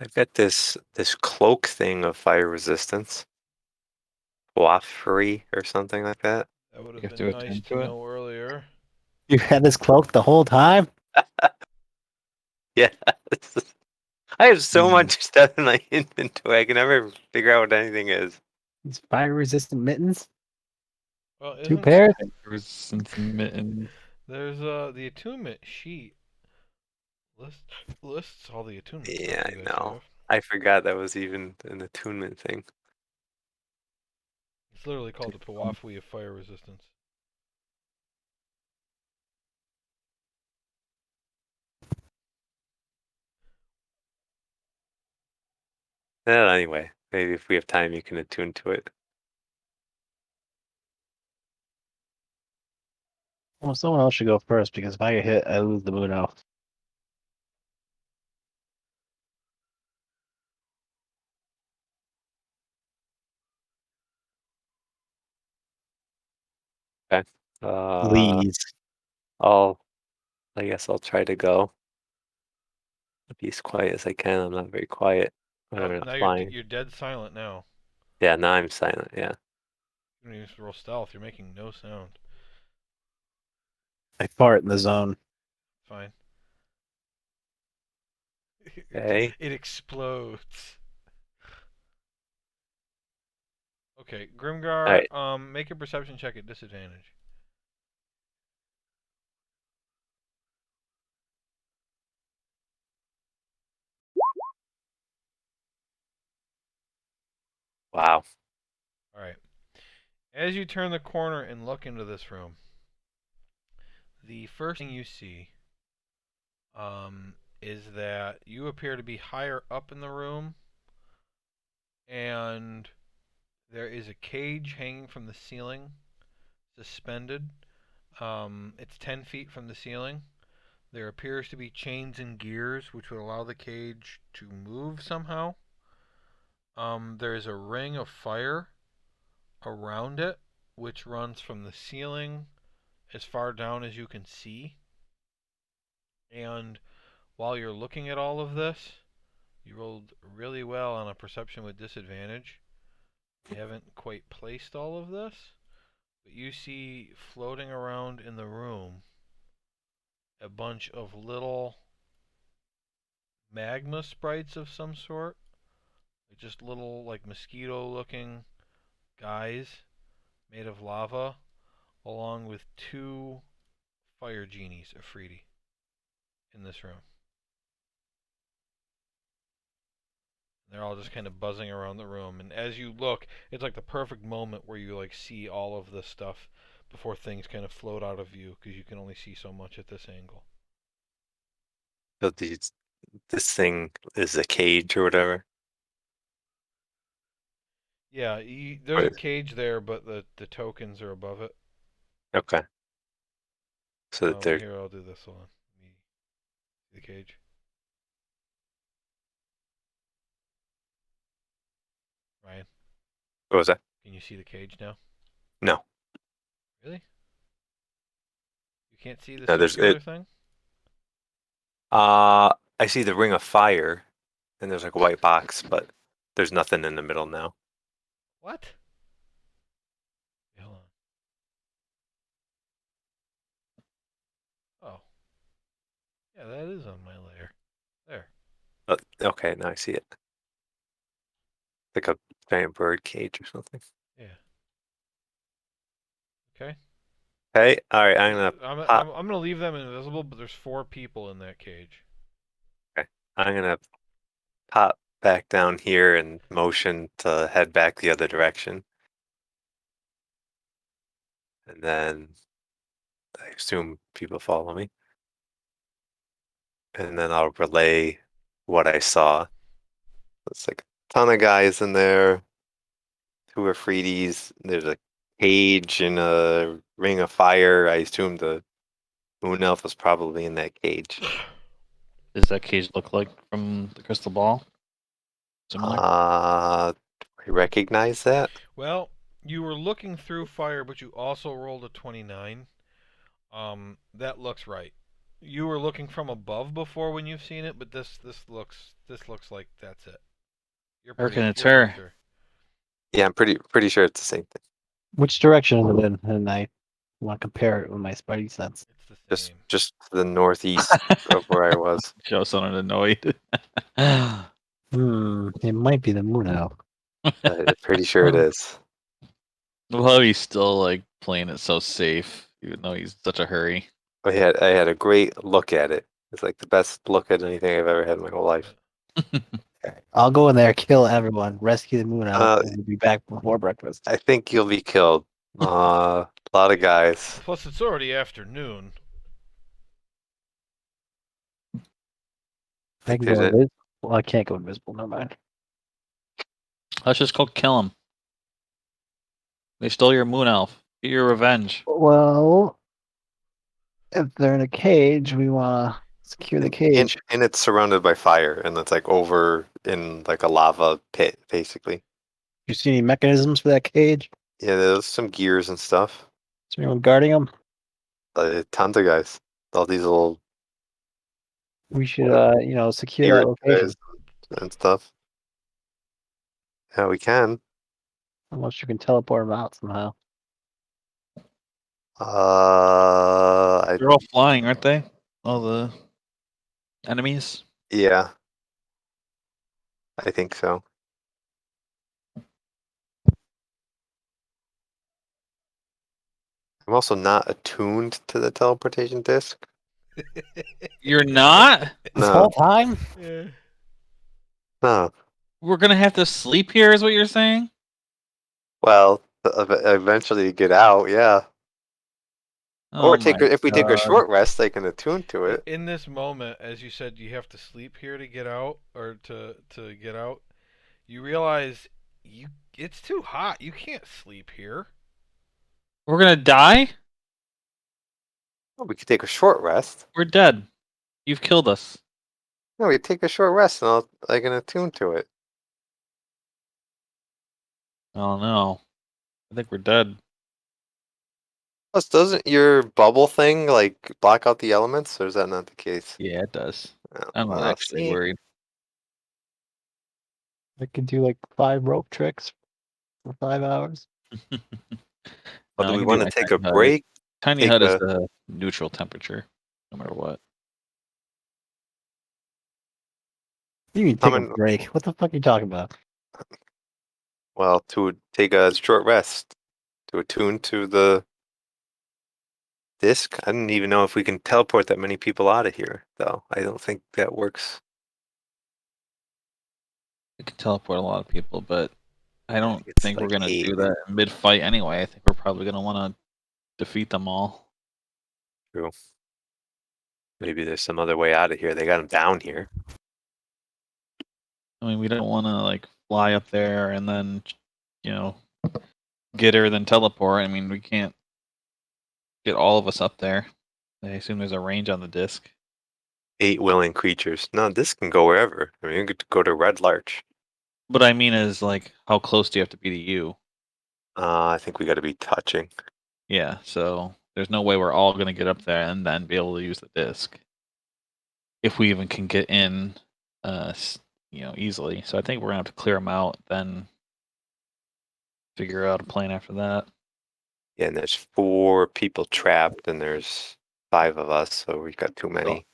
I've got this cloak thing of fire resistance. Waffery or something like that. That would You have have been to nice attend to to it. know earlier. you had this cloak the whole time? Yeah. I have so Hmm. much stuff in my inventory. I can never figure out what anything is. These fire resistant mittens? Well, 2 isn't pairs? Resistance mittens. there's the attunement sheet lists all the attunement Yeah, stuff I you guys know. have. I forgot that was even an attunement thing. It's literally called the Pawafui of fire resistance. Well, anyway, maybe if we have time, you can attune to it. Well, someone else should go first because if I get hit, I lose the Muno. Okay. Please. I'll. I guess I'll try to go. Be as quiet as I can. I'm not very quiet when I'm Oh, not now flying. you're dead silent now. Yeah, now I'm silent. Yeah. You don't even have to roll stealth. You're making no sound. I fart in the zone. Fine. Okay. It explodes. Okay, All right. Grimgar, make a perception check at disadvantage. Wow. All right. As you turn the corner and look into this room, the first thing you see is that you appear to be higher up in the room, and there is a cage hanging from the ceiling, suspended. It's 10 feet from the ceiling. There appears to be chains and gears which would allow the cage to move somehow. There is a ring of fire around it which runs from the ceiling as far down as you can see. And while you're looking at all of this, you rolled really well on a perception with disadvantage. You haven't quite placed all of this, but you see floating around in the room a bunch of little magma sprites of some sort. Just little, like, mosquito-looking guys made of lava, along with 2 fire genies, Afridi, in this room. They're all just kind of buzzing around the room, and as you look, it's like the perfect moment where you like see all of this stuff before things kind of float out of view, because you can only see so much at this angle. So this thing is a cage or whatever. Yeah, there's a Right. cage there, but the tokens are above it. Okay. So that they're Here, I'll do this one. Let me see the cage. Ryan, what was that? can you see the cage now? No. Really? You can't see the No, there's circular it. thing? I see the ring of fire, and there's like a white box, but there's nothing in the middle now. What? Hold on. Oh. Yeah, that is on my layer. There. Okay, now I see it. Like a giant bird cage or something. Yeah. Okay. Hey, all right, I'm gonna pop. I'm gonna leave them invisible, but there's 4 people in that cage. Okay, I'm gonna pop back down here and motion to head back the other direction, and then I assume people follow me, and then I'll relay what I saw. It's like a ton of guys in there. 2 Afridis. There's a cage and a ring of fire. I assume the moon elf was probably in that cage. Does that cage look like from the crystal ball? Similar? I recognize that. Well, you were looking through fire, but you also rolled a 29. That looks right. You were looking from above before when you've seen it, but this looks like that's it. You're Reckon it's pretty her. sure. Yeah, I'm pretty sure it's the same thing. Which direction is it in? And I want to compare it with my spidey sense. It's the Just same. just to the northeast of where I was. Joe sounded annoyed. It might be the moon elf. I'm pretty sure it is. Well, he's still like playing it so safe, even though he's in such a hurry. I had a great look at it. It's like the best look at anything I've ever had in my whole life. I'll go in there, kill everyone, rescue the moon elf, Uh, and we'll be back before breakfast. I think you'll be killed. A lot of guys. Plus, it's already afternoon. I can There's go a- invisible. Well, I can't go invisible. Never mind. Let's just go kill him. They stole your moon elf. Get your revenge. Well, if they're in a cage, we want to secure the cage. and it's surrounded by fire, and it's like over in like a lava pit, basically. You see any mechanisms for that cage? Yeah, there's some gears and stuff. Is there anyone guarding them? Tons of guys. All these little We should, secure that spirit location. guys and stuff. Yeah, we can. Unless you can teleport them out somehow. They're all flying, aren't they? All the enemies. Yeah, I think so. I'm also not attuned to the teleportation disc. You're not? This No. whole time? Yeah. No. We're gonna have to sleep here, is what you're saying? Well, eventually get out, yeah. Oh Or my if we take a God. short rest, I can attune to it. In this moment, as you said, you have to sleep here to get out, or to get out. You realize it's too hot. You can't sleep here. We're gonna die? Well, we could take a short rest. We're dead. You've killed us. No, we take a short rest, and I can attune to it. Oh no. I think we're dead. Plus, doesn't your bubble thing like block out the elements, or is that not the case? Yeah, it does. Oh, I'm not well, actually see? worried. I could do like 5 rope tricks for 5 hours. Well, No, do I we can do want to my take tiny a hut. break? Tiny Take hut is a the neutral temperature, no matter what. You can how take a many? break. What the fuck are you talking about? Well, to take a short rest, to attune to the disc. I don't even know if we can teleport that many people out of here, though. I don't think that works. It can teleport a lot of people, but I I don't think it's think we're like gonna 8. do that mid-fight anyway. I think we're probably gonna want to defeat them all. True. Maybe there's some other way out of here. They got them down here. I mean, we don't want to like fly up there and then, you know, get her then teleport. I mean, we can't get all of us up there. I assume there's a range on the disc. 8 willing creatures. No, this can go wherever. I mean, you could go to Red Larch. But I mean, is like, how close do you have to be to you? I think we got to be touching. Yeah, so there's no way we're all gonna get up there and then be able to use the disc. If we even can get in, easily. So I think we're gonna have to clear them out, then figure out a plan after that. Yeah, and there's 4 people trapped, and there's 5 of us, so we got too many.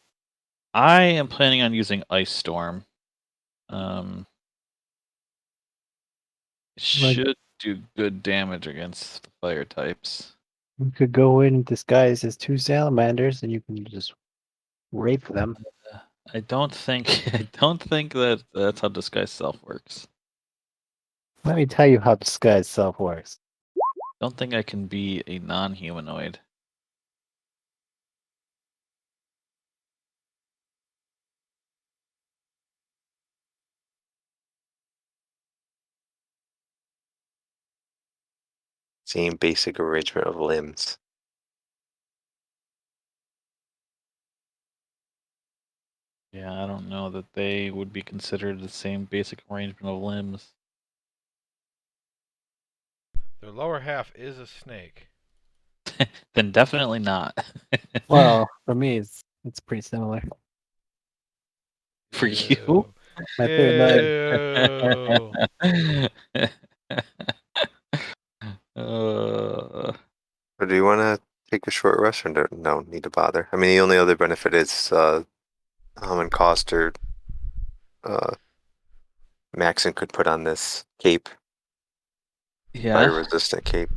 I am planning on using Ice Storm. It Like- should do good damage against the fire types. You could go in disguised as 2 salamanders and you can just rape them. I don't think I don't think that that's how disguise self works. Let me tell you how disguised self works. Don't think I can be a non-humanoid. Same basic arrangement of limbs. Yeah, I don't know that they would be considered the same basic arrangement of limbs. Their lower half is a snake. Then definitely not. Well, for me, it's pretty similar. For you. Ew. My third leg. Ew. uh, Or do you want to take a short rest, or don't need to bother? I mean, the only other benefit is and cost, or Maxon could put on this cape, yeah, fire-resistant cape.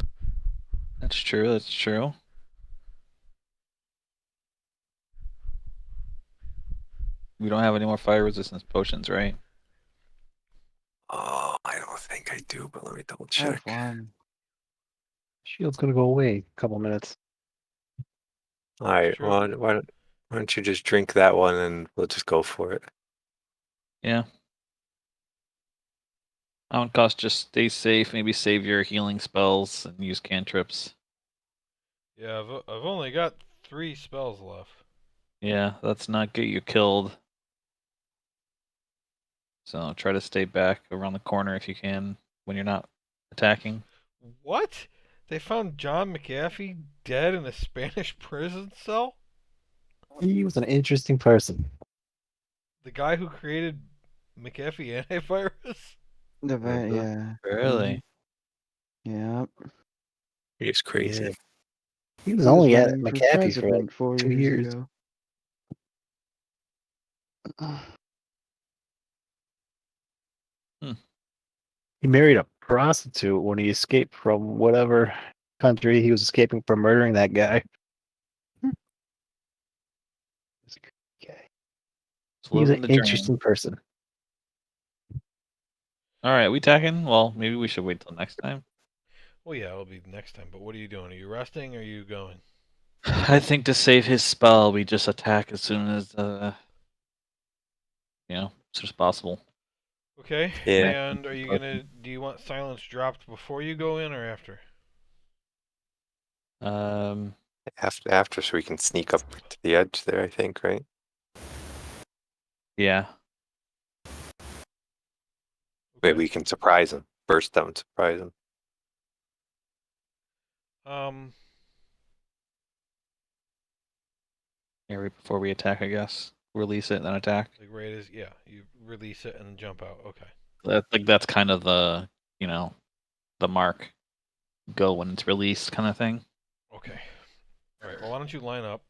that's true. That's true. We don't have any more fire resistance potions, right? Oh, I don't think I do, but let me double I have check. one. Shield's gonna go away in a couple minutes. All right, True. well, why don't you just drink that one and we'll just go for it. Yeah. On cost, just stay safe. Maybe save your healing spells and use cantrips. Yeah, I've only got 3 spells left. Yeah, let's not get you killed. So try to stay back around the corner if you can when you're not attacking. What? They found John McAfee dead in a Spanish prison cell? He was an interesting person. The guy who created McAfee antivirus? The Mhm. yeah. Really? Yep. He's crazy. Yeah. He was He was only at running for McAfee for like president 4 2 years years. ago. He married a prostitute when he escaped from whatever country he was escaping from murdering that guy. Okay. It's He was an living the dream. interesting person. All right, we tacking? Well, maybe we should wait till next time. Well, yeah, it'll be next time. But what are you doing? Are you resting or are you going? I think to save his spell, we just attack as soon as as soon as possible. Okay. Yeah. And are you gonna? Do you want silence dropped before you go in or after? Um, After, so we can sneak up to the edge there, I think, right? yeah. Maybe Okay. we can surprise him. Burst out and surprise him. Um. Yeah, right before we attack, I guess. Release it and then attack. Like right as you release it and jump out. Okay. That's kind of the the mark. Go when it's released, kind of thing. Okay. All right. Well, why don't you line up?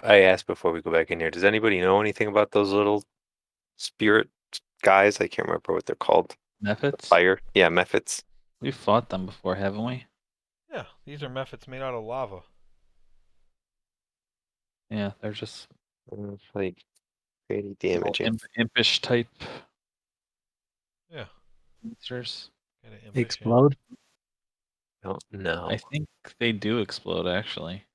I asked before we go back in here. Does anybody know anything about those little spirit guys? I can't remember what they're called. Methods? Fire. Yeah, methods. We've fought them before, haven't we? Yeah, these are methods made out of lava. Yeah, they're just Like pretty little damaging. impish type Yeah. monsters. Kinda They impish, yeah. explode. Oh no. I think they do explode, actually.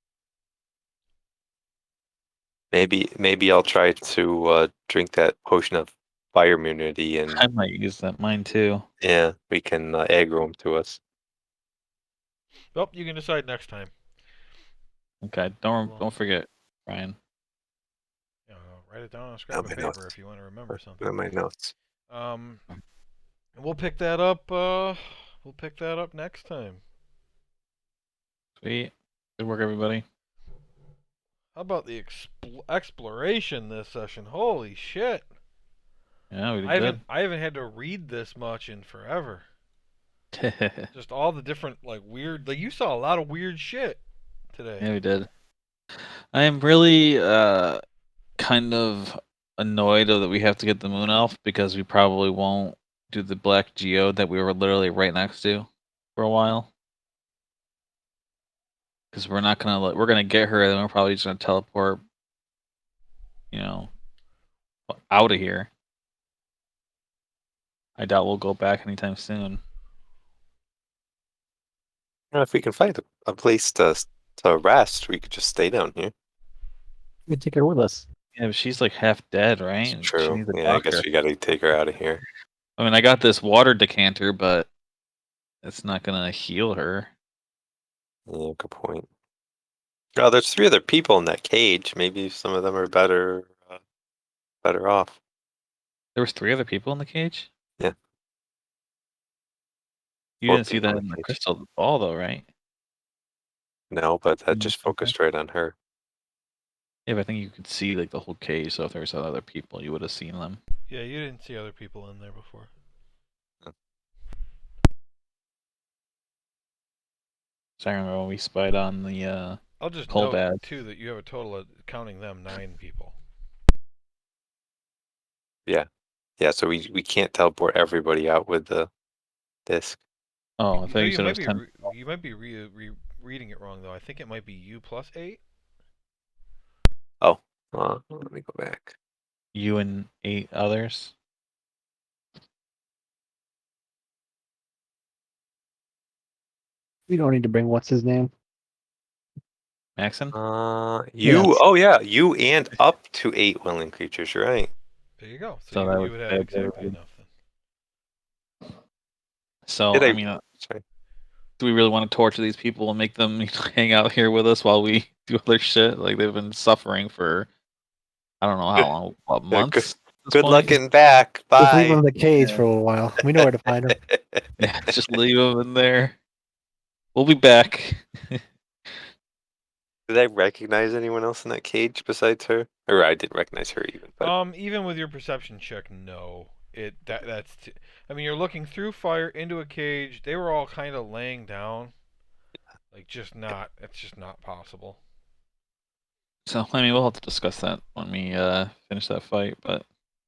Maybe I'll try to drink that potion of fire immunity, and I might use that mine too. yeah, we can aggro them to us. Well, you can decide next time. Okay, Well- don't forget, Brian. You know, write it down on a scrap of my paper notes. if you want to remember Put something. in my notes. We'll pick that up. We'll pick that up next time. Sweet. Good work, everybody. How about the exploration this session? Holy shit! Yeah, we did I haven't had to read this much in forever. good. Just all the different like weird. Like you saw a lot of weird shit today. Yeah, we did. I am really kind of annoyed that we have to get the moon elf because we probably won't do the black geode that we were literally right next to for a while. Because we're not gonna we're gonna get her and then we're probably just gonna teleport, out of here. I doubt we'll go back anytime soon. If we can find a place to rest, we could just stay down here. We take her with us. Yeah, but she's like half dead, right? It's And She true. needs a Yeah, I doctor. guess we gotta take her out of here. I mean, I got this water decanter, but it's not gonna heal her. Yeah, good point. Oh, there's 3 other people in that cage. Maybe some of them are better off. There was 3 other people in the cage. Yeah. You 4 didn't see people that in in the the cage. crystal ball, though, right? No, but that Mm, just okay. focused right on her. Yeah, but I think you could see like the whole cage. So if there was other people, you would have seen them. Yeah, you didn't see other people in there before. So I remember when we spied on the I'll just coal note bad. too that you have a total of counting them 9 people. Yeah. Yeah, so we can't teleport everybody out with the disc. Oh, I thought you said it was 10. You might be reading it wrong though. I think it might be you plus 8. Oh, let me go back. You and 8 others. We don't need to bring what's his name. Maxon? You. Yes. Oh yeah, you and up to 8 willing creatures. Right. There you go. So So that you would would have fit exactly everybody. enough then. So Did I I? mean, Sorry. do we really want to torture these people and make them hang out here with us while we do other shit? Like they've been suffering for I don't know how long, what, Yeah, good. months? At this Good luck point? getting back. Just leave him Bye. in the cage Yeah. for a little while. We know where to find him. Yeah, just leave them in there. We'll be back. Did I recognize anyone else in that cage besides her? Or I didn't recognize her even. But Even with your perception check, no. I mean, you're looking through fire into a cage. They were all kind of laying down. Like just not. It's just not possible. So I mean, we'll have to discuss that when we finish that fight. But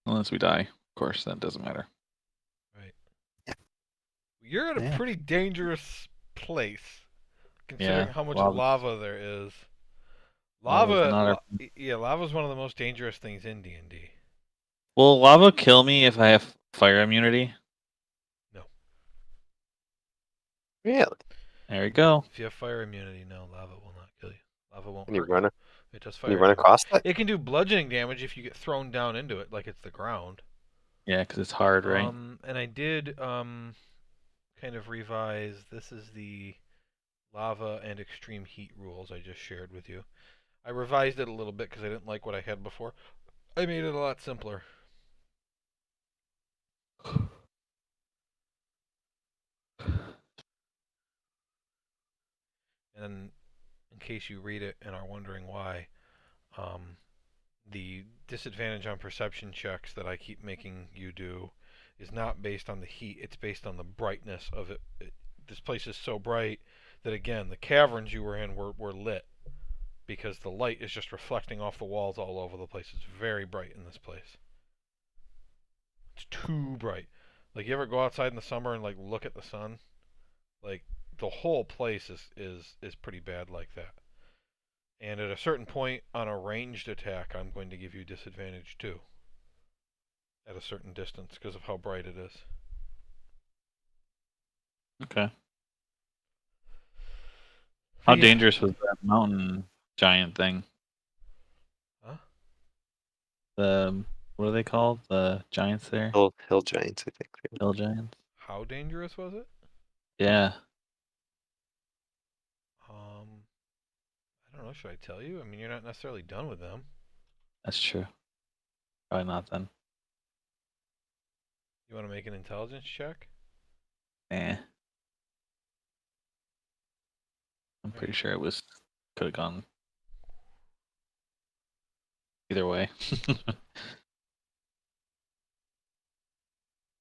unless we die, of course, that doesn't matter. Right. You're at a Yeah. pretty dangerous place, considering Yeah, how much lava's- lava there is. Lava's not our- Yeah, lava's one of the most dangerous things in D&D. Will lava kill me if I have fire immunity? really, There we go. If you have fire immunity, no, lava will not kill you. Lava won't can you hurt run? It does Can fire you run damage. across that? It can do bludgeoning damage if you get thrown down into it, like it's the ground. Yeah, because it's hard, right? And I did kind of revise. This is the lava and extreme heat rules I just shared with you. I revised it a little bit because I didn't like what I had before. I made it a lot simpler. and in case you read it and are wondering why, the disadvantage on perception checks that I keep making you do is not based on the heat, it's based on the brightness of it. This place is so bright that, again, the caverns you were in were lit because the light is just reflecting off the walls all over the place. It's very bright in this place. It's too bright. Like, you ever go outside in the summer and like look at the sun? Like, the whole place is pretty bad like that. And at a certain point on a ranged attack, I'm going to give you disadvantage too. At a certain distance because of how bright it is. Okay. How Yeah. dangerous was that mountain giant thing? Huh? The what are they called? The giants there? Hill giants, I think. Hill giants? How dangerous was it? Yeah. I don't know. Should I tell you? I mean, you're not necessarily done with them. That's true. Probably not then. You want to make an intelligence check? Eh. I'm pretty sure it was could have gone either way.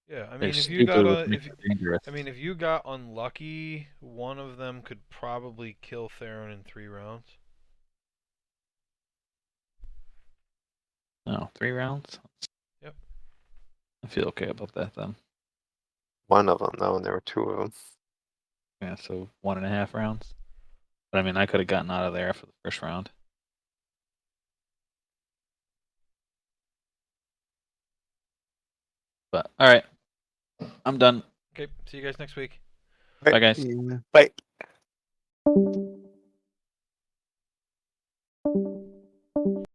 Yeah, I They're mean, if you got stupid, which a, makes if it dangerous. I mean, if you got unlucky, one of them could probably kill Theron in 3 rounds. No, 3 rounds? Yep. I feel okay about that then. One of them, though, and there were 2 of them. Yeah, so 1.5 rounds. But I mean, I could have gotten out of there for the first round. But all right, I'm done. Okay, see you guys next week. Bye, guys. Yeah. Bye.